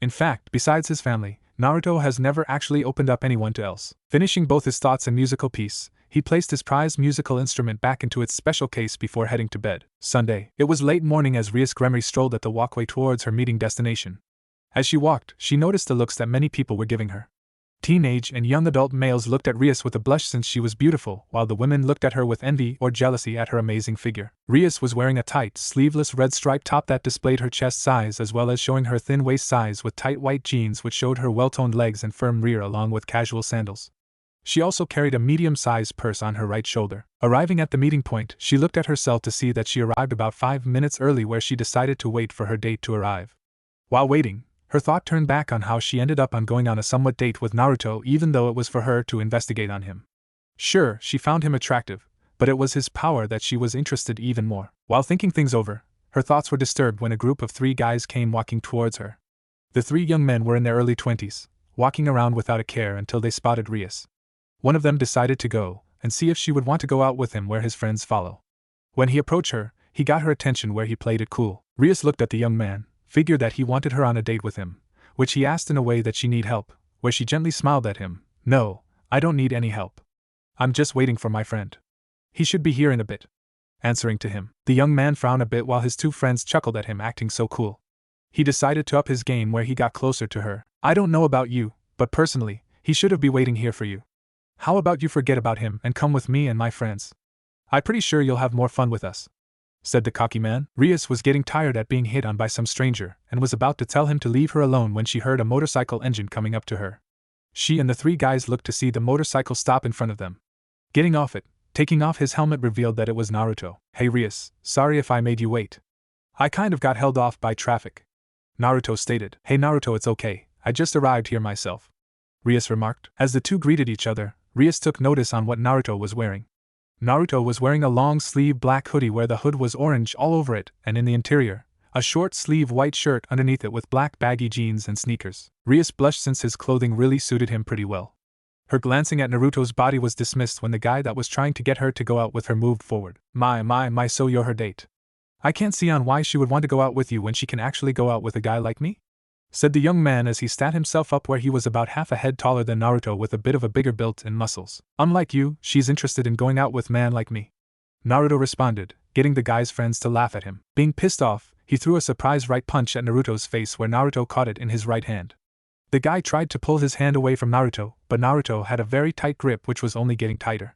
In fact, besides his family, Naruto has never actually opened up anyone to else. Finishing both his thoughts and musical piece, he placed his prized musical instrument back into its special case before heading to bed. Sunday. It was late morning as Rias Gremery strolled at the walkway towards her meeting destination. As she walked, she noticed the looks that many people were giving her. Teenage and young adult males looked at Rias with a blush since she was beautiful, while the women looked at her with envy or jealousy at her amazing figure. Rias was wearing a tight, sleeveless red striped top that displayed her chest size as well as showing her thin waist size, with tight white jeans which showed her well-toned legs and firm rear along with casual sandals. She also carried a medium-sized purse on her right shoulder. Arriving at the meeting point, she looked at herself to see that she arrived about 5 minutes early, where she decided to wait for her date to arrive. While waiting, her thought turned back on how she ended up on going on a somewhat date with Naruto, even though it was for her to investigate on him. Sure, she found him attractive, but it was his power that she was interested even more. While thinking things over, her thoughts were disturbed when a group of 3 guys came walking towards her. The 3 young men were in their early 20s, walking around without a care until they spotted Rias. One of them decided to go and see if she would want to go out with him where his friends follow. When he approached her, he got her attention where he played it cool. Rias looked at the young man, figured that he wanted her on a date with him, which he asked in a way that she need help, where she gently smiled at him. No, I don't need any help. I'm just waiting for my friend. He should be here in a bit. Answering to him, the young man frowned a bit while his two friends chuckled at him acting so cool. He decided to up his game where he got closer to her. I don't know about you, but personally, he should have been waiting here for you. How about you forget about him and come with me and my friends? I'm pretty sure you'll have more fun with us, said the cocky man. Rias was getting tired at being hit on by some stranger and was about to tell him to leave her alone when she heard a motorcycle engine coming up to her. She and the three guys looked to see the motorcycle stop in front of them. Getting off it, taking off his helmet revealed that it was Naruto. Hey Rias, sorry if I made you wait. I kind of got held off by traffic, Naruto stated. Hey Naruto, it's okay, I just arrived here myself, Rias remarked. As the two greeted each other, Rias took notice on what Naruto was wearing. Naruto was wearing a long-sleeve black hoodie where the hood was orange all over it, and in the interior, a short-sleeve white shirt underneath it with black baggy jeans and sneakers. Rias blushed since his clothing really suited him pretty well. Her glancing at Naruto's body was dismissed when the guy that was trying to get her to go out with her moved forward. My, so you're her date. I can't see on why she would want to go out with you when she can actually go out with a guy like me, said the young man as he sat himself up where he was about half a head taller than Naruto with a bit of a bigger build and muscles. Unlike you, she's interested in going out with man like me, Naruto responded, getting the guy's friends to laugh at him. Being pissed off, he threw a surprise right punch at Naruto's face where Naruto caught it in his right hand. The guy tried to pull his hand away from Naruto, but Naruto had a very tight grip which was only getting tighter.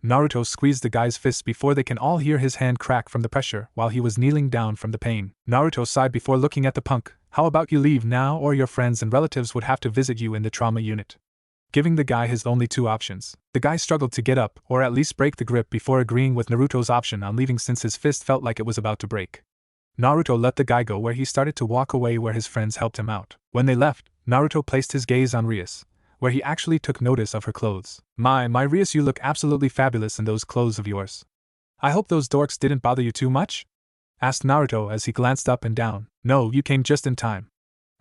Naruto squeezed the guy's fists before they can all hear his hand crack from the pressure while he was kneeling down from the pain. Naruto sighed before looking at the punk. How about you leave now or your friends and relatives would have to visit you in the trauma unit? Giving the guy his only two options. The guy struggled to get up or at least break the grip before agreeing with Naruto's option on leaving since his fist felt like it was about to break. Naruto let the guy go where he started to walk away where his friends helped him out. When they left, Naruto placed his gaze on Rias, where he actually took notice of her clothes. My Rias, you look absolutely fabulous in those clothes of yours. I hope those dorks didn't bother you too much? Asked Naruto as he glanced up and down. No, you came just in time.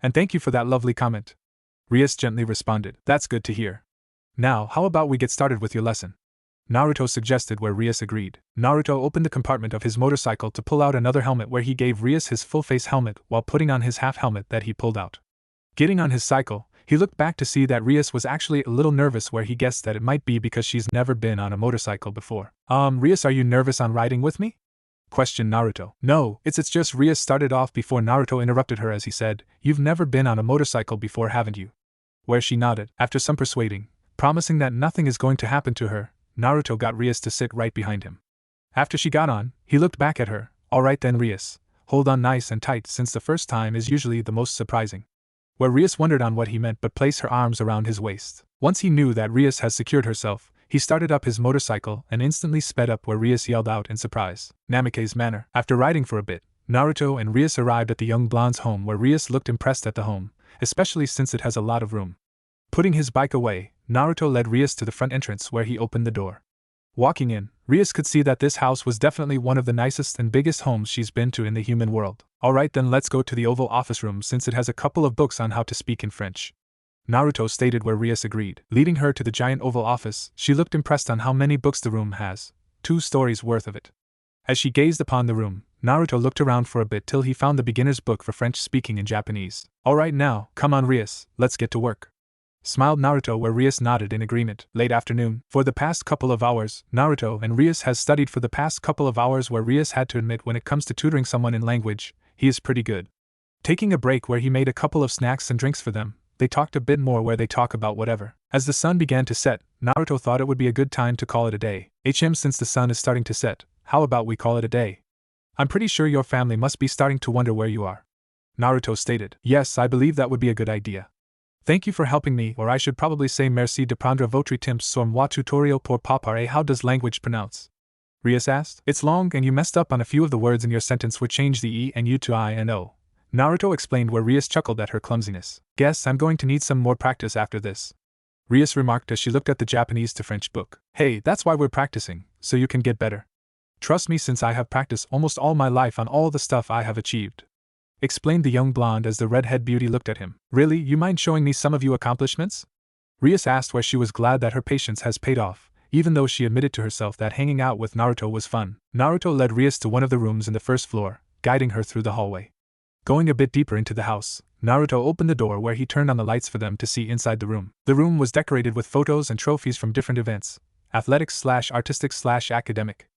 And thank you for that lovely comment, Rias gently responded. That's good to hear. Now, how about we get started with your lesson? Naruto suggested where Rias agreed. Naruto opened the compartment of his motorcycle to pull out another helmet where he gave Rias his full-face helmet while putting on his half-helmet that he pulled out. Getting on his cycle, he looked back to see that Rias was actually a little nervous where he guessed that it might be because she's never been on a motorcycle before. Rias, are you nervous on riding with me? Questioned Naruto. No, it's just Rias started off before Naruto interrupted her as he said, You've never been on a motorcycle before, haven't you? Where she nodded. After some persuading, promising that nothing is going to happen to her, Naruto got Rias to sit right behind him. After she got on, he looked back at her. Alright then Rias, hold on nice and tight since the first time is usually the most surprising. Where Rias wondered on what he meant but placed her arms around his waist. Once he knew that Rias had secured herself, he started up his motorcycle and instantly sped up where Rias yelled out in surprise. Namikaze's manner. After riding for a bit, Naruto and Rias arrived at the young blonde's home where Rias looked impressed at the home, especially since it has a lot of room. Putting his bike away, Naruto led Rias to the front entrance where he opened the door. Walking in, Rias could see that this house was definitely one of the nicest and biggest homes she's been to in the human world. Alright then let's go to the Oval Office room since it has a couple of books on how to speak in French, Naruto stated where Rias agreed. Leading her to the giant Oval Office, she looked impressed on how many books the room has, 2 stories worth of it. As she gazed upon the room, Naruto looked around for a bit till he found the beginner's book for French speaking in Japanese. Alright now, come on Rias, let's get to work, smiled Naruto where Rias nodded in agreement. Late afternoon. For the past couple of hours, Naruto and Rias has studied for the past couple of hours where Rias had to admit when it comes to tutoring someone in language, he is pretty good. Taking a break where he made a couple of snacks and drinks for them, they talked a bit more where they talk about whatever. As the sun began to set, Naruto thought it would be a good time to call it a day. Since the sun is starting to set, how about we call it a day? I'm pretty sure your family must be starting to wonder where you are, Naruto stated. Yes, I believe that would be a good idea. Thank you for helping me, or I should probably say merci de prendre votre temps sur moi tutorial pour parler. How does language pronounce? Rias asked. It's long and you messed up on a few of the words in your sentence which changed the E and U to I and O. Naruto explained where Rias chuckled at her clumsiness. Guess I'm going to need some more practice after this, Rias remarked as she looked at the Japanese to French book. Hey, that's why we're practicing, so you can get better. Trust me since I have practiced almost all my life on all the stuff I have achieved, explained the young blonde as the redhead beauty looked at him. Really, you mind showing me some of your accomplishments? Rias asked, where she was glad that her patience has paid off, even though she admitted to herself that hanging out with Naruto was fun. Naruto led Rias to one of the rooms in the first floor, guiding her through the hallway. Going a bit deeper into the house, Naruto opened the door where he turned on the lights for them to see inside the room. The room was decorated with photos and trophies from different events, athletics/artistic/academic.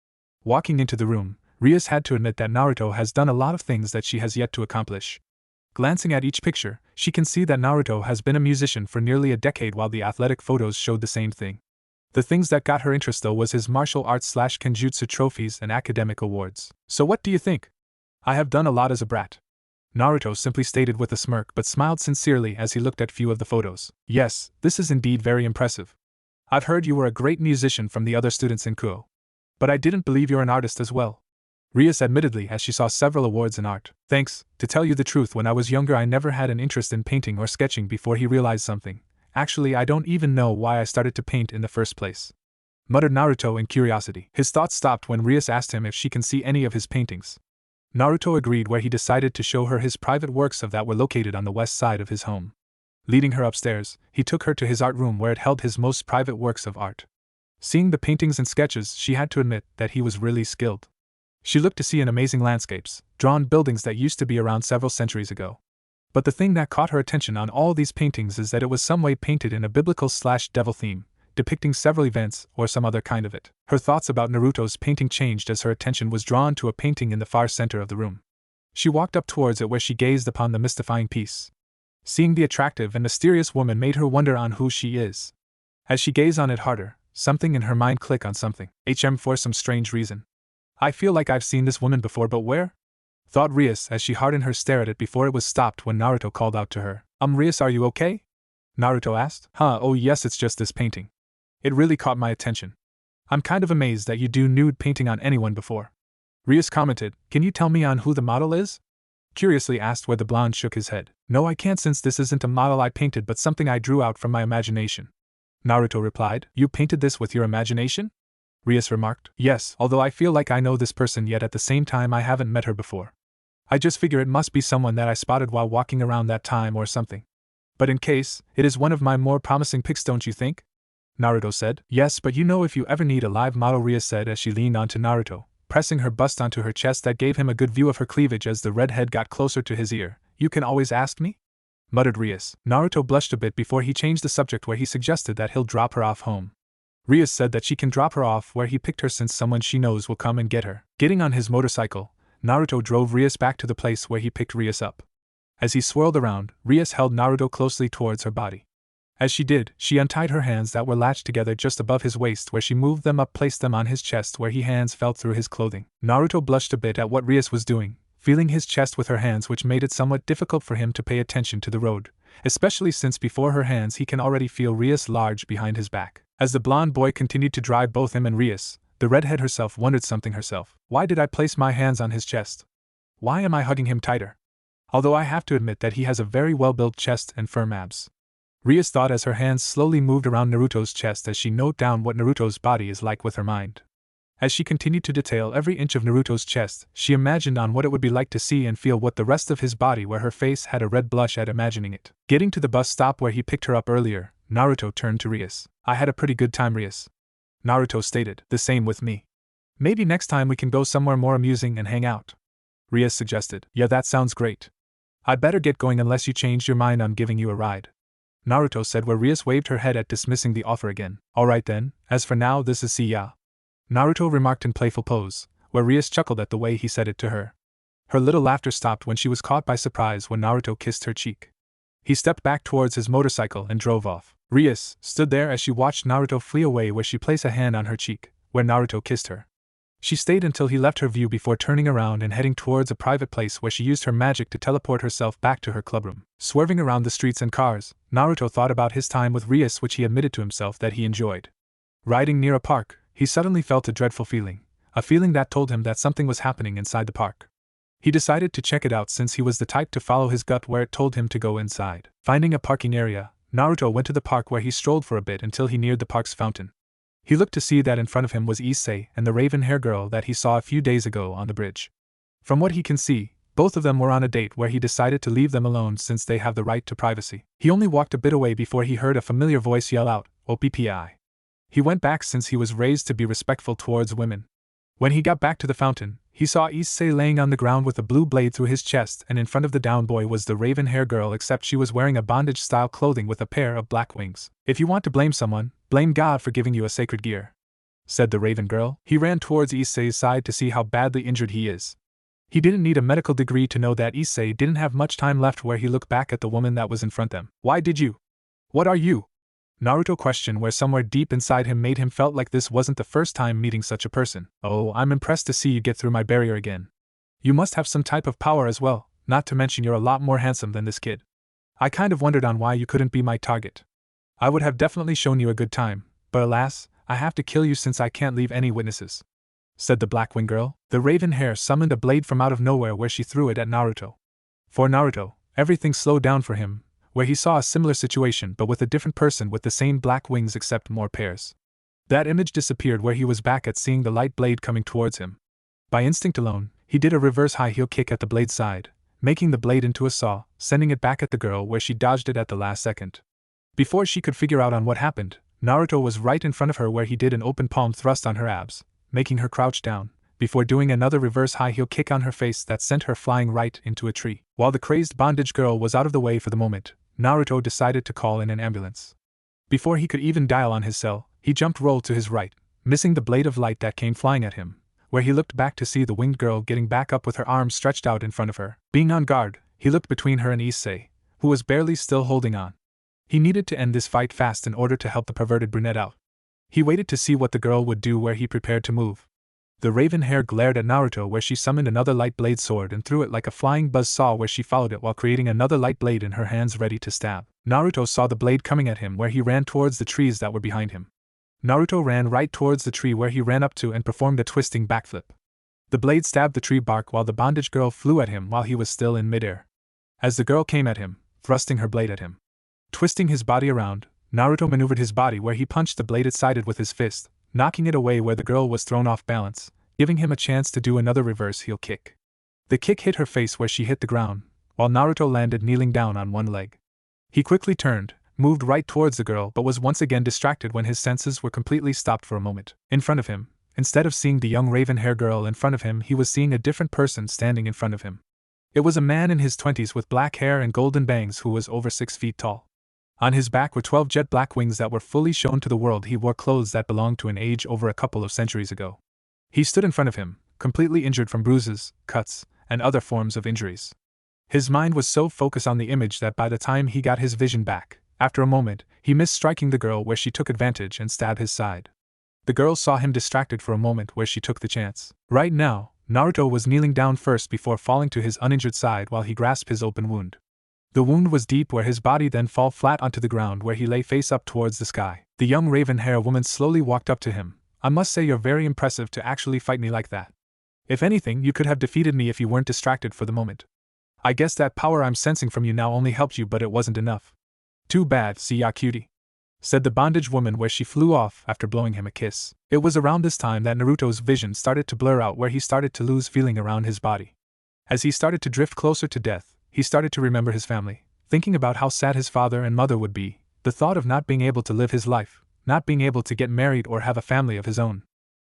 Walking into the room, Rias had to admit that Naruto has done a lot of things that she has yet to accomplish. Glancing at each picture, she can see that Naruto has been a musician for nearly a decade, while the athletic photos showed the same thing. The things that got her interest though was his martial arts/kenjutsu trophies and academic awards. So what do you think? I have done a lot as a brat, Naruto simply stated with a smirk, but smiled sincerely as he looked at few of the photos. Yes, this is indeed very impressive. I've heard you were a great musician from the other students in Kuo. But I didn't believe you're an artist as well. Rias admittedly, as she saw several awards in art. Thanks, to tell you the truth, when I was younger I never had an interest in painting or sketching before he realized something. Actually, I don't even know why I started to paint in the first place, muttered Naruto in curiosity. His thoughts stopped when Rias asked him if she can see any of his paintings. Naruto agreed, where he decided to show her his private works that were located on the west side of his home. Leading her upstairs, he took her to his art room where it held his most private works of art. Seeing the paintings and sketches, she had to admit that he was really skilled. She looked to see an amazing landscapes, drawn buildings that used to be around several centuries ago. But the thing that caught her attention on all these paintings is that it was some way painted in a biblical/devil theme, depicting several events or some other kind of it. Her thoughts about Naruto's painting changed as her attention was drawn to a painting in the far center of the room. She walked up towards it where she gazed upon the mystifying piece. Seeing the attractive and mysterious woman made her wonder on who she is. As she gazed on it harder, something in her mind clicked on something. For some strange reason, I feel like I've seen this woman before, but where? Thought Rias as she hardened her stare at it before it was stopped when Naruto called out to her. Rias, are you okay? Naruto asked. Oh yes, it's just this painting. It really caught my attention. I'm kind of amazed that you do nude painting on anyone before. Rias commented. Can you tell me on who the model is? Curiously asked, where the blonde shook his head. No, I can't, since this isn't a model I painted but something I drew out from my imagination. Naruto replied. You painted this with your imagination? Rias remarked. Yes, although I feel like I know this person, yet at the same time I haven't met her before. I just figure it must be someone that I spotted while walking around that time or something. But in case, it is one of my more promising pics, don't you think? Naruto said. Yes, but you know, if you ever need a live model, Rias said as she leaned onto Naruto, pressing her bust onto her chest that gave him a good view of her cleavage as the redhead got closer to his ear. You can always ask me? Muttered Rias. Naruto blushed a bit before he changed the subject, where he suggested that he'll drop her off home. Rias said that she can drop her off where he picked her, since someone she knows will come and get her. Getting on his motorcycle, Naruto drove Rias back to the place where he picked Rias up. As he swirled around, Rias held Naruto closely towards her body. As she did, she untied her hands that were latched together just above his waist, where she moved them up, placed them on his chest where his hands felt through his clothing. Naruto blushed a bit at what Rias was doing, feeling his chest with her hands, which made it somewhat difficult for him to pay attention to the road, especially since before her hands he can already feel Rias large behind his back. As the blonde boy continued to drive both him and Rias, the redhead herself wondered something herself. Why did I place my hands on his chest? Why am I hugging him tighter? Although I have to admit that he has a very well-built chest and firm abs. Rias thought as her hands slowly moved around Naruto's chest as she noted down what Naruto's body is like with her mind. As she continued to detail every inch of Naruto's chest, she imagined on what it would be like to see and feel what the rest of his body, where her face had a red blush at imagining it. Getting to the bus stop where he picked her up earlier, Naruto turned to Rias. I had a pretty good time, Rias. Naruto stated. The same with me. Maybe next time we can go somewhere more amusing and hang out, Rias suggested. Yeah, that sounds great. I'd better get going unless you changed your mind on giving you a ride, Naruto said, where Rias waved her head at dismissing the offer again. Alright then, as for now, this is see ya, Naruto remarked in playful pose, where Rias chuckled at the way he said it to her. Her little laughter stopped when she was caught by surprise when Naruto kissed her cheek. He stepped back towards his motorcycle and drove off. Rias stood there as she watched Naruto flee away, where she placed a hand on her cheek, where Naruto kissed her. She stayed until he left her view before turning around and heading towards a private place where she used her magic to teleport herself back to her clubroom. Swerving around the streets and cars, Naruto thought about his time with Rias, which he admitted to himself that he enjoyed. Riding near a park, he suddenly felt a dreadful feeling, a feeling that told him that something was happening inside the park. He decided to check it out, since he was the type to follow his gut where it told him to go inside. Finding a parking area, Naruto went to the park, where he strolled for a bit until he neared the park's fountain. He looked to see that in front of him was Issei and the raven-hair girl that he saw a few days ago on the bridge. From what he can see, Both of them were on a date where he decided to leave them alone since they have the right to privacy. He only walked a bit away before he heard a familiar voice yell out, "OPPI." He went back since he was raised to be respectful towards women. When he got back to the fountain, he saw Issei laying on the ground with a blue blade through his chest, and in front of the down boy was the raven hair girl, except she was wearing a bondage-style clothing with a pair of black wings. "If you want to blame someone, blame God for giving you a sacred gear," said the raven girl. He ran towards Issei's side to see how badly injured he is. He didn't need a medical degree to know that Issei didn't have much time left. Where he looked back at the woman that was in front of them. "Why did you? What are you?" Naruto questioned, where somewhere deep inside him made him felt like this wasn't the first time meeting such a person. "Oh, I'm impressed to see you get through my barrier again. You must have some type of power as well, not to mention you're a lot more handsome than this kid. I kind of wondered on why you couldn't be my target. I would have definitely shown you a good time, but alas, I have to kill you since I can't leave any witnesses," said the Blackwing girl. The raven hair summoned a blade from out of nowhere where she threw it at Naruto. For Naruto, everything slowed down for him, where he saw a similar situation but with a different person with the same black wings except more pairs. That image disappeared where he was back at seeing the light blade coming towards him. By instinct alone, he did a reverse high heel kick at the blade's side, making the blade into a saw, sending it back at the girl where she dodged it at the last second. Before she could figure out on what happened, Naruto was right in front of her where he did an open palm thrust on her abs, making her crouch down, before doing another reverse high heel kick on her face that sent her flying right into a tree. While the crazed bondage girl was out of the way for the moment, Naruto decided to call in an ambulance. Before he could even dial on his cell, he jumped roll to his right, missing the blade of light that came flying at him, where he looked back to see the winged girl getting back up with her arms stretched out in front of her. Being on guard, he looked between her and Issei, who was barely still holding on. He needed to end this fight fast in order to help the perverted brunette out. He waited to see what the girl would do where he prepared to move. The raven hair glared at Naruto where she summoned another light blade sword and threw it like a flying buzz saw where she followed it while creating another light blade in her hands ready to stab. Naruto saw the blade coming at him where he ran towards the trees that were behind him. Naruto ran right towards the tree where he ran up to and performed a twisting backflip. The blade stabbed the tree bark while the bondage girl flew at him while he was still in midair. As the girl came at him, thrusting her blade at him. Twisting his body around, Naruto maneuvered his body where he punched the bladed sided with his fist, knocking it away where the girl was thrown off balance, giving him a chance to do another reverse heel kick. The kick hit her face where she hit the ground, while Naruto landed kneeling down on one leg. He quickly turned, moved right towards the girl but was once again distracted when his senses were completely stopped for a moment. In front of him, instead of seeing the young raven hair girl in front of him, he was seeing a different person standing in front of him. It was a man in his 20s with black hair and golden bangs who was over 6 feet tall. On his back were 12 jet black wings that were fully shown to the world. He wore clothes that belonged to an age over a couple of centuries ago. He stood in front of him, completely injured from bruises, cuts, and other forms of injuries. His mind was so focused on the image that by the time he got his vision back, after a moment, he missed striking the girl where she took advantage and stabbed his side. The girl saw him distracted for a moment where she took the chance. Right now, Naruto was kneeling down first before falling to his uninjured side while he grasped his open wound. The wound was deep where his body then fell flat onto the ground where he lay face up towards the sky. The young raven hair woman slowly walked up to him. "I must say you're very impressive to actually fight me like that. If anything, you could have defeated me if you weren't distracted for the moment. I guess that power I'm sensing from you now only helped you, but it wasn't enough. Too bad, see ya cutie," said the bondage woman where she flew off after blowing him a kiss. It was around this time that Naruto's vision started to blur out where he started to lose feeling around his body. As he started to drift closer to death, he started to remember his family, thinking about how sad his father and mother would be, the thought of not being able to live his life, not being able to get married or have a family of his own.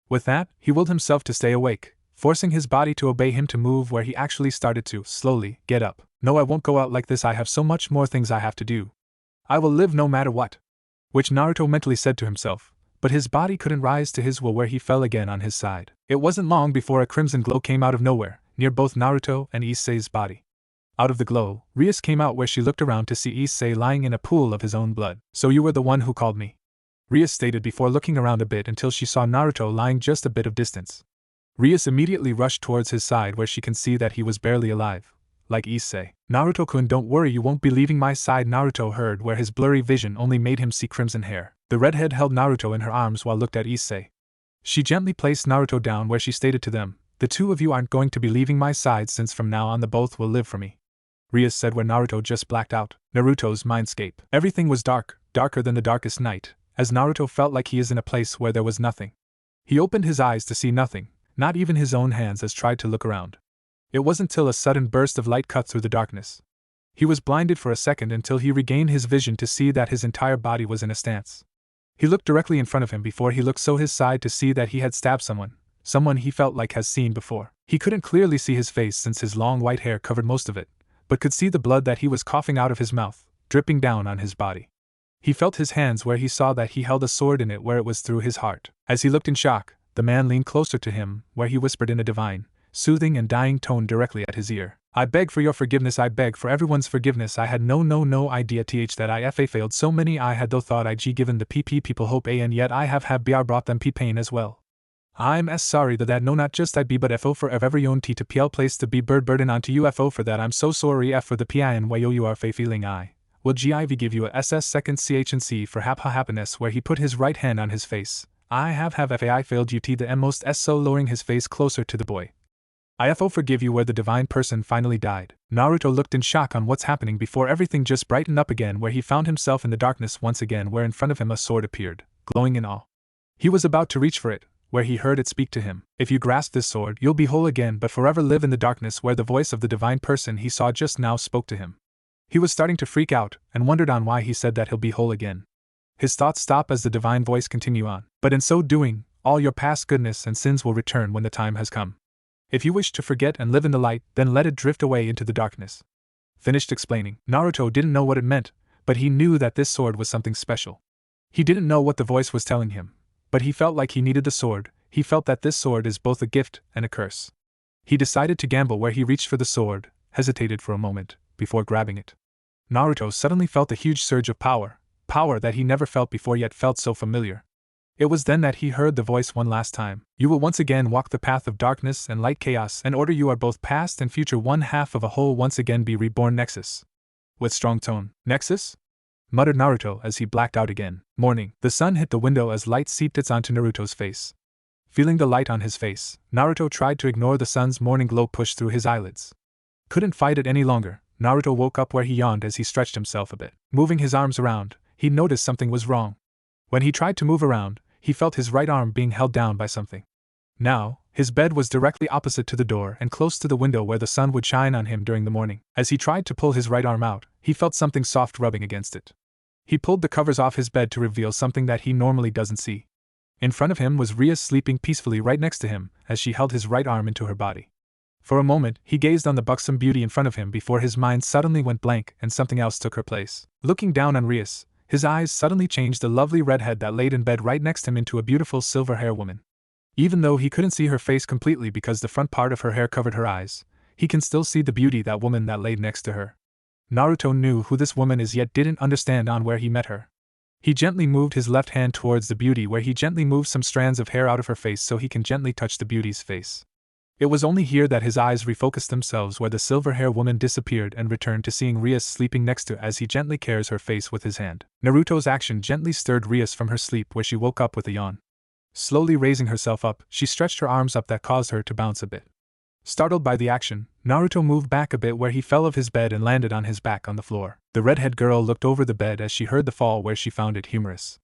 With that, he willed himself to stay awake, forcing his body to obey him to move where he actually started to, slowly, get up. "No, I won't go out like this, I have so much more things I have to do. I will live no matter what," which Naruto mentally said to himself, but his body couldn't rise to his will where he fell again on his side. It wasn't long before a crimson glow came out of nowhere, near both Naruto and Issei's body. Out of the glow, Rias came out where she looked around to see Issei lying in a pool of his own blood. "So you were the one who called me," Rias stated before looking around a bit until she saw Naruto lying just a bit of distance. Rias immediately rushed towards his side where she can see that he was barely alive. Like Issei. "Naruto-kun, don't worry, you won't be leaving my side," Naruto heard where his blurry vision only made him see crimson hair. The redhead held Naruto in her arms while looked at Issei. She gently placed Naruto down where she stated to them, "The two of you aren't going to be leaving my side since from now on the both will live for me," Rias said where Naruto just blacked out. Naruto's mindscape. Everything was dark, darker than the darkest night, as Naruto felt like he is in a place where there was nothing. He opened his eyes to see nothing, not even his own hands, as tried to look around. It wasn't till a sudden burst of light cut through the darkness. He was blinded for a second until he regained his vision to see that his entire body was in a stance. He looked directly in front of him before he looked to his side to see that he had stabbed someone he felt like has seen before. He couldn't clearly see his face since his long white hair covered most of it, but could see the blood that he was coughing out of his mouth, dripping down on his body. He felt his hands where he saw that he held a sword in it where it was through his heart. As he looked in shock, the man leaned closer to him, where he whispered in a divine, soothing and dying tone directly at his ear. I beg for your forgiveness, I beg for everyone's forgiveness. I had no idea that I failed so many. I had though thought I'd given the people hope and yet I have brought them pain as well. I'm as sorry that no not just I be but fo for every own to pl place to be burden onto you fo for that I'm so sorry for the pin way you are feeling I will give you a ss second ch&c for happiness where he put his right hand on his face. I have I failed you to the most s so lowering his face closer to the boy. IFO forgive you where the divine person finally died. Naruto looked in shock on what's happening before everything just brightened up again where he found himself in the darkness once again where in front of him a sword appeared, glowing in awe. He was about to reach for it, where he heard it speak to him. If you grasp this sword, you'll be whole again but forever live in the darkness where the voice of the divine person he saw just now spoke to him. He was starting to freak out and wondered on why he said that he'll be whole again. His thoughts stop as the divine voice continue on. But in so doing, all your past goodness and sins will return when the time has come. If you wish to forget and live in the light, then let it drift away into the darkness. Finished explaining. Naruto didn't know what it meant, but he knew that this sword was something special. He didn't know what the voice was telling him, but he felt like he needed the sword. He felt that this sword is both a gift and a curse. He decided to gamble where he reached for the sword, hesitated for a moment, before grabbing it. Naruto suddenly felt a huge surge of power that he never felt before yet felt so familiar. It was then that he heard the voice one last time. You will once again walk the path of darkness and light chaos and order you are both past and future one half of a whole once again be reborn Nexus. With strong tone. Nexus? Muttered Naruto as he blacked out again. Morning. The sun hit the window as light seeped its onto Naruto's face. Feeling the light on his face, Naruto tried to ignore the sun's morning glow push through his eyelids. Couldn't fight it any longer. Naruto woke up where he yawned as he stretched himself a bit. Moving his arms around, he noticed something was wrong. When he tried to move around, he felt his right arm being held down by something. Now, his bed was directly opposite to the door and close to the window where the sun would shine on him during the morning. As he tried to pull his right arm out, he felt something soft rubbing against it. He pulled the covers off his bed to reveal something that he normally doesn't see. In front of him was Rias sleeping peacefully right next to him as she held his right arm into her body. For a moment, he gazed on the buxom beauty in front of him before his mind suddenly went blank and something else took her place. Looking down on Rias, his eyes suddenly changed the lovely redhead that laid in bed right next to him into a beautiful silver-haired woman. Even though he couldn't see her face completely because the front part of her hair covered her eyes, he can still see the beauty that woman that laid next to her. Naruto knew who this woman is yet didn't understand on where he met her. He gently moved his left hand towards the beauty where he gently moved some strands of hair out of her face so he can gently touch the beauty's face. It was only here that his eyes refocused themselves where the silver-haired woman disappeared and returned to seeing Rias sleeping next to as he gently caressed her face with his hand. Naruto's action gently stirred Rias from her sleep where she woke up with a yawn. Slowly raising herself up, she stretched her arms up that caused her to bounce a bit. Startled by the action, Naruto moved back a bit where he fell off his bed and landed on his back on the floor. The redhead girl looked over the bed as she heard the fall where she found it humorous.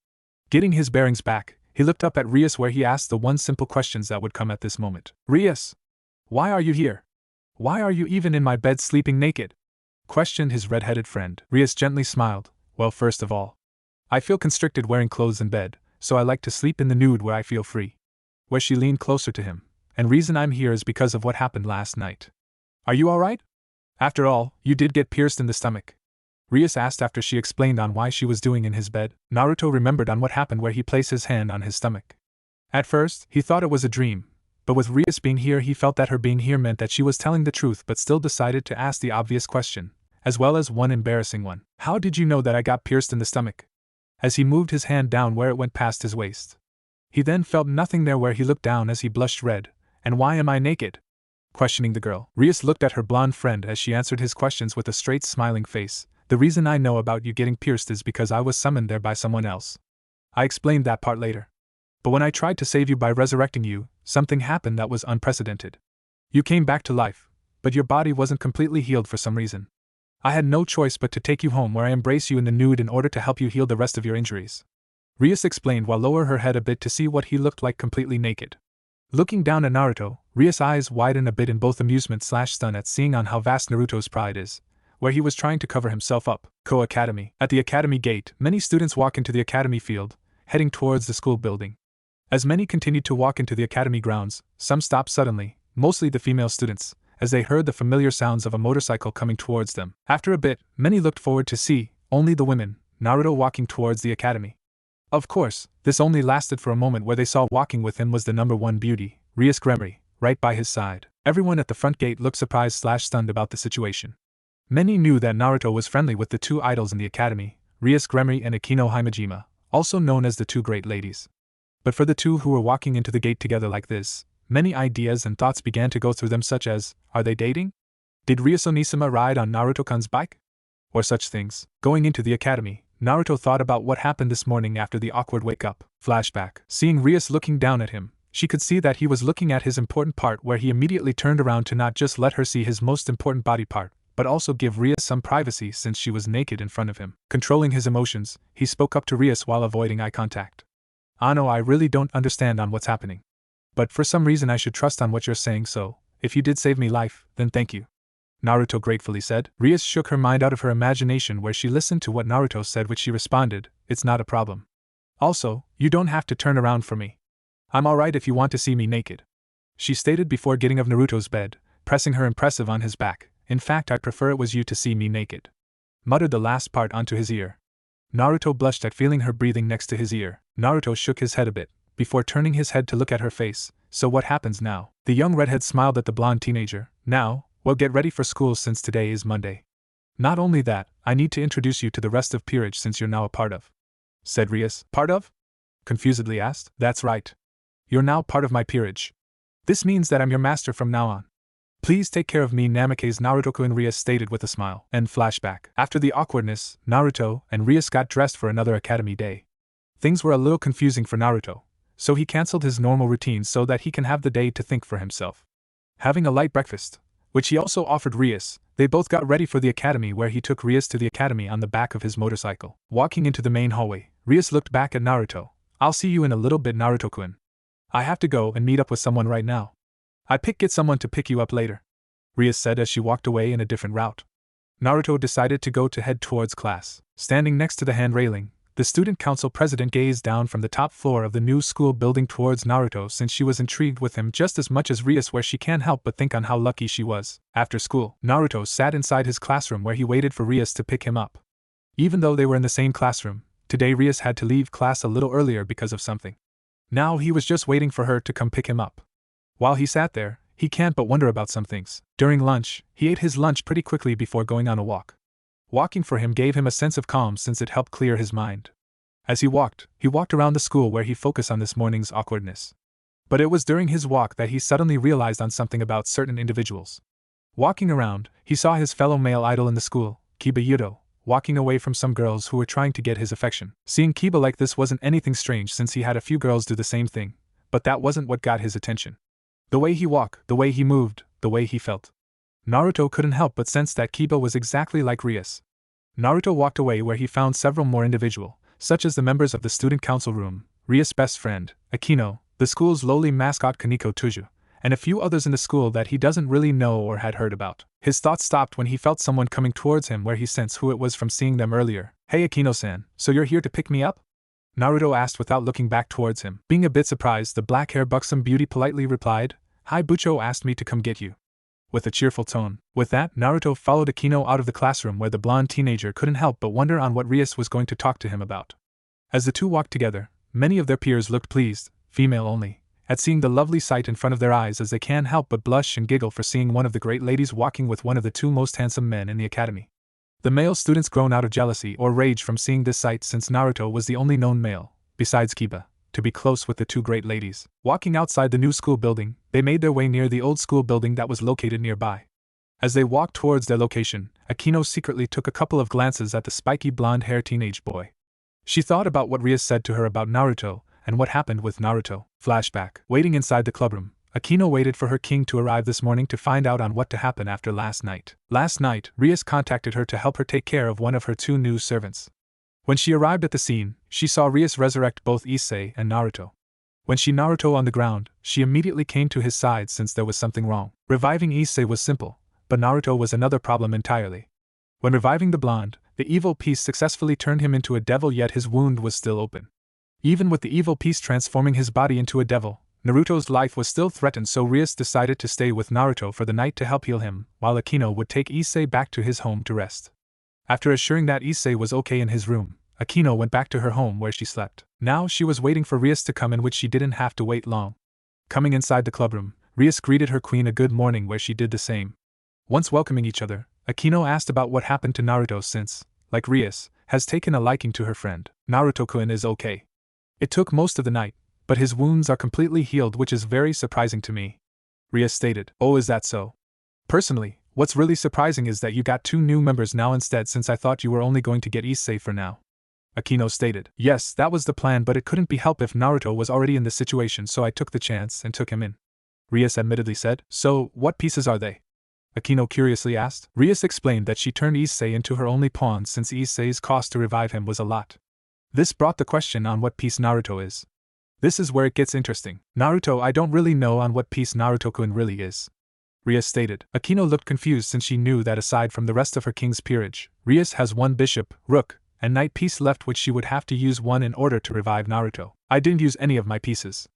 Getting his bearings back, he looked up at Rias where he asked the one simple questions that would come at this moment. Rias! Why are you here? Why are you even in my bed sleeping naked? Questioned his red-headed friend. Rias gently smiled. Well, first of all, I feel constricted wearing clothes in bed, so I like to sleep in the nude where I feel free. Where she leaned closer to him. And reason I'm here is because of what happened last night. Are you alright? After all, you did get pierced in the stomach. Rias asked after she explained on why she was doing in his bed. Naruto remembered on what happened where he placed his hand on his stomach. At first, he thought it was a dream. But with Rias being here he felt that her being here meant that she was telling the truth but still decided to ask the obvious question, as well as one embarrassing one. How did you know that I got pierced in the stomach? As he moved his hand down where it went past his waist. He then felt nothing there where he looked down as he blushed red. And why am I naked? Questioning the girl. Rias looked at her blonde friend as she answered his questions with a straight smiling face. The reason I know about you getting pierced is because I was summoned there by someone else. I explained that part later. But when I tried to save you by resurrecting you, something happened that was unprecedented. You came back to life, but your body wasn't completely healed for some reason. I had no choice but to take you home where I embrace you in the nude in order to help you heal the rest of your injuries. Rias explained while lower her head a bit to see what he looked like completely naked. Looking down at Naruto, Rias' eyes widen a bit in both amusement/stun at seeing on how vast Naruto's pride is, where he was trying to cover himself up. Academy. At the academy gate, many students walk into the academy field, heading towards the school building. As many continued to walk into the academy grounds, some stopped suddenly, mostly the female students, as they heard the familiar sounds of a motorcycle coming towards them. After a bit, many looked forward to see only the women, Naruto, walking towards the academy. Of course, this only lasted for a moment, where they saw walking with him was the number one beauty, Rias Gremory, right by his side. Everyone at the front gate looked surprised/stunned about the situation. Many knew that Naruto was friendly with the two idols in the academy, Rias Gremory and Akino Himejima, also known as the two great ladies. But for the two who were walking into the gate together like this, many ideas and thoughts began to go through them, such as, are they dating? Did Rias Onisama ride on Naruto-kun's bike? Or such things. Going into the academy, Naruto thought about what happened this morning after the awkward wake-up. Flashback. Seeing Rias looking down at him, she could see that he was looking at his important part, where he immediately turned around to not just let her see his most important body part, but also give Rias some privacy since she was naked in front of him. Controlling his emotions, he spoke up to Rias while avoiding eye contact. "Ano, I really don't understand on what's happening. But for some reason I should trust on what you're saying, so, if you did save me life, then thank you," Naruto gratefully said. Rias shook her mind out of her imagination, where she listened to what Naruto said, which she responded, "It's not a problem. Also, you don't have to turn around for me. I'm alright if you want to see me naked," she stated before getting of Naruto's bed, pressing her impressive on his back. "In fact, I prefer it was you to see me naked," muttered the last part onto his ear. Naruto blushed at feeling her breathing next to his ear. Naruto shook his head a bit, before turning his head to look at her face. "So what happens now?" The young redhead smiled at the blonde teenager. "Now, well, get ready for school since today is Monday. Not only that, I need to introduce you to the rest of peerage since you're now a part of," said Rias. "Part of?" confusedly asked. "That's right. You're now part of my peerage. This means that I'm your master from now on. Please take care of me, Namake's Naruto-kun," Rias stated with a smile. And flashback. After the awkwardness, Naruto and Rias got dressed for another academy day. Things were a little confusing for Naruto, so he cancelled his normal routine so that he can have the day to think for himself. Having a light breakfast, which he also offered Rias, they both got ready for the academy, where he took Rias to the academy on the back of his motorcycle. Walking into the main hallway, Rias looked back at Naruto. "I'll see you in a little bit, Naruto-kun. I have to go and meet up with someone right now. Get someone to pick you up later," Rias said as she walked away in a different route. Naruto decided to go to head towards class. Standing next to the hand railing, the student council president gazed down from the top floor of the new school building towards Naruto, since she was intrigued with him just as much as Rias, where she can't help but think on how lucky she was. After school, Naruto sat inside his classroom where he waited for Rias to pick him up. Even though they were in the same classroom, today Rias had to leave class a little earlier because of something. Now he was just waiting for her to come pick him up. While he sat there, he can't but wonder about some things. During lunch, he ate his lunch pretty quickly before going on a walk. Walking for him gave him a sense of calm since it helped clear his mind. As he walked around the school where he focused on this morning's awkwardness. But it was during his walk that he suddenly realized on something about certain individuals. Walking around, he saw his fellow male idol in the school, Kiba Yudo, walking away from some girls who were trying to get his affection. Seeing Kiba like this wasn't anything strange since he had a few girls do the same thing, but that wasn't what got his attention. The way he walked, the way he moved, the way he felt. Naruto couldn't help but sense that Kiba was exactly like Rias. Naruto walked away where he found several more individuals, such as the members of the student council room, Rias' best friend, Akino, the school's lowly mascot Kaneko Tuju, and a few others in the school that he doesn't really know or had heard about. His thoughts stopped when he felt someone coming towards him, where he sensed who it was from seeing them earlier. "Hey Akino-san, so you're here to pick me up?" Naruto asked without looking back towards him. Being a bit surprised, the black-haired buxom beauty politely replied, "Hi, Bucho asked me to come get you," with a cheerful tone. With that, Naruto followed Akino out of the classroom, where the blonde teenager couldn't help but wonder on what Rias was going to talk to him about. As the two walked together, many of their peers looked pleased, female only, at seeing the lovely sight in front of their eyes, as they can't help but blush and giggle for seeing one of the great ladies walking with one of the two most handsome men in the academy. The male students groaned out of jealousy or rage from seeing this sight, since Naruto was the only known male, besides Kiba, to be close with the two great ladies. Walking outside the new school building, they made their way near the old school building that was located nearby. As they walked towards their location, Akino secretly took a couple of glances at the spiky blonde-haired teenage boy. She thought about what Rias said to her about Naruto, and what happened with Naruto. Flashback. Waiting inside the clubroom, Akino waited for her king to arrive this morning to find out on what to happen after last night. Last night, Rias contacted her to help her take care of one of her two new servants. When she arrived at the scene, she saw Rias resurrect both Issei and Naruto. When she Naruto on the ground, she immediately came to his side since there was something wrong. Reviving Issei was simple, but Naruto was another problem entirely. When reviving the blonde, the evil piece successfully turned him into a devil, yet his wound was still open. Even with the evil piece transforming his body into a devil, Naruto's life was still threatened, so Rias decided to stay with Naruto for the night to help heal him, while Akino would take Issei back to his home to rest. After assuring that Issei was okay in his room, Akino went back to her home where she slept. Now she was waiting for Rias to come, in which she didn't have to wait long. Coming inside the clubroom, Rias greeted her queen a good morning, where she did the same. Once welcoming each other, Akino asked about what happened to Naruto since, like Rias, has taken a liking to her friend. Naruto-kun is okay. It took most of the night, but his wounds are completely healed, which is very surprising to me. Rias stated. Oh, is that so? Personally, what's really surprising is that you got 2 new members now instead, since I thought you were only going to get Issei for now. Akino stated. Yes, that was the plan, but it couldn't be helped if Naruto was already in this situation, so I took the chance and took him in. Rias admittedly said. So, what pieces are they? Akino curiously asked. Rias explained that she turned Issei into her only pawn since Issei's cost to revive him was a lot. This brought the question on what piece Naruto is. This is where it gets interesting. Naruto, I don't really know on what piece Naruto-kun really is. Rias stated. Akino looked confused since she knew that aside from the rest of her king's peerage, Rias has 1 bishop, rook, and knight piece left, which she would have to use one in order to revive Naruto. I didn't use any of my pieces.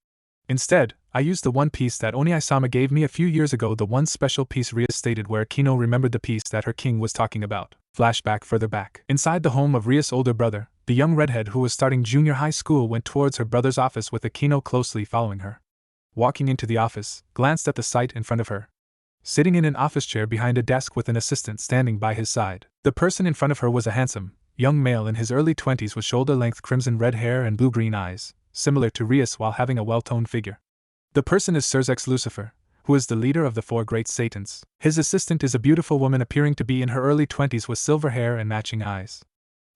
Instead, I used the one piece that Oni-sama gave me a few years ago, the one special piece, Rias stated, where Akino remembered the piece that her king was talking about. Flashback further back. Inside the home of Rias' older brother, the young redhead who was starting junior high school went towards her brother's office with Akino closely following her. Walking into the office, glanced at the sight in front of her. Sitting in an office chair behind a desk with an assistant standing by his side. The person in front of her was a handsome, young male in his early 20s with shoulder-length crimson red hair and blue-green eyes, similar to Rias while having a well-toned figure. The person is Surzex Lucifer, who is the leader of the 4 great Satans. His assistant is a beautiful woman appearing to be in her early 20s with silver hair and matching eyes.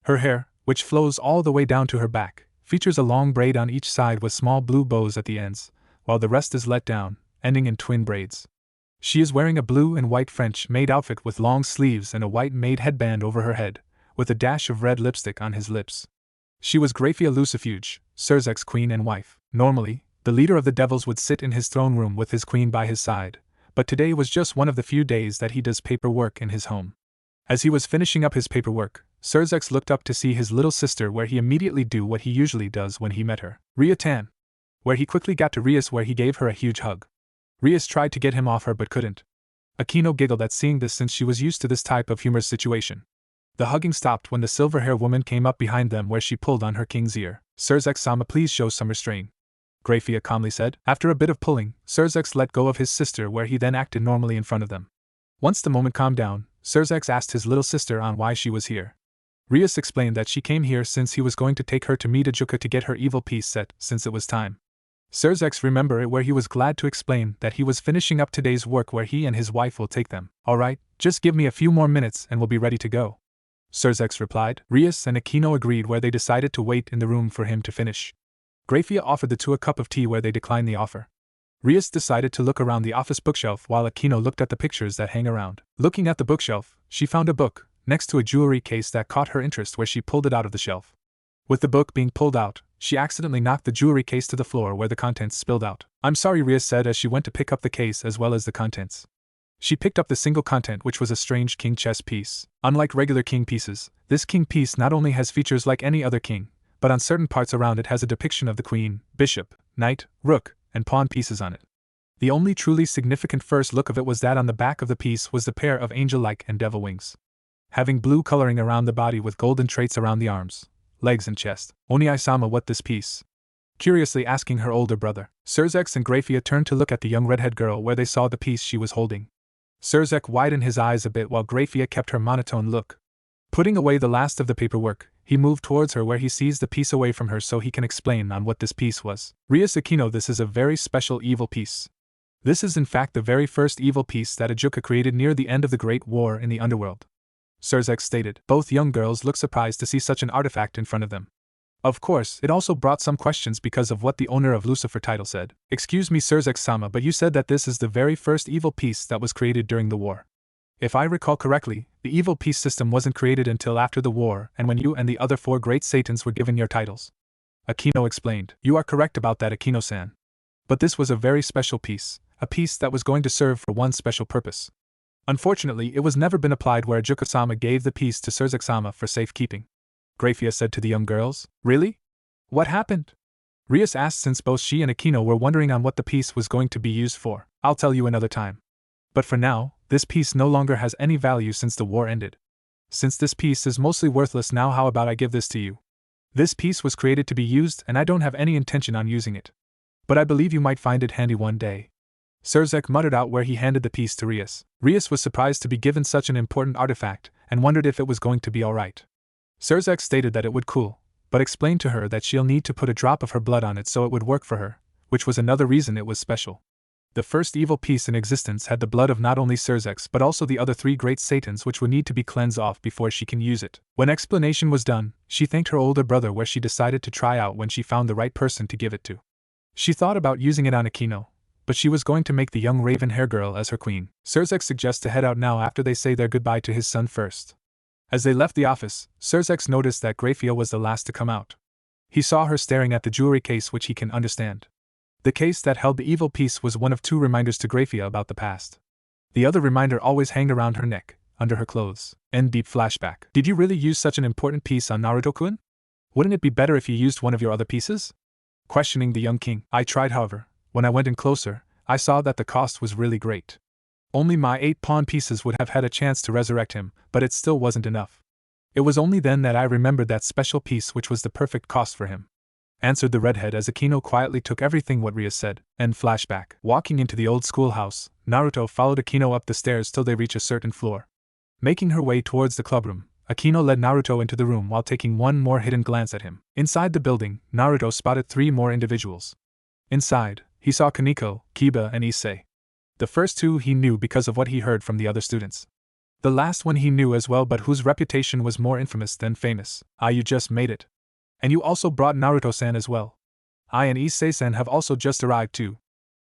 Her hair, which flows all the way down to her back, features a long braid on each side with small blue bows at the ends, while the rest is let down, ending in twin braids. She is wearing a blue and white French-made outfit with long sleeves and a white-made headband over her head, with a dash of red lipstick on his lips. She was Graphia Lucifuge, Surzek's queen and wife. Normally, the leader of the devils would sit in his throne room with his queen by his side, but today was just one of the few days that he does paperwork in his home. As he was finishing up his paperwork, Surzex looked up to see his little sister, where he immediately do what he usually does when he met her. Ria-tan. Where he quickly got to Rias, where he gave her a huge hug. Rias tried to get him off her but couldn't. Akino giggled at seeing this since she was used to this type of humorous situation. The hugging stopped when the silver-haired woman came up behind them, where she pulled on her king's ear. Surzex-sama, please show some restraint, Graphia calmly said. After a bit of pulling, Surzex let go of his sister, where he then acted normally in front of them. Once the moment calmed down, Surzex asked his little sister on why she was here. Rias explained that she came here since he was going to take her to meet Ajuka to get her evil piece set, since it was time. Surzex remembered it, where he was glad to explain that he was finishing up today's work, where he and his wife will take them. Alright, just give me a few more minutes and we'll be ready to go, Surzex replied. Rias and Akino agreed, where they decided to wait in the room for him to finish. Graphia offered the 2 a cup of tea, where they declined the offer. Rias decided to look around the office bookshelf while Akino looked at the pictures that hang around. Looking at the bookshelf, she found a book next to a jewelry case that caught her interest, where she pulled it out of the shelf. With the book being pulled out, she accidentally knocked the jewelry case to the floor, where the contents spilled out. I'm sorry, Rias said as she went to pick up the case as well as the contents. She picked up the single content, which was a strange king chess piece. Unlike regular king pieces, this king piece not only has features like any other king, but on certain parts around it has a depiction of the queen, bishop, knight, rook, and pawn pieces on it. The only truly significant first look of it was that on the back of the piece was the pair of angel-like and devil wings, having blue coloring around the body with golden traits around the arms, legs and chest. Oni-sama, what this piece? Curiously asking her older brother. Surzex and Graphia turned to look at the young redhead girl, where they saw the piece she was holding. Surzek widened his eyes a bit while Graphia kept her monotone look. Putting away the last of the paperwork, he moved towards her, where he seized the piece away from her so he can explain on what this piece was. Rias Akino, this is a very special evil piece. This is in fact the very first evil piece that Ajuka created near the end of the Great War in the underworld, Surzex stated. Both young girls looked surprised to see such an artifact in front of them. Of course, it also brought some questions because of what the owner of Lucifer title said. Excuse me, Surzex-sama, but you said that this is the very first evil piece that was created during the war. If I recall correctly, the evil piece system wasn't created until after the war and when you and the other 4 great Satans were given your titles. Akino explained. You are correct about that, Akino-san. But this was a very special piece, a piece that was going to serve for one special purpose. Unfortunately, it was never been applied where Juko-sama gave the piece to Surzek-sama for safekeeping. Grafia said to the young girls. Really? What happened? Rias asked, since both she and Akino were wondering on what the piece was going to be used for. I'll tell you another time. But for now, this piece no longer has any value since the war ended. Since this piece is mostly worthless now, how about I give this to you? This piece was created to be used and I don't have any intention on using it. But I believe you might find it handy one day. Surzek muttered out where he handed the piece to Rias. Rias was surprised to be given such an important artifact and wondered if it was going to be alright. Surzek stated that it would cool, but explained to her that she'll need to put a drop of her blood on it so it would work for her, which was another reason it was special. The first evil piece in existence had the blood of not only Surzek's but also the other 3 great Satans, which would need to be cleansed off before she can use it. When explanation was done, she thanked her older brother where she decided to try out when she found the right person to give it to. She thought about using it on Akino, but she was going to make the young raven hair girl as her queen. Surzek suggests to head out now after they say their goodbye to his son first. As they left the office, Surzek noticed that Grafia was the last to come out. He saw her staring at the jewelry case, which he can understand. The case that held the evil piece was one of 2 reminders to Grafia about the past. The other reminder always hanged around her neck, under her clothes. End deep flashback. Did you really use such an important piece on Naruto-kun? Wouldn't it be better if you used one of your other pieces? Questioning the young king. I tried, however. When I went in closer, I saw that the cost was really great. Only my 8 pawn pieces would have had a chance to resurrect him, but it still wasn't enough. It was only then that I remembered that special piece which was the perfect cost for him. Answered the redhead as Akino quietly took everything what Rias said. End flashback. Walking into the old schoolhouse, Naruto followed Akino up the stairs till they reach a certain floor. Making her way towards the clubroom, Akino led Naruto into the room while taking one more hidden glance at him. Inside the building, Naruto spotted 3 more individuals. Inside, he saw Kaneko, Kiba, and Issei. The first 2 he knew because of what he heard from the other students. The last one he knew as well, but whose reputation was more infamous than famous. Ah, you just made it. And you also brought Naruto-san as well. I and Issei-san have also just arrived too.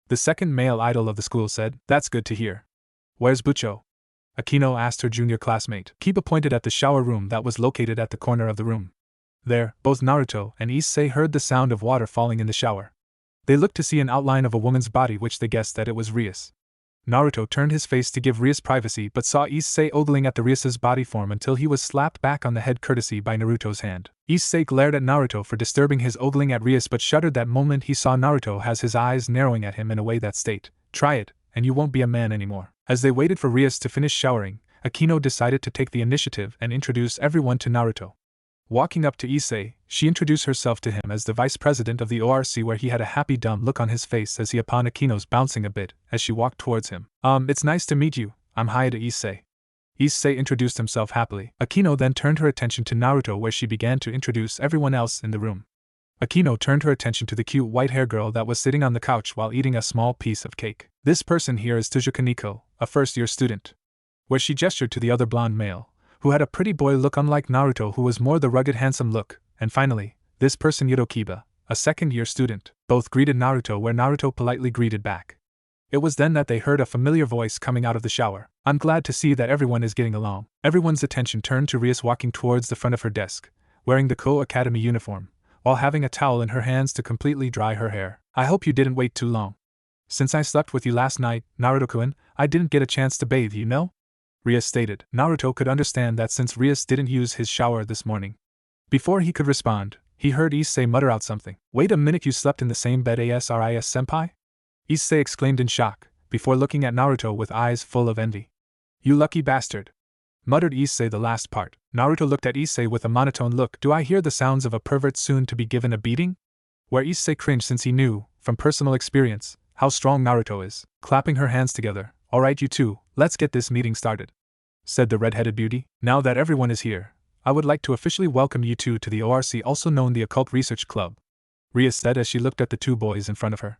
The second male idol of the school said. That's good to hear. Where's Bucho? Akino asked her junior classmate. Kiba pointed at the shower room that was located at the corner of the room. There, both Naruto and Issei heard the sound of water falling in the shower. They looked to see an outline of a woman's body, which they guessed that it was Rias. Naruto turned his face to give Rias privacy but saw Issei ogling at the Rias's body form until he was slapped back on the head courtesy by Naruto's hand. Issei glared at Naruto for disturbing his ogling at Rias but shuddered that moment he saw Naruto has his eyes narrowing at him in a way that state, "Try it, and you won't be a man anymore." As they waited for Rias to finish showering, Akino decided to take the initiative and introduce everyone to Naruto. Walking up to Issei, she introduced herself to him as the vice president of the ORC, where he had a happy dumb look on his face as he upon Akino's bouncing a bit as she walked towards him. It's nice to meet you, I'm Hayata Issei. Issei introduced himself happily. Akino then turned her attention to Naruto, where she began to introduce everyone else in the room. Akino turned her attention to the cute white hair girl that was sitting on the couch while eating a small piece of cake. This person here is Tuja Kaneko, a first-year student. Where she gestured to the other blonde male, who had a pretty boy look unlike Naruto, who was more the rugged handsome look, and finally, this person Yoro Kiba, a second-year student. Both greeted Naruto where Naruto politely greeted back. It was then that they heard a familiar voice coming out of the shower. I'm glad to see that everyone is getting along. Everyone's attention turned to Rias walking towards the front of her desk, wearing the Ko Academy uniform, while having a towel in her hands to completely dry her hair. I hope you didn't wait too long. Since I slept with you last night, Naruto-kun, I didn't get a chance to bathe, you know? Rias stated. Naruto could understand that since Rias didn't use his shower this morning. Before he could respond, he heard Issei mutter out something. Wait a minute, you slept in the same bed as Rias senpai? Issei exclaimed in shock, before looking at Naruto with eyes full of envy. You lucky bastard, muttered Issei the last part. Naruto looked at Issei with a monotone look. Do I hear the sounds of a pervert soon to be given a beating? Where Issei cringed since he knew, from personal experience, how strong Naruto is. Clapping her hands together. Alright you two, let's get this meeting started, said the red-headed beauty. Now that everyone is here, I would like to officially welcome you two to the ORC, also known the Occult Research Club, Rias said as she looked at the 2 boys in front of her.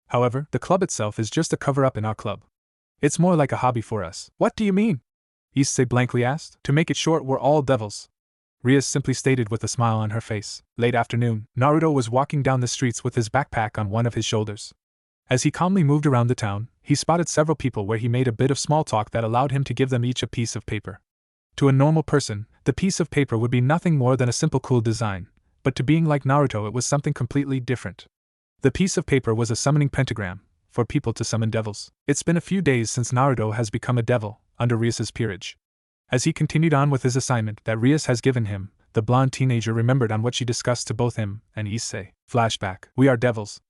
However, the club itself is just a cover-up in our club. It's more like a hobby for us. What do you mean? Issei blankly asked. To make it short, we're all devils, Rias simply stated with a smile on her face. Late afternoon, Naruto was walking down the streets with his backpack on one of his shoulders. As he calmly moved around the town, he spotted several people where he made a bit of small talk that allowed him to give them each a piece of paper. To a normal person, the piece of paper would be nothing more than a simple cool design, but to being like Naruto it was something completely different. The piece of paper was a summoning pentagram, for people to summon devils. It's been a few days since Naruto has become a devil, under Rias's peerage. As he continued on with his assignment that Rias has given him, the blonde teenager remembered on what she discussed to both him and Issei. Flashback. We are devils,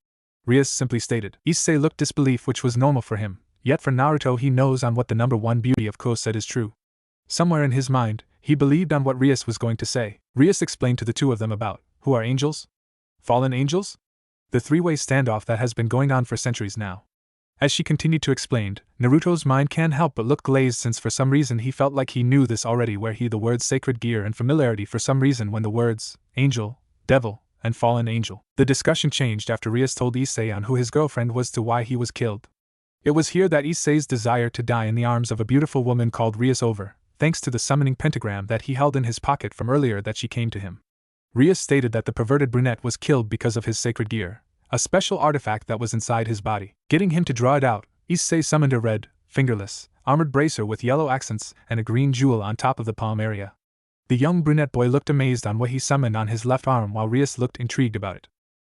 Rias simply stated. Issei looked disbelief, which was normal for him, yet for Naruto he knows on what the number one beauty of Ko said is true. Somewhere in his mind, he believed on what Rias was going to say. Rias explained to the two of them about, who are angels? Fallen angels? The three-way standoff that has been going on for centuries now. As she continued to explain, Naruto's mind can't help but look glazed since for some reason he felt like he knew this already, where the words sacred gear and familiarity for some reason when the words angel, devil, and fallen angel. The discussion changed after Rias told Issei on who his girlfriend was to why he was killed. It was here that Issei's desire to die in the arms of a beautiful woman called Rias over, thanks to the summoning pentagram that he held in his pocket from earlier that she came to him. Rias stated that the perverted brunette was killed because of his sacred gear, a special artifact that was inside his body. Getting him to draw it out, Issei summoned a red, fingerless, armored bracer with yellow accents and a green jewel on top of the palm area. The young brunette boy looked amazed on what he summoned on his left arm while Rias looked intrigued about it.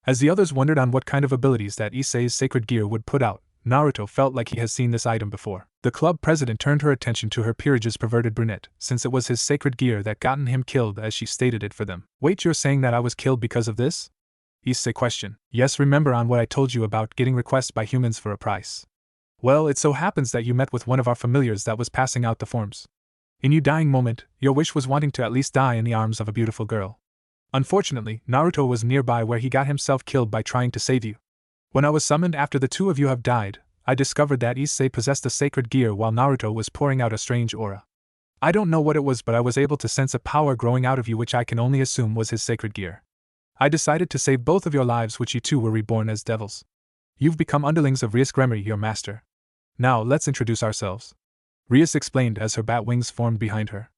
As the others wondered on what kind of abilities that Issei's sacred gear would put out, Naruto felt like he has seen this item before. The club president turned her attention to her peerage's perverted brunette, since it was his sacred gear that gotten him killed as she stated it for them. Wait, you're saying that I was killed because of this? Issei questioned. Yes, remember on what I told you about getting requests by humans for a price. Well, it so happens that you met with one of our familiars that was passing out the forms. In your dying moment, your wish was wanting to at least die in the arms of a beautiful girl. Unfortunately, Naruto was nearby where he got himself killed by trying to save you. When I was summoned after the two of you have died, I discovered that Issei possessed a sacred gear while Naruto was pouring out a strange aura. I don't know what it was, but I was able to sense a power growing out of you which I can only assume was his sacred gear. I decided to save both of your lives, which you two were reborn as devils. You've become underlings of Rias Gremory, your master. Now let's introduce ourselves. Rias explained as her bat wings formed behind her.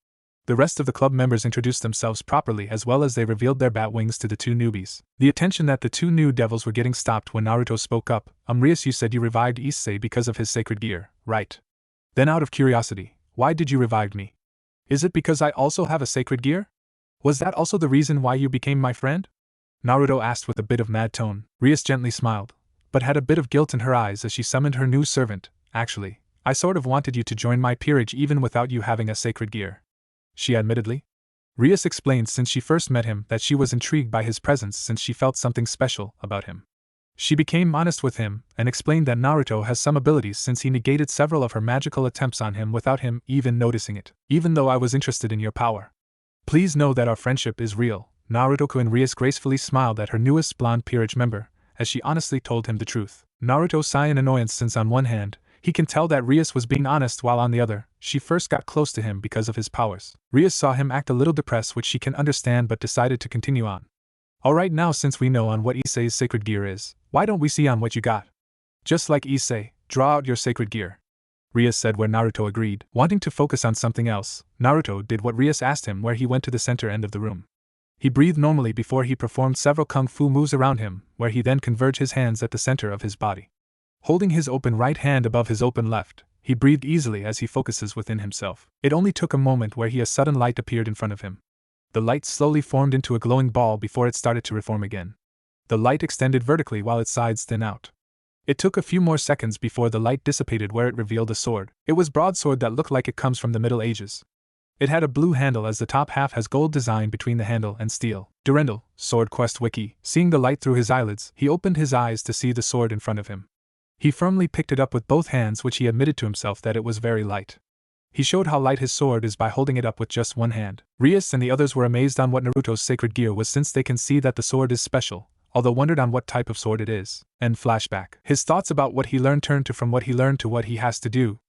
The rest of the club members introduced themselves properly as well as they revealed their bat wings to the two newbies. The attention that the two new devils were getting stopped when Naruto spoke up. Rias, you said you revived Issei because of his sacred gear, right? Then out of curiosity, why did you revive me? Is it because I also have a sacred gear? Was that also the reason why you became my friend? Naruto asked with a bit of mad tone. Rias gently smiled, but had a bit of guilt in her eyes as she summoned her new servant. Actually, I sort of wanted you to join my peerage even without you having a sacred gear. She admittedly. Rias explained since she first met him that she was intrigued by his presence since she felt something special about him. She became honest with him and explained that Naruto has some abilities since he negated several of her magical attempts on him without him even noticing it. Even though I was interested in your power, please know that our friendship is real. Naruto-kun. Rias gracefully smiled at her newest blonde peerage member, as she honestly told him the truth. Naruto sighed in annoyance since on one hand, he can tell that Rias was being honest while on the other, she first got close to him because of his powers. Rias saw him act a little depressed, which she can understand, but decided to continue on. Alright, now since we know on what Issei's sacred gear is, why don't we see on what you got? Just like Issei, draw out your sacred gear. Rias said, where Naruto agreed. Wanting to focus on something else, Naruto did what Rias asked him, where he went to the center end of the room. He breathed normally before he performed several kung fu moves around him, where he then converged his hands at the center of his body. Holding his open right hand above his open left, he breathed easily as he focuses within himself. It only took a moment where a sudden light appeared in front of him. The light slowly formed into a glowing ball before it started to reform again. The light extended vertically while its sides thinned out. It took a few more seconds before the light dissipated, where it revealed a sword. It was broadsword that looked like it comes from the Middle Ages. It had a blue handle as the top half has gold design between the handle and steel. Durendal, Sword Quest Wiki. Seeing the light through his eyelids, he opened his eyes to see the sword in front of him. He firmly picked it up with both hands, which he admitted to himself that it was very light. He showed how light his sword is by holding it up with just one hand. Rias and the others were amazed on what Naruto's sacred gear was, since they can see that the sword is special, although wondered on what type of sword it is. And flashback. His thoughts about what he learned turned to from what he learned to what he has to do.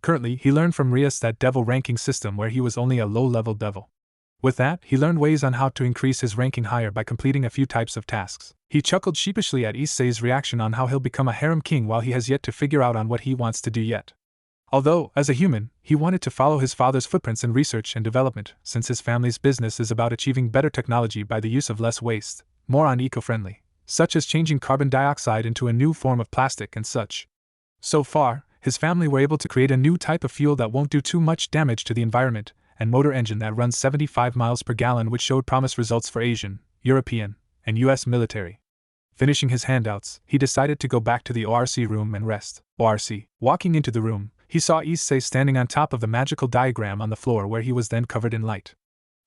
Currently, he learned from Rias that devil ranking system where he was only a low-level devil. With that, he learned ways on how to increase his ranking higher by completing a few types of tasks. He chuckled sheepishly at Issei's reaction on how he'll become a harem king while he has yet to figure out on what he wants to do yet. Although, as a human, he wanted to follow his father's footprints in research and development, since his family's business is about achieving better technology by the use of less waste, more on eco-friendly, such as changing carbon dioxide into a new form of plastic and such. So far, his family were able to create a new type of fuel that won't do too much damage to the environment, and motor engine that runs 75 miles per gallon, which showed promised results for Asian, European, and US military. Finishing his handouts, he decided to go back to the ORC room and rest. ORC. Walking into the room, he saw Issei standing on top of the magical diagram on the floor where he was then covered in light.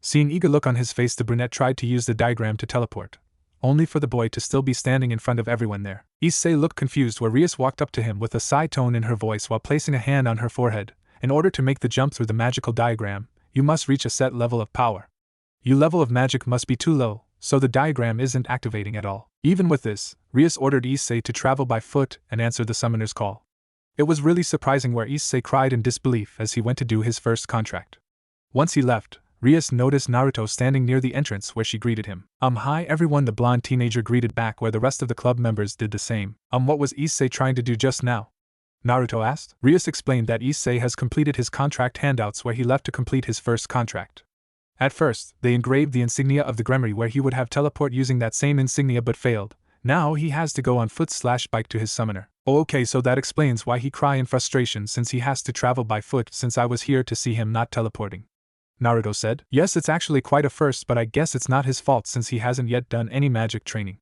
Seeing eager look on his face, the brunette tried to use the diagram to teleport, only for the boy to still be standing in front of everyone there. Issei looked confused where Rias walked up to him with a sigh tone in her voice while placing a hand on her forehead. In order to make the jump through the magical diagram, you must reach a set level of power. Your level of magic must be too low, so the diagram isn't activating at all. Even with this, Rias ordered Issei to travel by foot and answer the summoner's call. It was really surprising where Issei cried in disbelief as he went to do his first contract. Once he left, Rias noticed Naruto standing near the entrance where she greeted him. Hi everyone, the blonde teenager greeted back where the rest of the club members did the same. What was Issei trying to do just now? Naruto asked. Rias explained that Issei has completed his contract handouts where he left to complete his first contract. At first, they engraved the insignia of the Gremory where he would have teleport using that same insignia but failed. Now he has to go on foot/bike to his summoner. Oh okay, so that explains why he cry in frustration since he has to travel by foot since I was here to see him not teleporting. Naruto said. Yes, it's actually quite a first, but I guess it's not his fault since he hasn't yet done any magic training.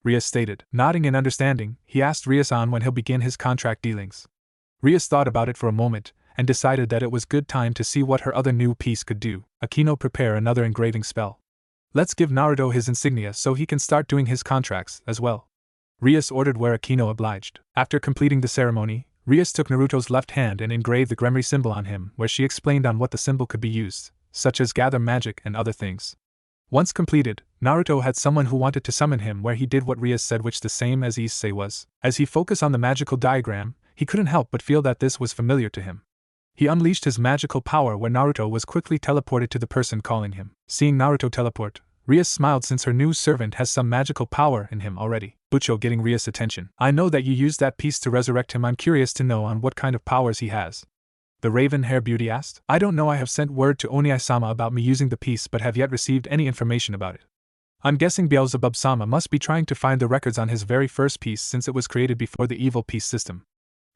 Rias stated. Nodding in understanding, he asked Rias on when he'll begin his contract dealings. Rias thought about it for a moment, and decided that it was good time to see what her other new piece could do. Akino, prepare another engraving spell. Let's give Naruto his insignia so he can start doing his contracts as well. Rias ordered where Akino obliged. After completing the ceremony, Rias took Naruto's left hand and engraved the Gremory symbol on him where she explained on what the symbol could be used, such as gather magic and other things. Once completed, Naruto had someone who wanted to summon him where he did what Rias said, which the same as Issei was. As he focused on the magical diagram, he couldn't help but feel that this was familiar to him. He unleashed his magical power where Naruto was quickly teleported to the person calling him. Seeing Naruto teleport, Rias smiled since her new servant has some magical power in him already. Bucho getting Rias' attention. I know that you used that piece to resurrect him. I'm curious to know on what kind of powers he has. The raven-hair beauty asked. I don't know, I have sent word to Oniai-sama about me using the piece but have yet received any information about it. I'm guessing Beelzebub-sama must be trying to find the records on his very first piece since it was created before the evil piece system.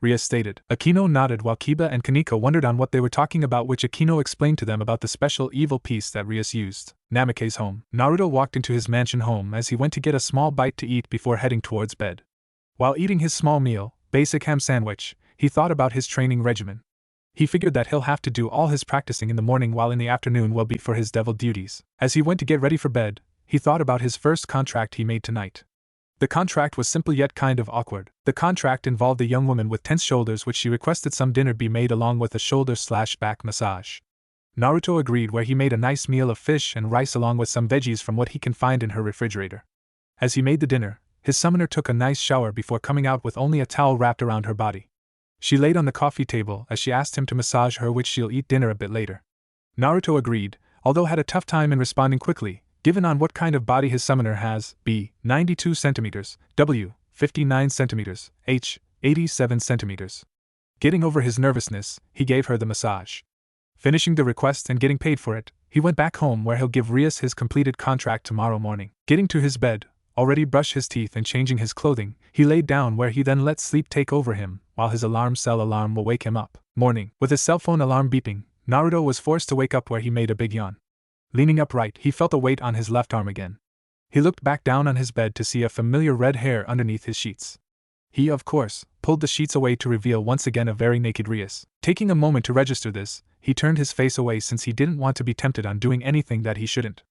Rias stated. Akino nodded while Kiba and Kaneko wondered on what they were talking about, which Akino explained to them about the special evil piece that Rias used. Namake's home. Naruto walked into his mansion home as he went to get a small bite to eat before heading towards bed. While eating his small meal, basic ham sandwich, he thought about his training regimen. He figured that he'll have to do all his practicing in the morning while in the afternoon will be for his devil duties. As he went to get ready for bed, he thought about his first contract he made tonight. The contract was simple yet kind of awkward. The contract involved a young woman with tense shoulders which she requested some dinner be made along with a shoulder/back massage. Naruto agreed where he made a nice meal of fish and rice along with some veggies from what he can find in her refrigerator. As he made the dinner, his summoner took a nice shower before coming out with only a towel wrapped around her body. She laid on the coffee table as she asked him to massage her, which she'll eat dinner a bit later. Naruto agreed, although had a tough time in responding quickly, given on what kind of body his summoner has, B. 92 centimeters, W. 59 centimeters, H. 87 centimeters. Getting over his nervousness, he gave her the massage. Finishing the request and getting paid for it, he went back home where he'll give Rias his completed contract tomorrow morning. Getting to his bed, already brushed his teeth and changing his clothing, he laid down where he then let sleep take over him, while his alarm cell alarm will wake him up. Morning. With his cell phone alarm beeping, Naruto was forced to wake up where he made a big yawn. Leaning upright, he felt a weight on his left arm again. He looked back down on his bed to see a familiar red hair underneath his sheets. He, of course, pulled the sheets away to reveal once again a very naked Rias. Taking a moment to register this, he turned his face away since he didn't want to be tempted on doing anything that he shouldn't.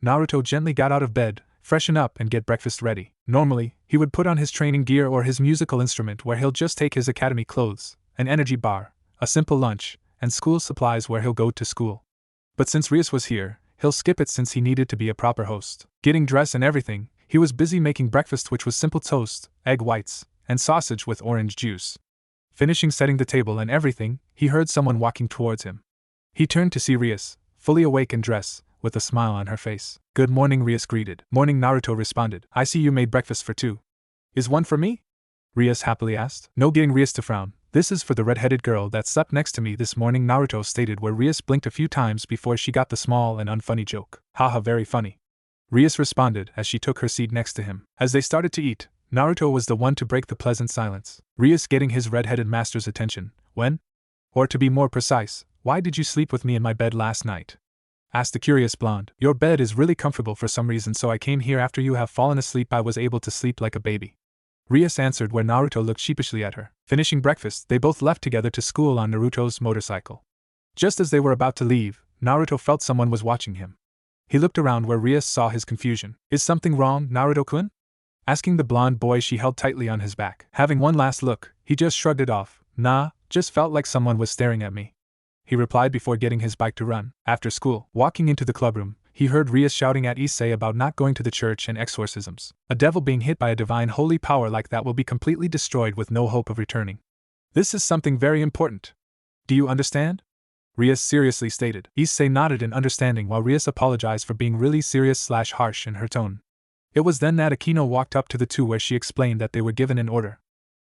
Naruto gently got out of bed, freshen up and get breakfast ready. Normally, he would put on his training gear or his musical instrument where he'll just take his academy clothes, an energy bar, a simple lunch, and school supplies where he'll go to school. But since Rias was here, he'll skip it since he needed to be a proper host. Getting dressed and everything, he was busy making breakfast, which was simple toast, egg whites, and sausage with orange juice. Finishing setting the table and everything, he heard someone walking towards him. He turned to see Rias, fully awake and dressed, with a smile on her face. Good morning, Rias greeted. Morning, Naruto responded. I see you made breakfast for two. Is one for me? Rias happily asked. No, getting Rias to frown. This is for the red-headed girl that slept next to me this morning, Naruto stated, where Rias blinked a few times before she got the small and unfunny joke. Haha, very funny. Rias responded as she took her seat next to him. As they started to eat, Naruto was the one to break the pleasant silence. Rias getting his red-headed master's attention. When? Or to be more precise, why did you sleep with me in my bed last night? asked the curious blonde. Your bed is really comfortable for some reason, so I came here after you have fallen asleep. I was able to sleep like a baby. Rias answered, where Naruto looked sheepishly at her. Finishing breakfast, they both left together to school on Naruto's motorcycle. Just as they were about to leave, Naruto felt someone was watching him. He looked around where Rias saw his confusion. Is something wrong, Naruto-kun? Asking the blonde boy she held tightly on his back. Having one last look, he just shrugged it off. Nah, just felt like someone was staring at me, he replied before getting his bike to run. After school, walking into the clubroom, he heard Rias shouting at Issei about not going to the church and exorcisms. A devil being hit by a divine holy power like that will be completely destroyed with no hope of returning. This is something very important. Do you understand? Rias seriously stated. Issei nodded in understanding while Rias apologized for being really serious/harsh in her tone. It was then that Akino walked up to the two where she explained that they were given an order.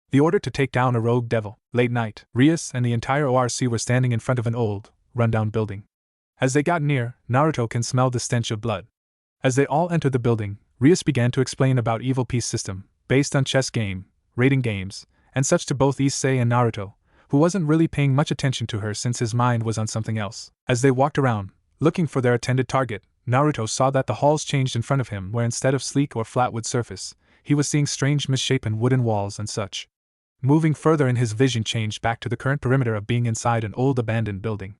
The order to take down a rogue devil. Late night, Rias and the entire ORC were standing in front of an old, rundown building. As they got near, Naruto can smell the stench of blood. As they all entered the building, Rias began to explain about evil peace system, based on chess game, rating games, and such to both Issei and Naruto, who wasn't really paying much attention to her since his mind was on something else. As they walked around, looking for their intended target, Naruto saw that the halls changed in front of him where instead of sleek or flat wood surface, he was seeing strange misshapen wooden walls and such. Moving further in, his vision changed back to the current perimeter of being inside an old abandoned building.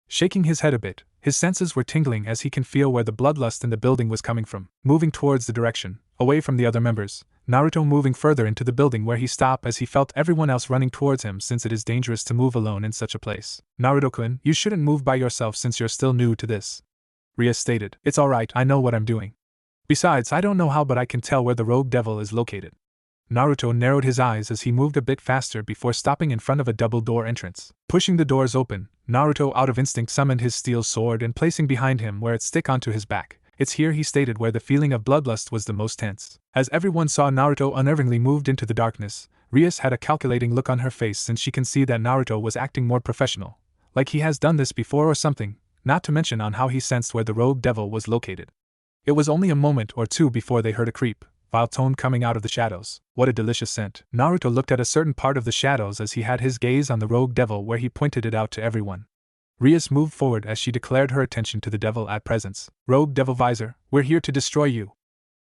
Shaking his head a bit, his senses were tingling as he can feel where the bloodlust in the building was coming from. Moving towards the direction, away from the other members, Naruto moving further into the building where he stopped as he felt everyone else running towards him since it is dangerous to move alone in such a place. Naruto-kun, you shouldn't move by yourself since you're still new to this, Rias stated. It's alright, I know what I'm doing. Besides, I don't know how but I can tell where the rogue devil is located. Naruto narrowed his eyes as he moved a bit faster before stopping in front of a double-door entrance. Pushing the doors open, Naruto out of instinct summoned his steel sword and placing behind him where it stick onto his back. It's here, he stated, where the feeling of bloodlust was the most tense. As everyone saw Naruto unnervingly moved into the darkness, Rias had a calculating look on her face since she can see that Naruto was acting more professional, like he has done this before or something, not to mention on how he sensed where the rogue devil was located. It was only a moment or two before they heard a creep, vile tone coming out of the shadows. What a delicious scent. Naruto looked at a certain part of the shadows as he had his gaze on the rogue devil where he pointed it out to everyone. Rias moved forward as she declared her attention to the devil at presence. Rogue devil visor, we're here to destroy you.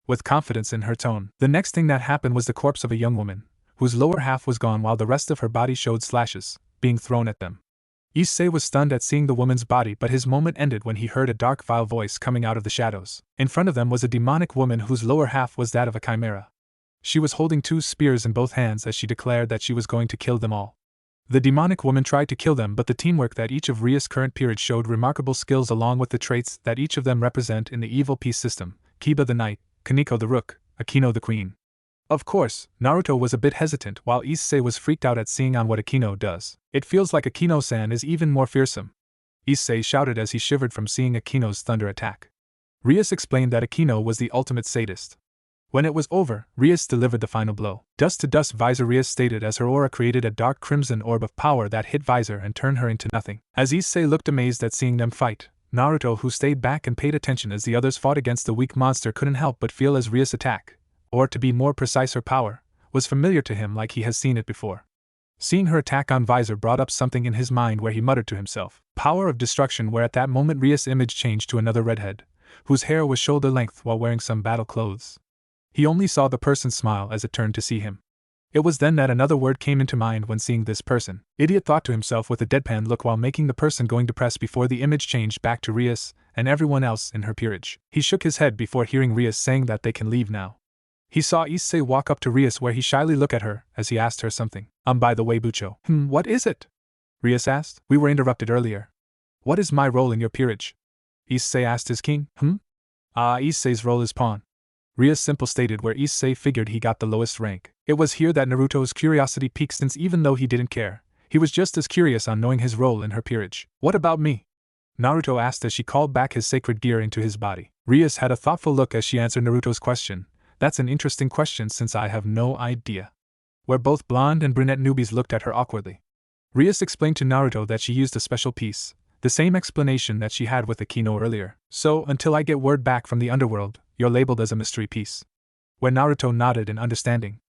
With confidence in her tone. The next thing that happened was the corpse of a young woman, whose lower half was gone while the rest of her body showed slashes, being thrown at them. Issei was stunned at seeing the woman's body, but his moment ended when he heard a dark vile voice coming out of the shadows. In front of them was a demonic woman whose lower half was that of a chimera. She was holding 2 spears in both hands as she declared that she was going to kill them all. The demonic woman tried to kill them, but the teamwork that each of Rias' current period showed remarkable skills along with the traits that each of them represent in the evil peace system: Kiba the knight, Kaneko the rook, Akino the queen. Of course, Naruto was a bit hesitant while Issei was freaked out at seeing on what Akino does. It feels like Akino-san is even more fearsome, Issei shouted as he shivered from seeing Akino's thunder attack. Rias explained that Akino was the ultimate sadist. When it was over, Rias delivered the final blow. Dust to dust visor, Rias stated as her aura created a dark crimson orb of power that hit visor and turned her into nothing. As Issei looked amazed at seeing them fight, Naruto, who stayed back and paid attention as the others fought against the weak monster, couldn't help but feel as Rias' attack, or to be more precise her power, was familiar to him like he has seen it before. Seeing her attack on visor brought up something in his mind where he muttered to himself, power of destruction, where at that moment Rias' image changed to another redhead, whose hair was shoulder length while wearing some battle clothes. He only saw the person smile as it turned to see him. It was then that another word came into mind when seeing this person. Idiot thought to himself with a deadpan look while making the person going depressed before the image changed back to Rias and everyone else in her peerage. He shook his head before hearing Rias saying that they can leave now. He saw Issei walk up to Rias where he shyly looked at her as he asked her something. By the way, Bucho. What is it? Rias asked. We were interrupted earlier. What is my role in your peerage? Issei asked his king. Issei's role is pawn, Rias simple stated, where Issei figured he got the lowest rank. It was here that Naruto's curiosity peaked, since even though he didn't care, he was just as curious on knowing his role in her peerage. What about me? Naruto asked as she called back his sacred gear into his body. Rias had a thoughtful look as she answered Naruto's question. That's an interesting question since I have no idea. Where both blonde and brunette newbies looked at her awkwardly. Rias explained to Naruto that she used a special piece, the same explanation that she had with Akino earlier. So, until I get word back from the underworld, you're labeled as a mystery piece. Where Naruto nodded in understanding.